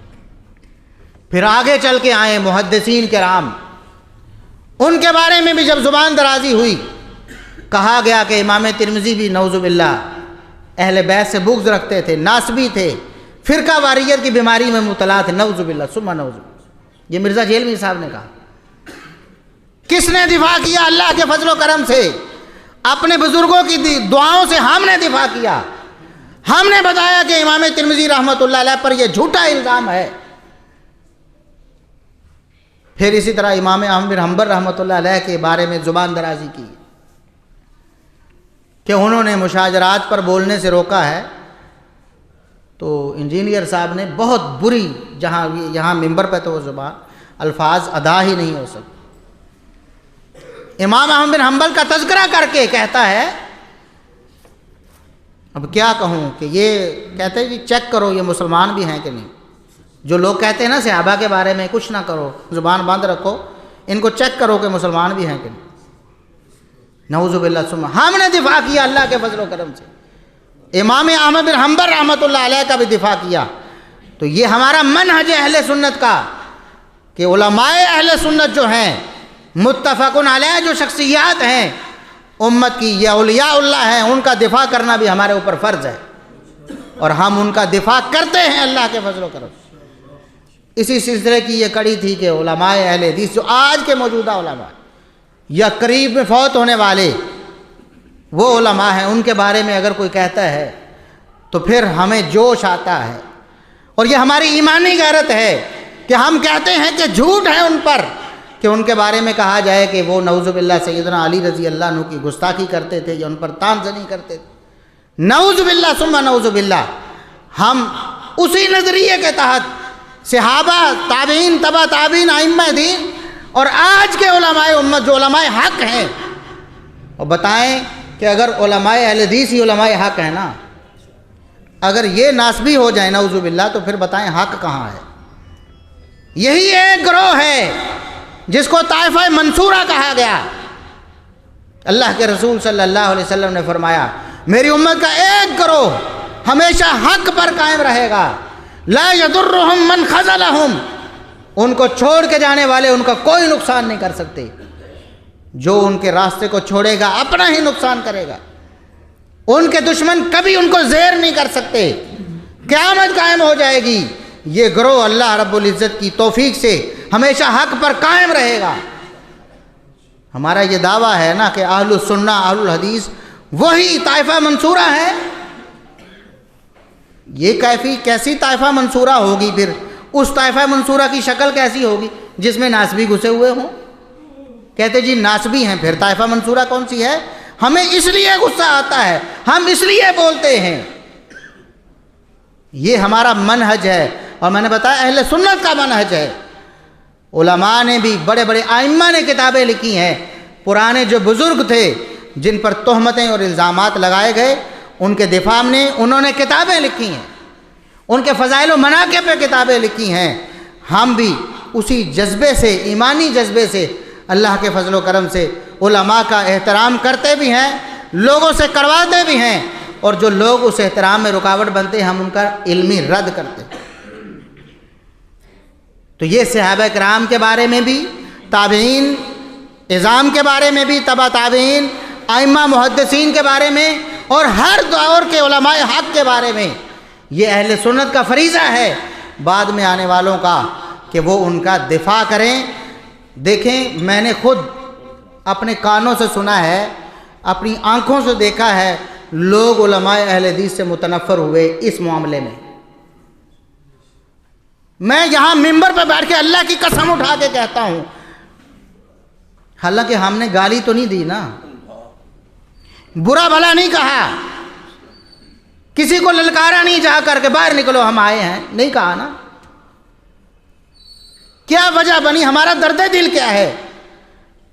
پھر آگے چل کے آئے محدثین کرام، ان کے بارے میں بھی جب زبان درازی ہوئی، کہا گیا کہ امام ترمذی بھی نعوذ باللہ اہل بیت سے بغض رکھتے تھے، ناسبی تھے، فرقہ واریت کی بیماری میں مبتلا تھے، نعوذ باللہ ثم نعوذ باللہ۔ یہ مرزا جیلمی صاحب نے کہا۔ کس نے دفاع کیا؟ اللہ کے فضل و کرم سے، اپنے بزرگوں کی دعاؤں سے ہم نے دفاع کیا۔ ہم نے بتایا کہ امام ترمذی رحمۃ اللہ علیہ پر یہ جھوٹا الزام ہے۔ پھر اسی طرح امام احمد بن حنبل رحمۃ اللہ علیہ کے بارے میں زبان درازی کی کہ انہوں نے مشاجرات پر بولنے سے روکا ہے، تو انجینئر صاحب نے بہت بری، جہاں یہاں ممبر پہ تو وہ زبان الفاظ ادا ہی نہیں ہو سکتے۔ امام احمد بن حنبل کا تذکرہ کر کے کہتا ہے، اب کیا کہوں کہ یہ کہتے ہیں جی چیک کرو یہ مسلمان بھی ہیں کہ نہیں۔ جو لوگ کہتے ہیں نا صحابہ کے بارے میں کچھ نہ کرو، زبان بند رکھو، ان کو چیک کرو کہ مسلمان بھی ہیں کہ نہیں۔ نعوذ باللہ ثم ہم نے دفاع کیا اللہ کے فضل و کرم سے، امام احمد بن حنبل رحمۃ اللہ علیہ کا بھی دفاع کیا۔ تو یہ ہمارا منہج ہے اہل سنت کا کہ علماء اہل سنت جو ہیں، متفقن علیہ جو شخصیات ہیں امت کی، یہ اولیاء اللہ ہیں، ان کا دفاع کرنا بھی ہمارے اوپر فرض ہے، اور ہم ان کا دفاع کرتے ہیں اللہ کے فضل و کرم سے۔ اسی سلسلے کی یہ کڑی تھی کہ علماء اہل حدیث جو آج کے موجودہ علماء یا قریب میں فوت ہونے والے وہ علماء ہیں، ان کے بارے میں اگر کوئی کہتا ہے تو پھر ہمیں جوش آتا ہے، اور یہ ہماری ایمانی غیرت ہے کہ ہم کہتے ہیں کہ جھوٹ ہے ان پر کہ ان کے بارے میں کہا جائے کہ وہ نعوذ باللہ سیدنا علی رضی اللہ عنہ کی گستاخی کرتے تھے یا ان پر طعن زنی کرتے تھے، نعوذ باللہ ثم نعوذ باللہ۔ ہم اسی نظریے کے تحت صحابہ، تابعین، تبع تابعین، ائمہ دین اور آج کے علماء امت جو علماء حق ہیں، اور بتائیں کہ اگر علماء اہل حدیث ہی علماء حق ہیں نا، اگر یہ ناسبی ہو جائے نعوذ باللہ، تو پھر بتائیں حق کہاں ہے؟ یہی ایک گروہ ہے جس کو طائفہ منصورہ کہا گیا۔ اللہ کے رسول صلی اللہ علیہ وسلم نے فرمایا میری امت کا ایک گروہ ہمیشہ حق پر قائم رہے گا، لا یضرہم من خذلہم، ان کو چھوڑ کے جانے والے ان کا کوئی نقصان نہیں کر سکتے، جو ان کے راستے کو چھوڑے گا اپنا ہی نقصان کرے گا، ان کے دشمن کبھی ان کو زیر نہیں کر سکتے، قیامت قائم ہو جائے گی، یہ گروہ اللہ رب العزت کی توفیق سے ہمیشہ حق پر قائم رہے گا۔ ہمارا یہ دعویٰ ہے نا کہ اہل السنہ اہل الحدیث وہی طائفہ منصورہ ہے۔ یہ کیسی طائفہ منصورہ ہوگی؟ پھر اس طائفہ منصورہ کی شکل کیسی ہوگی جس میں ناسبی گھسے ہوئے ہوں؟ کہتے جی ناسبی ہیں، پھر طائفہ منصورہ کون سی ہے؟ ہمیں اس لیے غصہ آتا ہے، ہم اس لیے بولتے ہیں۔ یہ ہمارا منہج ہے، اور میں نے بتایا اہل سنت کا منہج ہے۔ علماء نے بھی، بڑے بڑے ائمہ نے کتابیں لکھی ہیں، پرانے جو بزرگ تھے جن پر تہمتیں اور الزامات لگائے گئے ان کے دفاع میں انہوں نے کتابیں لکھی ہیں، ان کے فضائل و مناقب پہ کتابیں لکھی ہیں۔ ہم بھی اسی جذبے سے، ایمانی جذبے سے، اللہ کے فضل و کرم سے علماء کا احترام کرتے بھی ہیں، لوگوں سے کرواتے بھی ہیں، اور جو لوگ اس احترام میں رکاوٹ بنتے ہیں ہم ان کا علمی رد کرتے ہیں۔ تو یہ صحابہ کرام کے بارے میں بھی، تابعین اعظام کے بارے میں بھی، تبع تابعین، ائمہ محدثین کے بارے میں، اور ہر دور کے علماء حق کے بارے میں یہ اہل سنت کا فریضہ ہے بعد میں آنے والوں کا کہ وہ ان کا دفاع کریں۔ دیکھیں، میں نے خود اپنے کانوں سے سنا ہے، اپنی آنکھوں سے دیکھا ہے، لوگ علماء اہل حدیث سے متنفر ہوئے اس معاملے میں۔ میں یہاں ممبر پہ بیٹھ کے اللہ کی قسم اٹھا کے کہتا ہوں، حالانکہ ہم نے گالی تو نہیں دی نا، برا بھلا نہیں کہا، کسی کو للکارا نہیں جا کر کے باہر نکلو ہم آئے ہیں، نہیں کہا نا۔ کیا وجہ بنی؟ ہمارا درد دل کیا ہے؟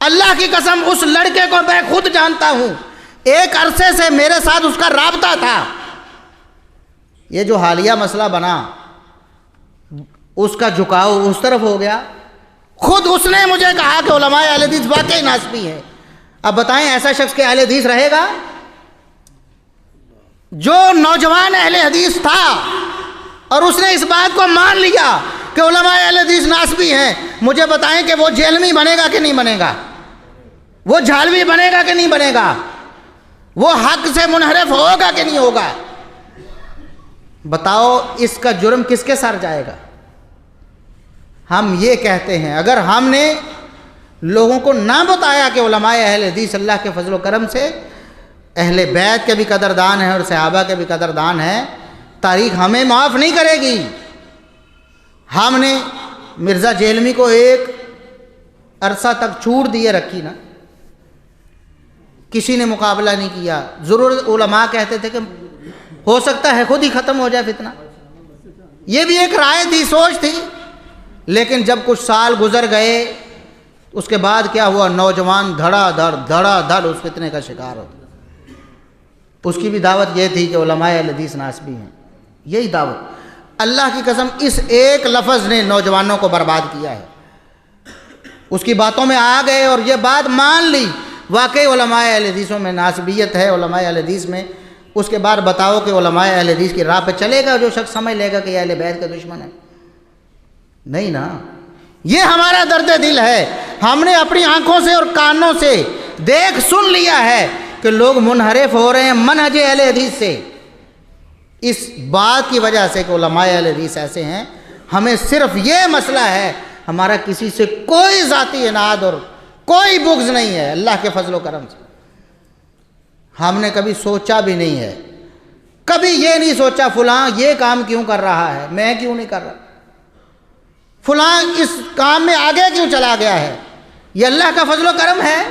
اللہ کی قسم اس لڑکے کو میں خود جانتا ہوں، ایک عرصے سے میرے ساتھ اس کا رابطہ تھا۔ یہ جو حالیہ مسئلہ بنا، اس کا جھکاؤ اس طرف ہو گیا، خود اس نے مجھے کہا کہ علماء اہل حدیث واقعی ناسبی ہیں۔ اب بتائیں ایسا شخص کہ اہل حدیث رہے گا؟ جو نوجوان اہل حدیث تھا اور اس نے اس بات کو مان لیا کہ علماء اہل حدیث ناسبی ہیں، مجھے بتائیں کہ وہ جہلمی بنے گا کہ نہیں بنے گا؟ وہ جھالوی بنے گا کہ نہیں بنے گا؟ وہ حق سے منحرف ہوگا کہ نہیں ہوگا؟ بتاؤ اس کا جرم کس کے سر جائے گا؟ ہم یہ کہتے ہیں اگر ہم نے لوگوں کو نہ بتایا کہ علماء اہل حدیث اللہ کے فضل و کرم سے اہل بیت کے بھی قدردان ہیں اور صحابہ کے بھی قدردان ہیں، تاریخ ہمیں معاف نہیں کرے گی۔ ہم نے مرزا جہلمی کو ایک عرصہ تک چھوٹ دیے رکھی نا، کسی نے مقابلہ نہیں کیا۔ ضرور علماء کہتے تھے کہ ہو سکتا ہے خود ہی ختم ہو جائے فتنہ، یہ بھی ایک رائے تھی، سوچ تھی، لیکن جب کچھ سال گزر گئے اس کے بعد کیا ہوا؟ نوجوان دھڑا دھڑ اس فتنے کا شکار ہوتا۔ اس کی بھی دعوت یہ تھی کہ علماء اہل حدیث ناسبی ہیں، یہی دعوت۔ اللہ کی قسم اس ایک لفظ نے نوجوانوں کو برباد کیا ہے۔ اس کی باتوں میں آ گئے اور یہ بات مان لی واقعی علماء اہل حدیثوں میں ناسبیت ہے، علماء اہل حدیث میں۔ اس کے بعد بتاؤ کہ علماء اہل حدیث کی راہ پہ چلے گا جو شخص سمجھ لے گا کہ یہ اہل بیت کا دشمن ہے؟ نہیں نا، یہ ہمارا درد دل ہے۔ ہم نے اپنی آنکھوں سے اور کانوں سے دیکھ سن لیا ہے کہ لوگ منحرف ہو رہے ہیں منہج اہل حدیث سے، اس بات کی وجہ سے کہ علماء اہل حدیث ایسے ہیں۔ ہمیں صرف یہ مسئلہ ہے، ہمارا کسی سے کوئی ذاتی اناد اور کوئی بغض نہیں ہے، اللہ کے فضل و کرم سے۔ ہم نے کبھی سوچا بھی نہیں ہے، کبھی یہ نہیں سوچا فلاں یہ کام کیوں کر رہا ہے، میں کیوں نہیں کر رہا، فلاں اس کام میں آگے کیوں چلا گیا ہے۔ یہ اللہ کا فضل و کرم ہے،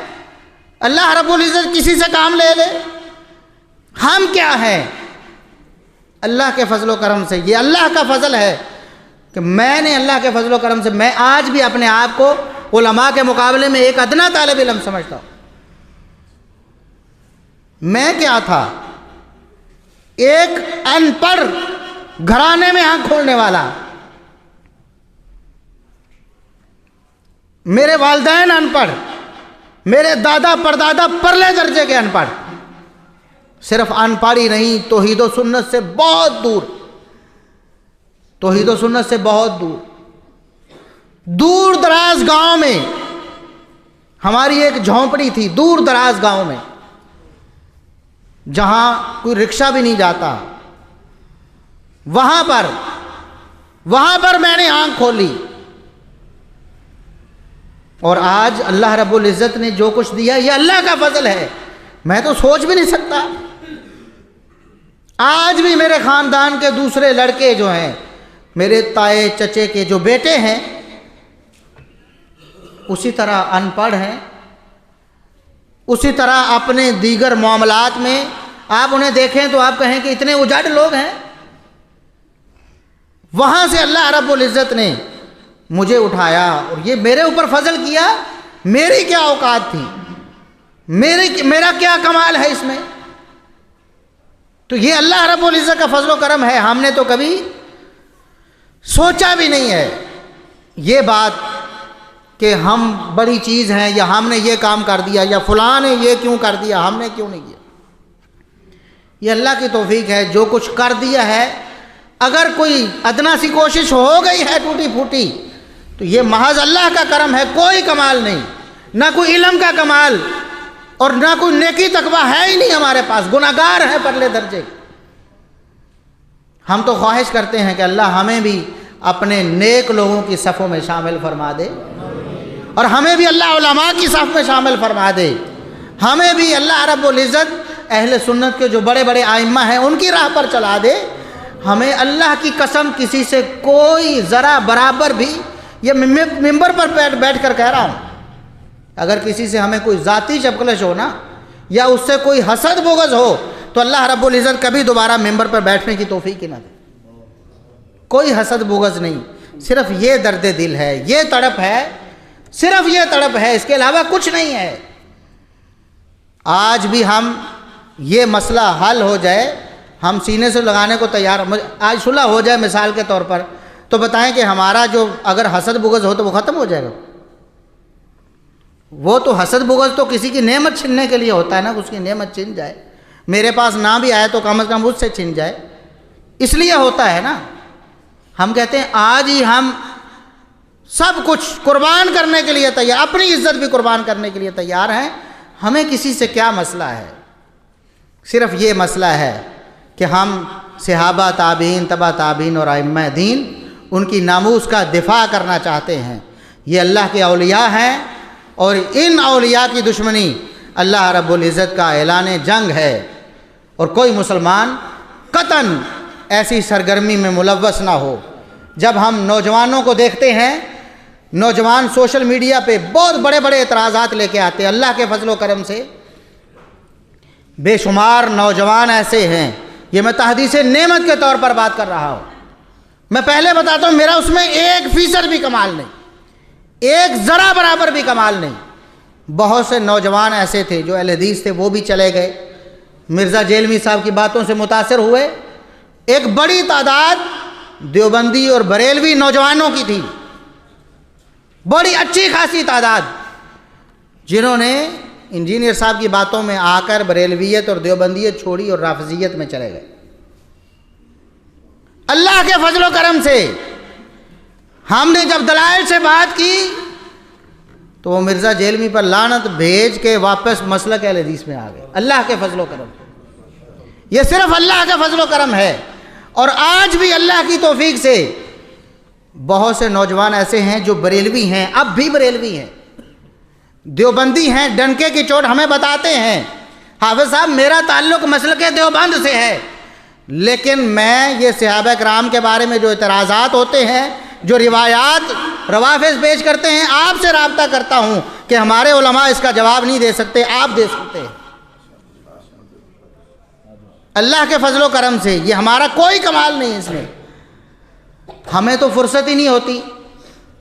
اللہ رب العزت کسی سے کام لے لے۔ ہم کیا ہیں؟ اللہ کے فضل و کرم سے، یہ اللہ کا فضل ہے کہ میں نے اللہ کے فضل و کرم سے، میں آج بھی اپنے آپ کو علماء کے مقابلے میں ایک ادنا طالب علم سمجھتا ہوں۔ میں کیا تھا؟ ایک ان پڑھ گھرانے میں آنکھ کھولنے والا، میرے والدین ان پڑھ، میرے دادا پردادا پرلے درجے کے ان پڑھ، صرف ان پڑھ ہی نہیں، توحید و سنت سے بہت دور، توحید و سنت سے بہت دور۔ دور دراز گاؤں میں ہماری ایک جھونپڑی تھی، دور دراز گاؤں میں جہاں کوئی رکشہ بھی نہیں جاتا، وہاں پر میں نے آنکھ کھولی، اور آج اللہ رب العزت نے جو کچھ دیا یہ اللہ کا فضل ہے، میں تو سوچ بھی نہیں سکتا۔ آج بھی میرے خاندان کے دوسرے لڑکے جو ہیں، میرے تائے چچے کے جو بیٹے ہیں، اسی طرح ان پڑھ ہیں، اسی طرح اپنے دیگر معاملات میں آپ انہیں دیکھیں تو آپ کہیں کہ اتنے اجڑ لوگ ہیں۔ وہاں سے اللہ رب العزت نے مجھے اٹھایا اور یہ میرے اوپر فضل کیا۔ میری کیا اوقات تھی، میرا کیا کمال ہے اس میں؟ تو یہ اللہ رب العزت کا فضل و کرم ہے، ہم نے تو کبھی سوچا بھی نہیں ہے یہ بات کہ ہم بڑی چیز ہیں، یا ہم نے یہ کام کر دیا، یا فلاں نے یہ کیوں کر دیا، ہم نے کیوں نہیں کیا۔ یہ اللہ کی توفیق ہے، جو کچھ کر دیا ہے، اگر کوئی ادنا سی کوشش ہو گئی ہے ٹوٹی پھوٹی تو یہ محض اللہ کا کرم ہے، کوئی کمال نہیں، نہ کوئی علم کا کمال اور نہ کوئی نیکی تقویٰ ہے ہی نہیں ہمارے پاس، گناہگار ہیں پرلے درجے۔ ہم تو خواہش کرتے ہیں کہ اللہ ہمیں بھی اپنے نیک لوگوں کی صفوں میں شامل فرما دے، اور ہمیں بھی اللہ علماء کی صف میں شامل فرما دے، ہمیں بھی اللہ رب العزت اہل سنت کے جو بڑے بڑے ائمہ ہیں ان کی راہ پر چلا دے۔ ہمیں اللہ کی قسم کسی سے کوئی ذرا برابر بھی، یہ ممبر پر بیٹھ کر کہہ رہا ہوں، اگر کسی سے ہمیں کوئی ذاتی چپکلش ہو نا، یا اس سے کوئی حسد بغض ہو، تو اللہ رب العزت کبھی دوبارہ ممبر پر بیٹھنے کی توفیق ہی نہ دے۔ کوئی حسد بغض نہیں، صرف یہ درد دل ہے، یہ تڑپ ہے، صرف یہ تڑپ ہے، اس کے علاوہ کچھ نہیں ہے۔ آج بھی ہم یہ مسئلہ حل ہو جائے، ہم سینے سے لگانے کو تیار، آج صلح ہو جائے مثال کے طور پر، تو بتائیں کہ ہمارا جو اگر حسد بغض ہو تو وہ ختم ہو جائے گا؟ وہ تو حسد بغض تو کسی کی نعمت چھننے کے لیے ہوتا ہے نا، اس کی نعمت چھن جائے، میرے پاس نہ بھی آئے تو کم از کم اس سے چھن جائے، اس لیے ہوتا ہے نا۔ ہم کہتے ہیں آج ہی ہم سب کچھ قربان کرنے کے لیے تیار، اپنی عزت بھی قربان کرنے کے لیے تیار ہیں، ہمیں کسی سے کیا مسئلہ ہے؟ صرف یہ مسئلہ ہے کہ ہم صحابہ، تابعین، تبع تابعین اور ائمہ دین ان کی ناموس کا دفاع کرنا چاہتے ہیں۔ یہ اللہ کے اولیاء ہیں اور ان اولیاء کی دشمنی اللہ رب العزت کا اعلان جنگ ہے، اور کوئی مسلمان قطعاً ایسی سرگرمی میں ملوث نہ ہو۔ جب ہم نوجوانوں کو دیکھتے ہیں، نوجوان سوشل میڈیا پہ بہت بڑے بڑے اعتراضات لے کے آتے ہیں، اللہ کے فضل و کرم سے بے شمار نوجوان ایسے ہیں، یہ میں تحدیث نعمت کے طور پر بات کر رہا ہوں، میں پہلے بتاتا ہوں میرا اس میں 1% بھی کمال نہیں، ایک ذرہ برابر بھی کمال نہیں۔ بہت سے نوجوان ایسے تھے جو اہل حدیث تھے، وہ بھی چلے گئے، مرزا جیلمی صاحب کی باتوں سے متاثر ہوئے۔ ایک بڑی تعداد دیوبندی اور بریلوی نوجوانوں کی تھی، بڑی اچھی خاصی تعداد، جنہوں نے انجینئر صاحب کی باتوں میں آ کر بریلویت اور دیوبندیت چھوڑی اور رافضیت میں چلے گئے۔ اللہ کے فضل و کرم سے ہم نے جب دلائل سے بات کی تو وہ مرزا جیلمی پر لعنت بھیج کے واپس مسلک اہل حدیث میں آ گئے۔ اللہ کے فضل و کرم، یہ صرف اللہ کا فضل و کرم ہے۔ اور آج بھی اللہ کی توفیق سے بہت سے نوجوان ایسے ہیں جو بریلوی ہیں، اب بھی بریلوی ہیں، دیوبندی ہیں، ڈنکے کی چوٹ ہمیں بتاتے ہیں حافظ صاحب میرا تعلق مسلک دیوبند سے ہے، لیکن میں یہ صحابہ کرام کے بارے میں جو اعتراضات ہوتے ہیں، جو روایات روافض پیش کرتے ہیں، آپ سے رابطہ کرتا ہوں کہ ہمارے علماء اس کا جواب نہیں دے سکتے، آپ دے سکتے ہیں۔ اللہ کے فضل و کرم سے یہ ہمارا کوئی کمال نہیں، اس میں ہمیں تو فرصت ہی نہیں ہوتی۔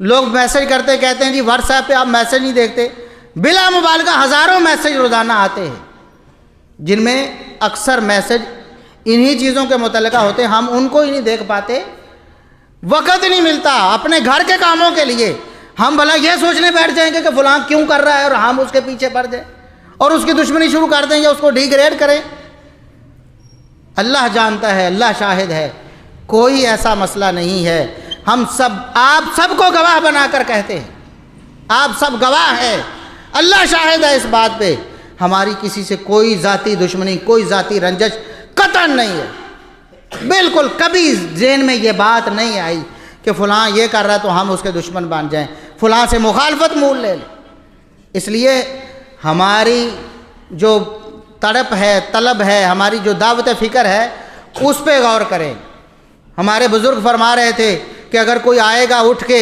لوگ میسج کرتے کہتے ہیں جی واٹس ایپ پہ آپ میسج نہیں دیکھتے، بلا مبالغہ ہزاروں میسج روزانہ آتے ہیں، جن میں اکثر میسج انہی چیزوں کے متعلقہ ہوتے ہیں، ہم ان کو ہی نہیں دیکھ پاتے، وقت نہیں ملتا اپنے گھر کے کاموں کے لیے۔ ہم بھلا یہ سوچنے بیٹھ جائیں گے کہ فلاں کیوں کر رہا ہے اور ہم اس کے پیچھے پڑ جائیں اور اس کی دشمنی شروع کر دیں یا اس کو ڈی گریڈ کریں۔ اللہ جانتا ہے، اللہ شاہد ہے، کوئی ایسا مسئلہ نہیں ہے۔ ہم سب، آپ سب کو گواہ بنا کر کہتے ہیں، آپ سب گواہ ہیں، اللہ شاہد ہے اس بات پہ، ہماری کسی سے کوئی ذاتی دشمنی، کوئی ذاتی رنجش قطعاً نہیں ہے۔ بالکل کبھی ذہن میں یہ بات نہیں آئی کہ فلاں یہ کر رہا ہے تو ہم اس کے دشمن بن جائیں، فلاں سے مخالفت مول لے لیں۔ اس لیے ہماری جو تڑپ ہے، طلب ہے، ہماری جو دعوت فکر ہے، اس پہ غور کریں۔ ہمارے بزرگ فرما رہے تھے کہ اگر کوئی آئے گا اٹھ کے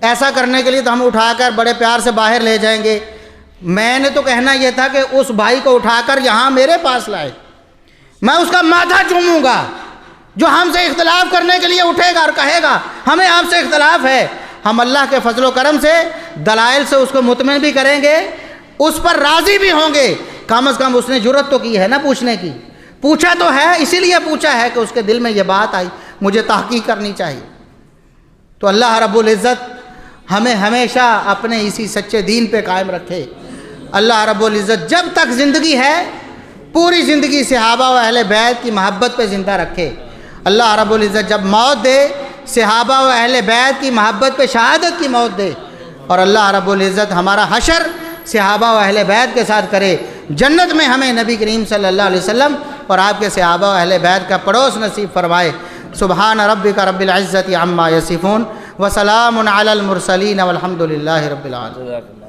ایسا کرنے کے لیے تو ہم اٹھا کر بڑے پیار سے باہر لے جائیں گے۔ میں نے تو کہنا یہ تھا کہ اس بھائی کو اٹھا کر یہاں میرے پاس لائے، میں اس کا ماتھا چوموں گا، جو ہم سے اختلاف کرنے کے لیے اٹھے گا اور کہے گا ہمیں آپ سے اختلاف ہے، ہم اللہ کے فضل و کرم سے دلائل سے اس کو مطمئن بھی کریں گے، اس پر راضی بھی ہوں گے۔ کم از کم اس نے جرت تو کی ہے نا پوچھنے کی، پوچھا تو ہے، اسی لیے پوچھا ہے کہ اس کے دل میں یہ بات آئی، مجھے تحقیق کرنی چاہیے۔ تو اللہ رب العزت ہمیں ہمیشہ اپنے اسی سچے دین پہ قائم رکھے۔ اللہ رب العزت جب تک زندگی ہے پوری زندگی صحابہ و اہل بیت کی محبت پہ زندہ رکھے۔ اللہ رب العزت جب موت دے صحابہ و اہل بیت کی محبت پہ شہادت کی موت دے، اور اللہ رب العزت ہمارا حشر صحابہ و اہل بیت کے ساتھ کرے، جنت میں ہمیں نبی کریم صلی اللہ علیہ وسلم اور آپ کے صحابہ و اہل بیت کا پڑوس نصیب فرمائے۔ سبحان ربک رب العزت عما یصفون وسلام علی المرسلین والحمد للہ رب العالمین۔